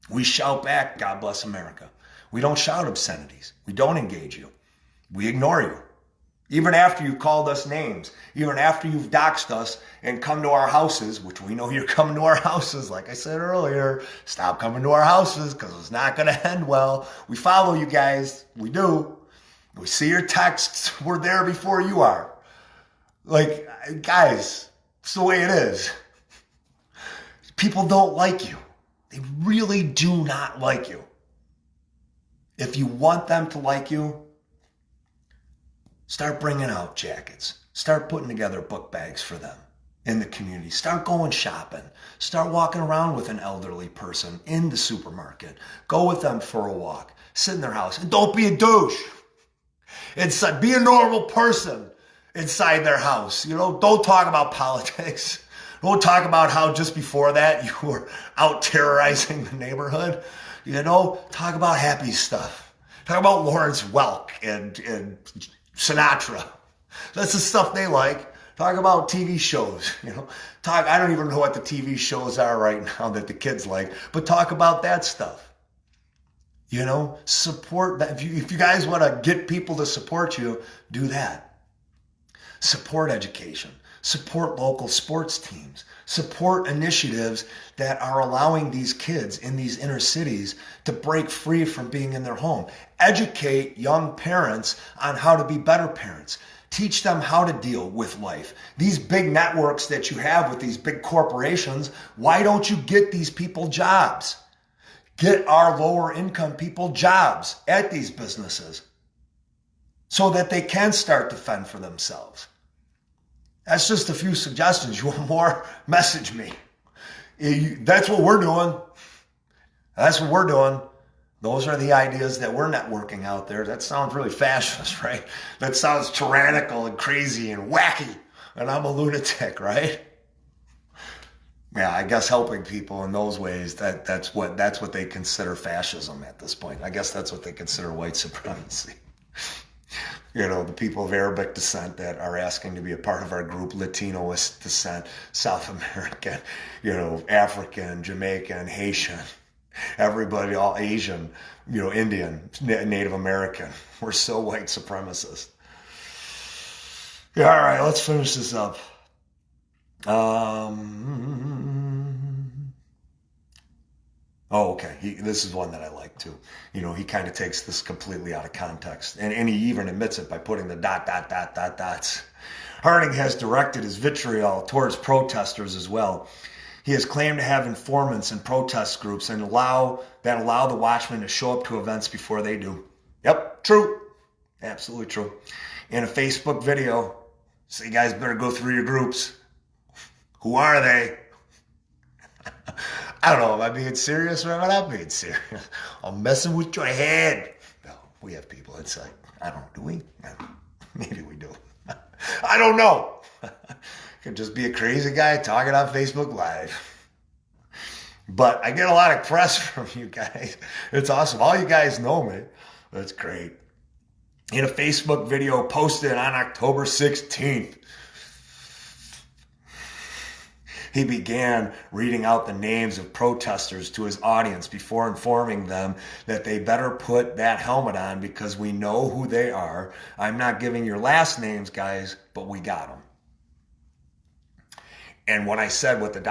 We shout back, God bless America. We don't shout obscenities. We don't engage you. We ignore you. Even after you've called us names, even after you've doxed us and come to our houses, which we know you're coming to our houses, like I said earlier, stop coming to our houses because it's not going to end well. We follow you guys. We do. We see your texts. We're there before you are. Like, guys, it's the way it is. People don't like you. They really do not like you. If you want them to like you, start bringing out jackets. Start putting together book bags for them in the community. Start going shopping. Start walking around with an elderly person in the supermarket. Go with them for a walk. Sit in their house. And don't be a douche. Be a normal person inside their house. You know, don't talk about politics. Don't talk about how just before that you were out terrorizing the neighborhood. You know, talk about happy stuff. Talk about Lawrence Welk and Sinatra. That's the stuff they like. Talk about TV shows, you know. I don't even know what the TV shows are right now that the kids like, but talk about that stuff. You know, support that. If you guys want to get people to support you, do that. Support education. Support local sports teams. Support initiatives that are allowing these kids in these inner cities to break free from being in their home. Educate young parents on how to be better parents. Teach them how to deal with life. These big networks that you have with these big corporations, why don't you get these people jobs? Get our lower income people jobs at these businesses so that they can start to fend for themselves. That's just a few suggestions. You want more? Message me. That's what we're doing. That's what we're doing. Those are the ideas that we're networking out there. That sounds really fascist, right? That sounds tyrannical and crazy and wacky. And I'm a lunatic, right? Yeah, I guess helping people in those ways, that's what they consider fascism at this point. I guess that's what they consider white supremacy. You know, the people of Arabic descent that are asking to be a part of our group, Latinoist descent, South American, you know, African, Jamaican, Haitian, everybody, all Asian, you know, Indian, Native American. We're so white supremacist. Yeah, all right, let's finish this up. Oh, okay. This is one that I like too. You know, he kind of takes this completely out of context. And he even admits it by putting the ... Harding has directed his vitriol towards protesters as well. He has claimed to have informants in protest groups and allow the watchmen to show up to events before they do. Yep, true. Absolutely true. In a Facebook video, so you guys better go through your groups. Who are they? I don't know, am I being serious or am I not being serious? I'm messing with your head. No, we have people inside. I don't know, do we? Maybe we do. I don't know. Could just be a crazy guy talking on Facebook Live. But I get a lot of press from you guys. It's awesome. All you guys know me. That's great. In a Facebook video posted on October 16th, he began reading out the names of protesters to his audience before informing them that they better put that helmet on because we know who they are. I'm not giving your last names, guys, but we got them. And when I said what the ...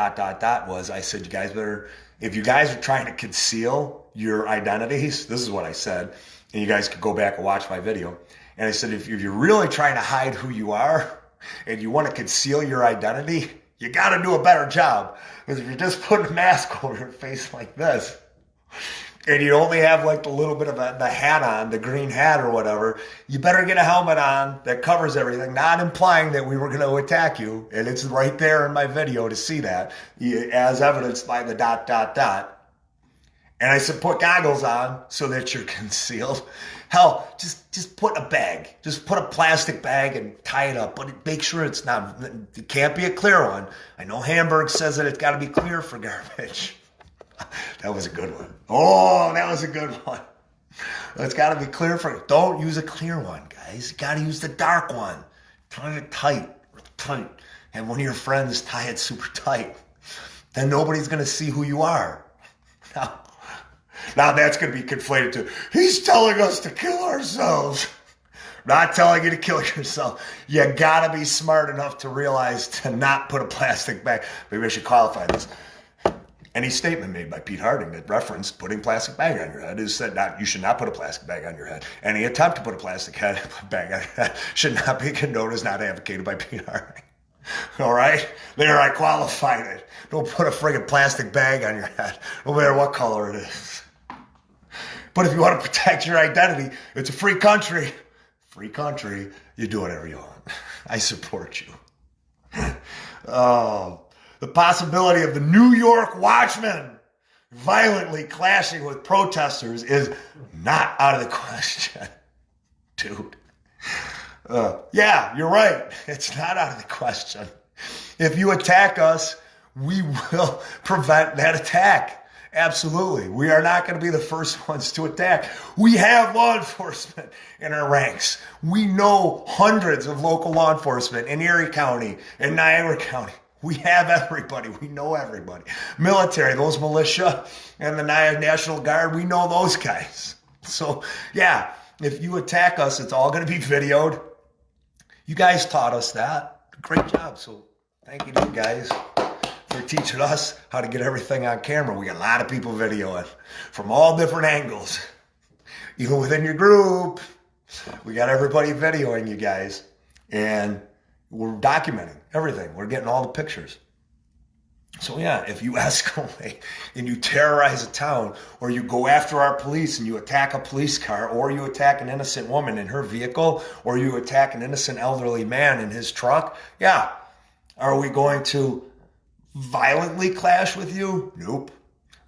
was, I said, you guys better, if you guys are trying to conceal your identities, this is what I said, and you guys could go back and watch my video. And I said, if you're really trying to hide who you are and you want to conceal your identity, you got to do a better job. Because if you're just putting a mask over your face like this, and you only have like the little bit of the hat on, the green hat or whatever, you better get a helmet on that covers everything, not implying that we were going to attack you. And it's right there in my video to see that, as evidenced by the ... And I said, put goggles on so that you're concealed. Hell, just put a bag. Just put a plastic bag and tie it up. But make sure it can't be a clear one. I know Hamburg says that it's got to be clear for garbage. That was a good one. Oh, that was a good one. It's got to be clear for, don't use a clear one, guys. You got to use the dark one. Tie it tight. And one of your friends tie it super tight. Then nobody's going to see who you are. Now that's going to be conflated to, he's telling us to kill ourselves. Not telling you to kill yourself. You got to be smart enough to realize to not put a plastic bag. Maybe I should qualify this. Any statement made by Pete Harding that referenced putting plastic bag on your head is that you should not put a plastic bag on your head. Any attempt to put a plastic bag on your head should not be condoned as not advocated by Pete Harding. All right? There, I qualified it. Don't put a friggin' plastic bag on your head, no matter what color it is. But if you want to protect your identity, it's a free country. Free country, you do whatever you want. I support you. Oh, the possibility of the New York Watchmen violently clashing with protesters is not out of the question. Dude. Yeah, you're right. It's not out of the question. If you attack us, we will prevent that attack. Absolutely. We are not going to be the first ones to attack. We have law enforcement in our ranks. We know hundreds of local law enforcement in Erie County and Niagara County. We have everybody. We know everybody. Military, those militia and the National Guard, we know those guys. So, yeah, if you attack us, it's all going to be videoed. You guys taught us that. Great job. So thank you to you guys for teaching us how to get everything on camera. We got a lot of people videoing from all different angles. Even within your group, we got everybody videoing you guys. And we're documenting everything. We're getting all the pictures. So yeah, if you escalate and you terrorize a town, or you go after our police and you attack a police car, or you attack an innocent woman in her vehicle, or you attack an innocent elderly man in his truck, yeah, are we going to violently clash with you? Nope.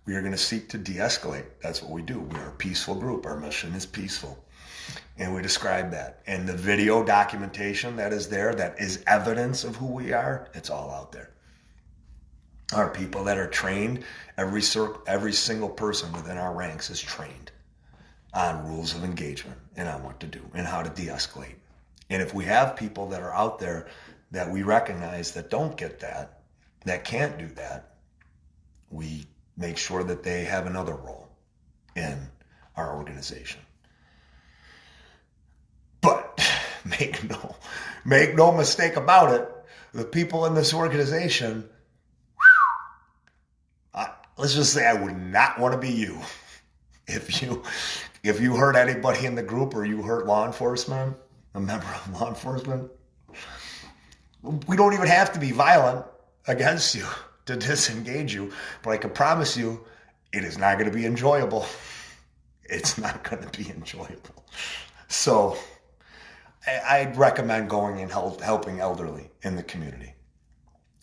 We are going to seek to de-escalate. That's what we do. We are a peaceful group. Our mission is peaceful. And we describe that. And the video documentation that is there, that is evidence of who we are, it's all out there. Our people that are trained, every single person within our ranks is trained on rules of engagement and on what to do and how to de-escalate. And if we have people that are out there that we recognize that don't get that, that can't do that, we make sure that they have another role in our organization. But make no mistake about it, the people in this organization, let's just say I would not want to be you. If you hurt anybody in the group, or you hurt law enforcement, a member of law enforcement, we don't even have to be violent against you to disengage you. But I can promise you, it is not going to be enjoyable. It's not going to be enjoyable. So I'd recommend going and helping elderly in the community.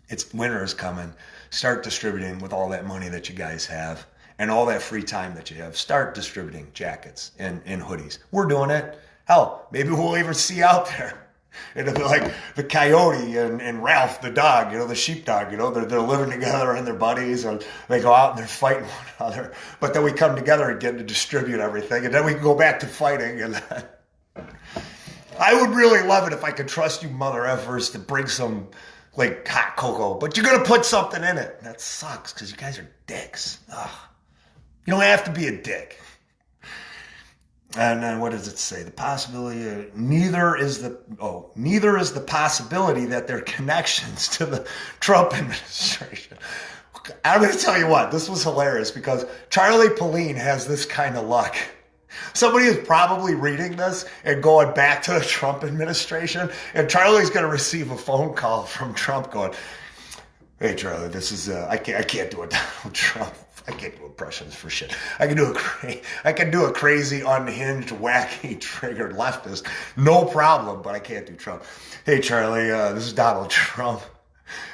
It's winter is coming. Start distributing with all that money that you guys have and all that free time that you have. Start distributing jackets and hoodies. We're doing it. Hell, maybe we'll even see out there. It'll be like the coyote and Ralph, the dog, the sheepdog, they're living together and they're buddies, and they go out and they're fighting one another. But then we come together again to distribute everything, and then we can go back to fighting. And I would really love it if I could trust you mother effers to bring some hot cocoa, but you're going to put something in it. That sucks because you guys are dicks. Ugh. You don't have to be a dick. And then what does it say? The possibility, neither is the possibility that there are connections to the Trump administration. I'm going to tell you what, this was hilarious because Charlie Pauline has this kind of luck. Somebody is probably reading this and going back to the Trump administration, and Charlie's going to receive a phone call from Trump going, "Hey Charlie, this is I can't do a Donald Trump. I can't do impressions for shit. I can do a crazy, unhinged, wacky, triggered leftist, no problem, but I can't do Trump. Hey Charlie, this is Donald Trump."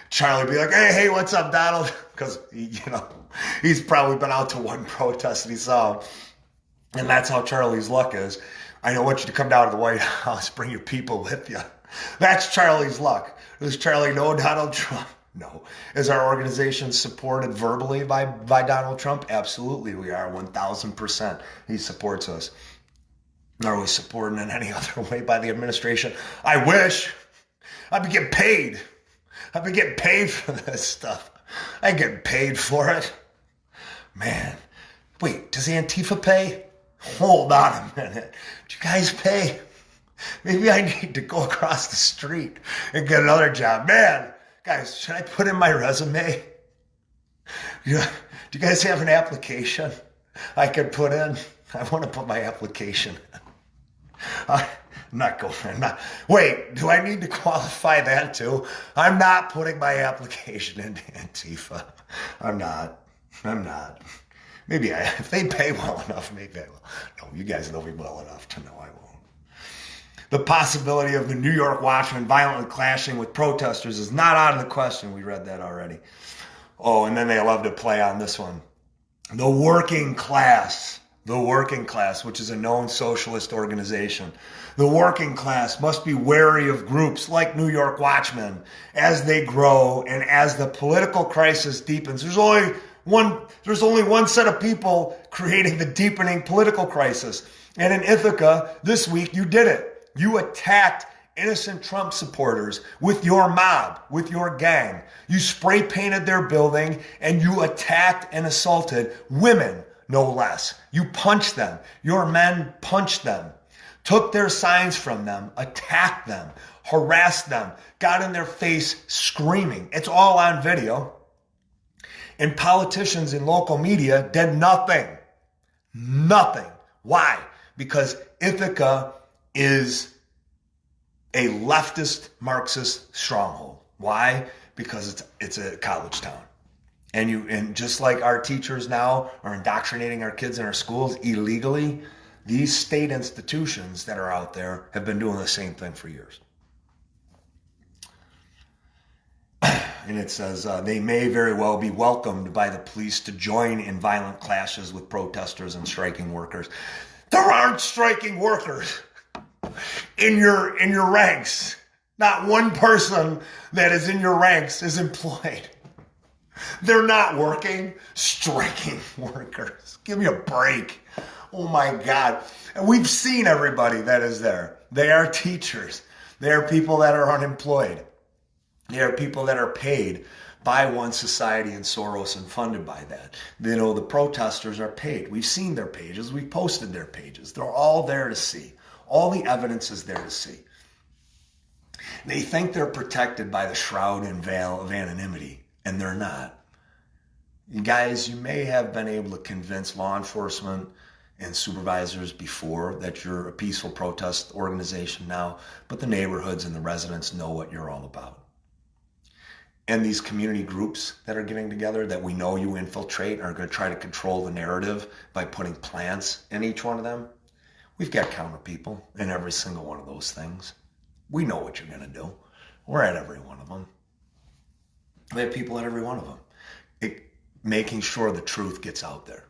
Charlie be like, "Hey, what's up, Donald?" Because He's probably been out to one protest that he saw. And that's how Charlie's luck is. I don't want you to come down to the White House, bring your people with you. That's Charlie's luck. Does Charlie know Donald Trump? No. Is our organization supported verbally by Donald Trump? Absolutely, we are, 1,000%. He supports us. Are we supported in any other way by the administration? I wish. I'd be getting paid. I've been getting paid for this stuff. I ain't getting paid for it. Man. Wait, does Antifa pay? Hold on a minute. Do you guys pay? Maybe I need to go across the street and get another job. Man, guys, should I put in my resume? Do you guys have an application I could put in? I want to put my application in. I'm not going. Wait, do I need to qualify that too? I'm not putting my application into Antifa. I'm not. Maybe if they pay well enough, maybe I will. No, you guys know me well enough to know I won't. The possibility of the New York Watchmen violently clashing with protesters is not out of the question. We read that already. Oh, and then they love to play on this one. The working class, which is a known socialist organization. The working class must be wary of groups like New York Watchmen as they grow and as the political crisis deepens. There's only one set of people creating the deepening political crisis. And in Ithaca, this week, you did it. You attacked innocent Trump supporters with your mob, with your gang. You spray painted their building and you attacked and assaulted women, no less. You punched them. Your men punched them, took their signs from them, attacked them, harassed them, got in their face screaming. It's all on video. And politicians in local media did nothing. Nothing. Why? Because Ithaca is a leftist Marxist stronghold. Why? Because it's a college town. And just like our teachers now are indoctrinating our kids in our schools illegally, these state institutions that are out there have been doing the same thing for years. And it says they may very well be welcomed by the police to join in violent clashes with protesters and striking workers. There aren't striking workers in your ranks. Not one person that is in your ranks is employed. They're not working. Striking workers. Give me a break. Oh my God. And we've seen everybody that is there. They are teachers. They are people that are unemployed. They are people that are paid by One Society and Soros and funded by that. You know, the protesters are paid. We've seen their pages. We've posted their pages. They're all there to see. All the evidence is there to see. They think they're protected by the shroud and veil of anonymity, and they're not. Guys, you may have been able to convince law enforcement and supervisors before that you're a peaceful protest organization now, but the neighborhoods and the residents know what you're all about. And these community groups that are getting together that we know you infiltrate are going to try to control the narrative by putting plants in each one of them. We've got counter people in every single one of those things. We know what you're going to do. We're at every one of them. We have people at every one of them. Making sure the truth gets out there.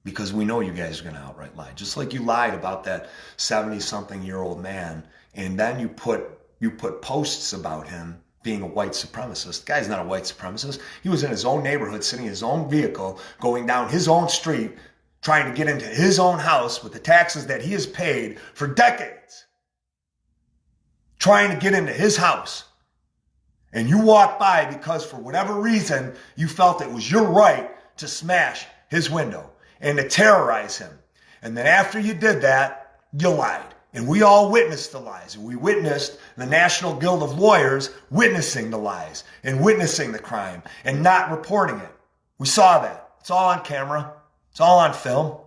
Because we know you guys are going to outright lie. Just like you lied about that 70-something-year-old man, and then you put posts about him being a white supremacist. The guy's not a white supremacist. He was in his own neighborhood, sitting in his own vehicle, going down his own street, trying to get into his own house with the taxes that he has paid for decades. Trying to get into his house. And you walked by because for whatever reason, you felt it was your right to smash his window and to terrorize him. And then after you did that, you lied. And we all witnessed the lies. And we witnessed the National Guild of Lawyers witnessing the lies and witnessing the crime and not reporting it. We saw that. It's all on camera. It's all on film.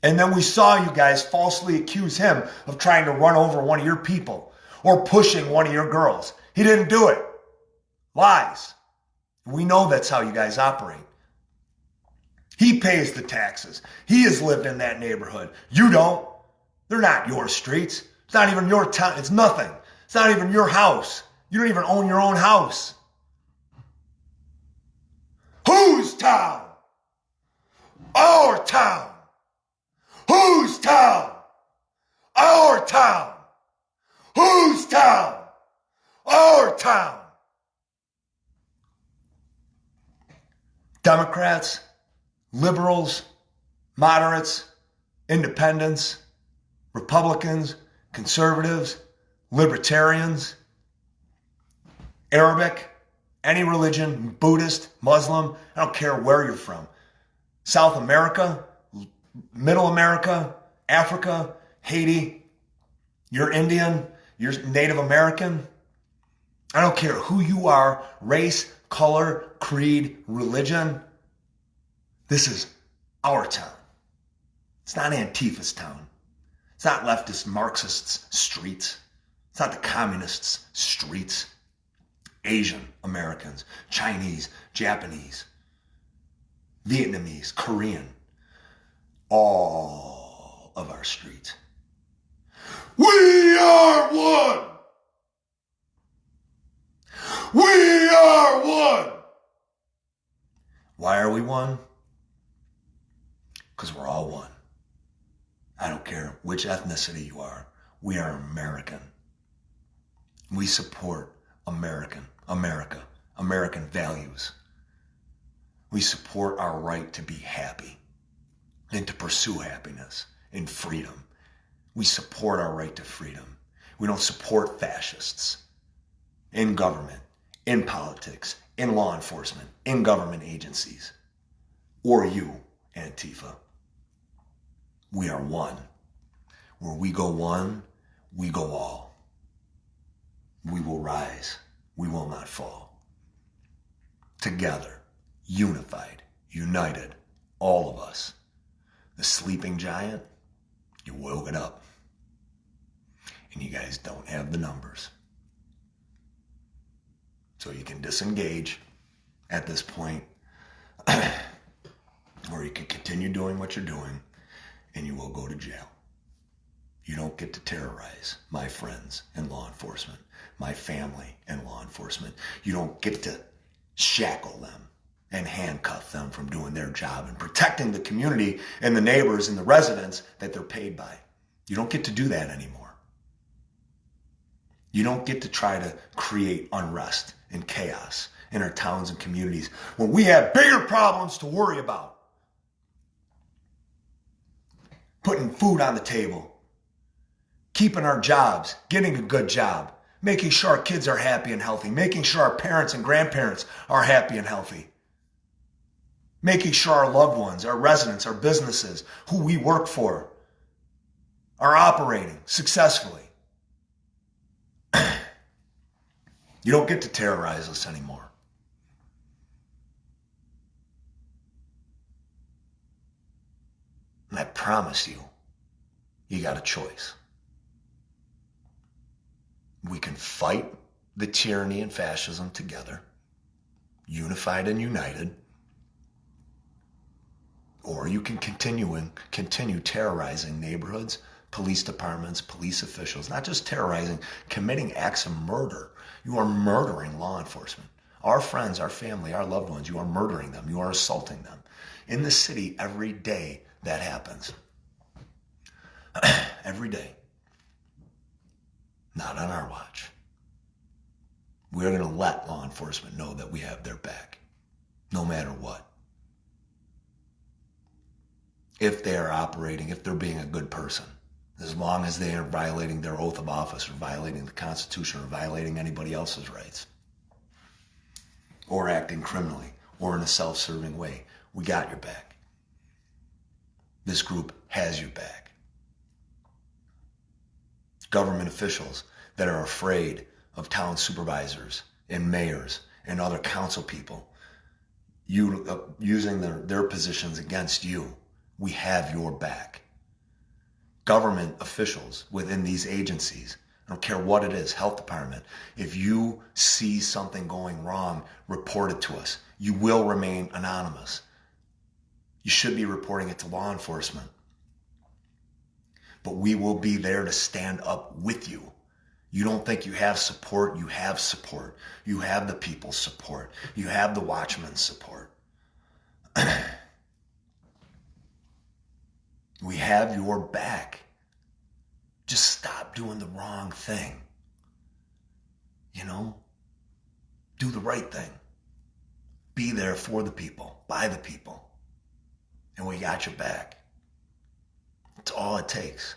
And then we saw you guys falsely accuse him of trying to run over one of your people or pushing one of your girls. He didn't do it. Lies. We know that's how you guys operate. He pays the taxes. He has lived in that neighborhood. You don't. They're not your streets. It's not even your town. It's nothing. It's not even your house. You don't even own your own house. Whose town? Our town. Whose town? Our town. Whose town? Our town. Democrats, liberals, moderates, independents, Republicans, conservatives, libertarians, Arabic, any religion, Buddhist, Muslim, I don't care where you're from. South America, Middle America, Africa, Haiti, you're Indian, you're Native American. I don't care who you are, race, color, creed, religion. This is our town. It's not Antifa's town. It's not leftist Marxists' streets. It's not the communists' streets. Asian Americans, Chinese, Japanese, Vietnamese, Korean, all of our streets. We are one. We are one. Why are we one? Because we're all one. I don't care which ethnicity you are. We are American. We support American values. We support our right to be happy and to pursue happiness and freedom. We support our right to freedom. We don't support fascists in government, in politics, in law enforcement, in government agencies, or you, Antifa. We are one. Where we go one, we go all. We will rise. We will not fall. Together, unified, united, all of us. The sleeping giant, you woke it up. And you guys don't have the numbers. So you can disengage at this point, or you can continue doing what you're doing, and you will go to jail. You don't get to terrorize my friends in law enforcement, my family in law enforcement. You don't get to shackle them and handcuff them from doing their job and protecting the community and the neighbors and the residents that they're paid by. You don't get to do that anymore. You don't get to try to create unrest and chaos in our towns and communities when we have bigger problems to worry about. Putting food on the table, keeping our jobs, getting a good job, making sure our kids are happy and healthy, making sure our parents and grandparents are happy and healthy, making sure our loved ones, our residents, our businesses, who we work for, are operating successfully. You don't get to terrorize us anymore. And I promise you, you got a choice. We can fight the tyranny and fascism together, unified and united, or you can continue terrorizing neighborhoods, police departments, police officials, not just terrorizing, committing acts of murder. You are murdering law enforcement. Our friends, our family, our loved ones, you are murdering them. You are assaulting them. In the city, every day that happens. Every day. Not on our watch. We're going to let law enforcement know that we have their back, no matter what. If they are operating, if they're being a good person, as long as they are violating their oath of office or violating the Constitution or violating anybody else's rights, or acting criminally or in a self-serving way, we got your back. This group has your back. Government officials that are afraid of town supervisors and mayors and other council people using their positions against you, we have your back. Government officials within these agencies, I don't care what it is, health department, if you see something going wrong, report it to us. You will remain anonymous. You should be reporting it to law enforcement. But we will be there to stand up with you. You don't think you have support? You have support. You have the people's support. You have the watchmen's support. We have your back. Just stop doing the wrong thing. You know? Do the right thing. Be there for the people, by the people. And we got your back. It's all it takes.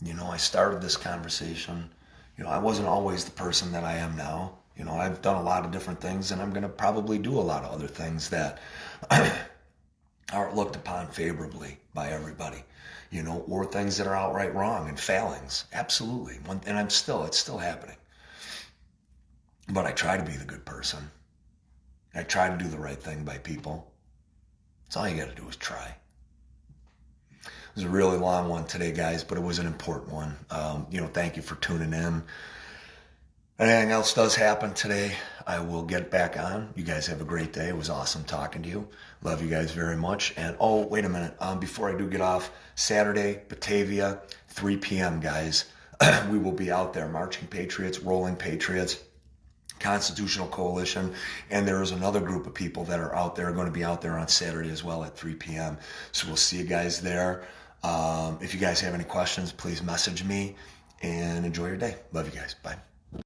You know, I started this conversation. You know, I wasn't always the person that I am now. You know, I've done a lot of different things, and I'm going to probably do a lot of other things that aren't looked upon favorably by everybody. You know, or things that are outright wrong and failings. Absolutely. And it's still happening. But I try to be the good person. I try to do the right thing by people. That's all you got to do is try. It was a really long one today, guys, but it was an important one. You know, thank you for tuning in. Anything else does happen today, I will get back on. You guys have a great day. It was awesome talking to you. Love you guys very much. And, oh, wait a minute. Before I do get off, Saturday, Batavia, 3 p.m., guys. We will be out there marching Patriots, rolling Patriots, Constitutional Coalition, and there is another group of people that are out there, going to be out there on Saturday as well at 3 p.m. So we'll see you guys there. If you guys have any questions, please message me, and enjoy your day. Love you guys. Bye.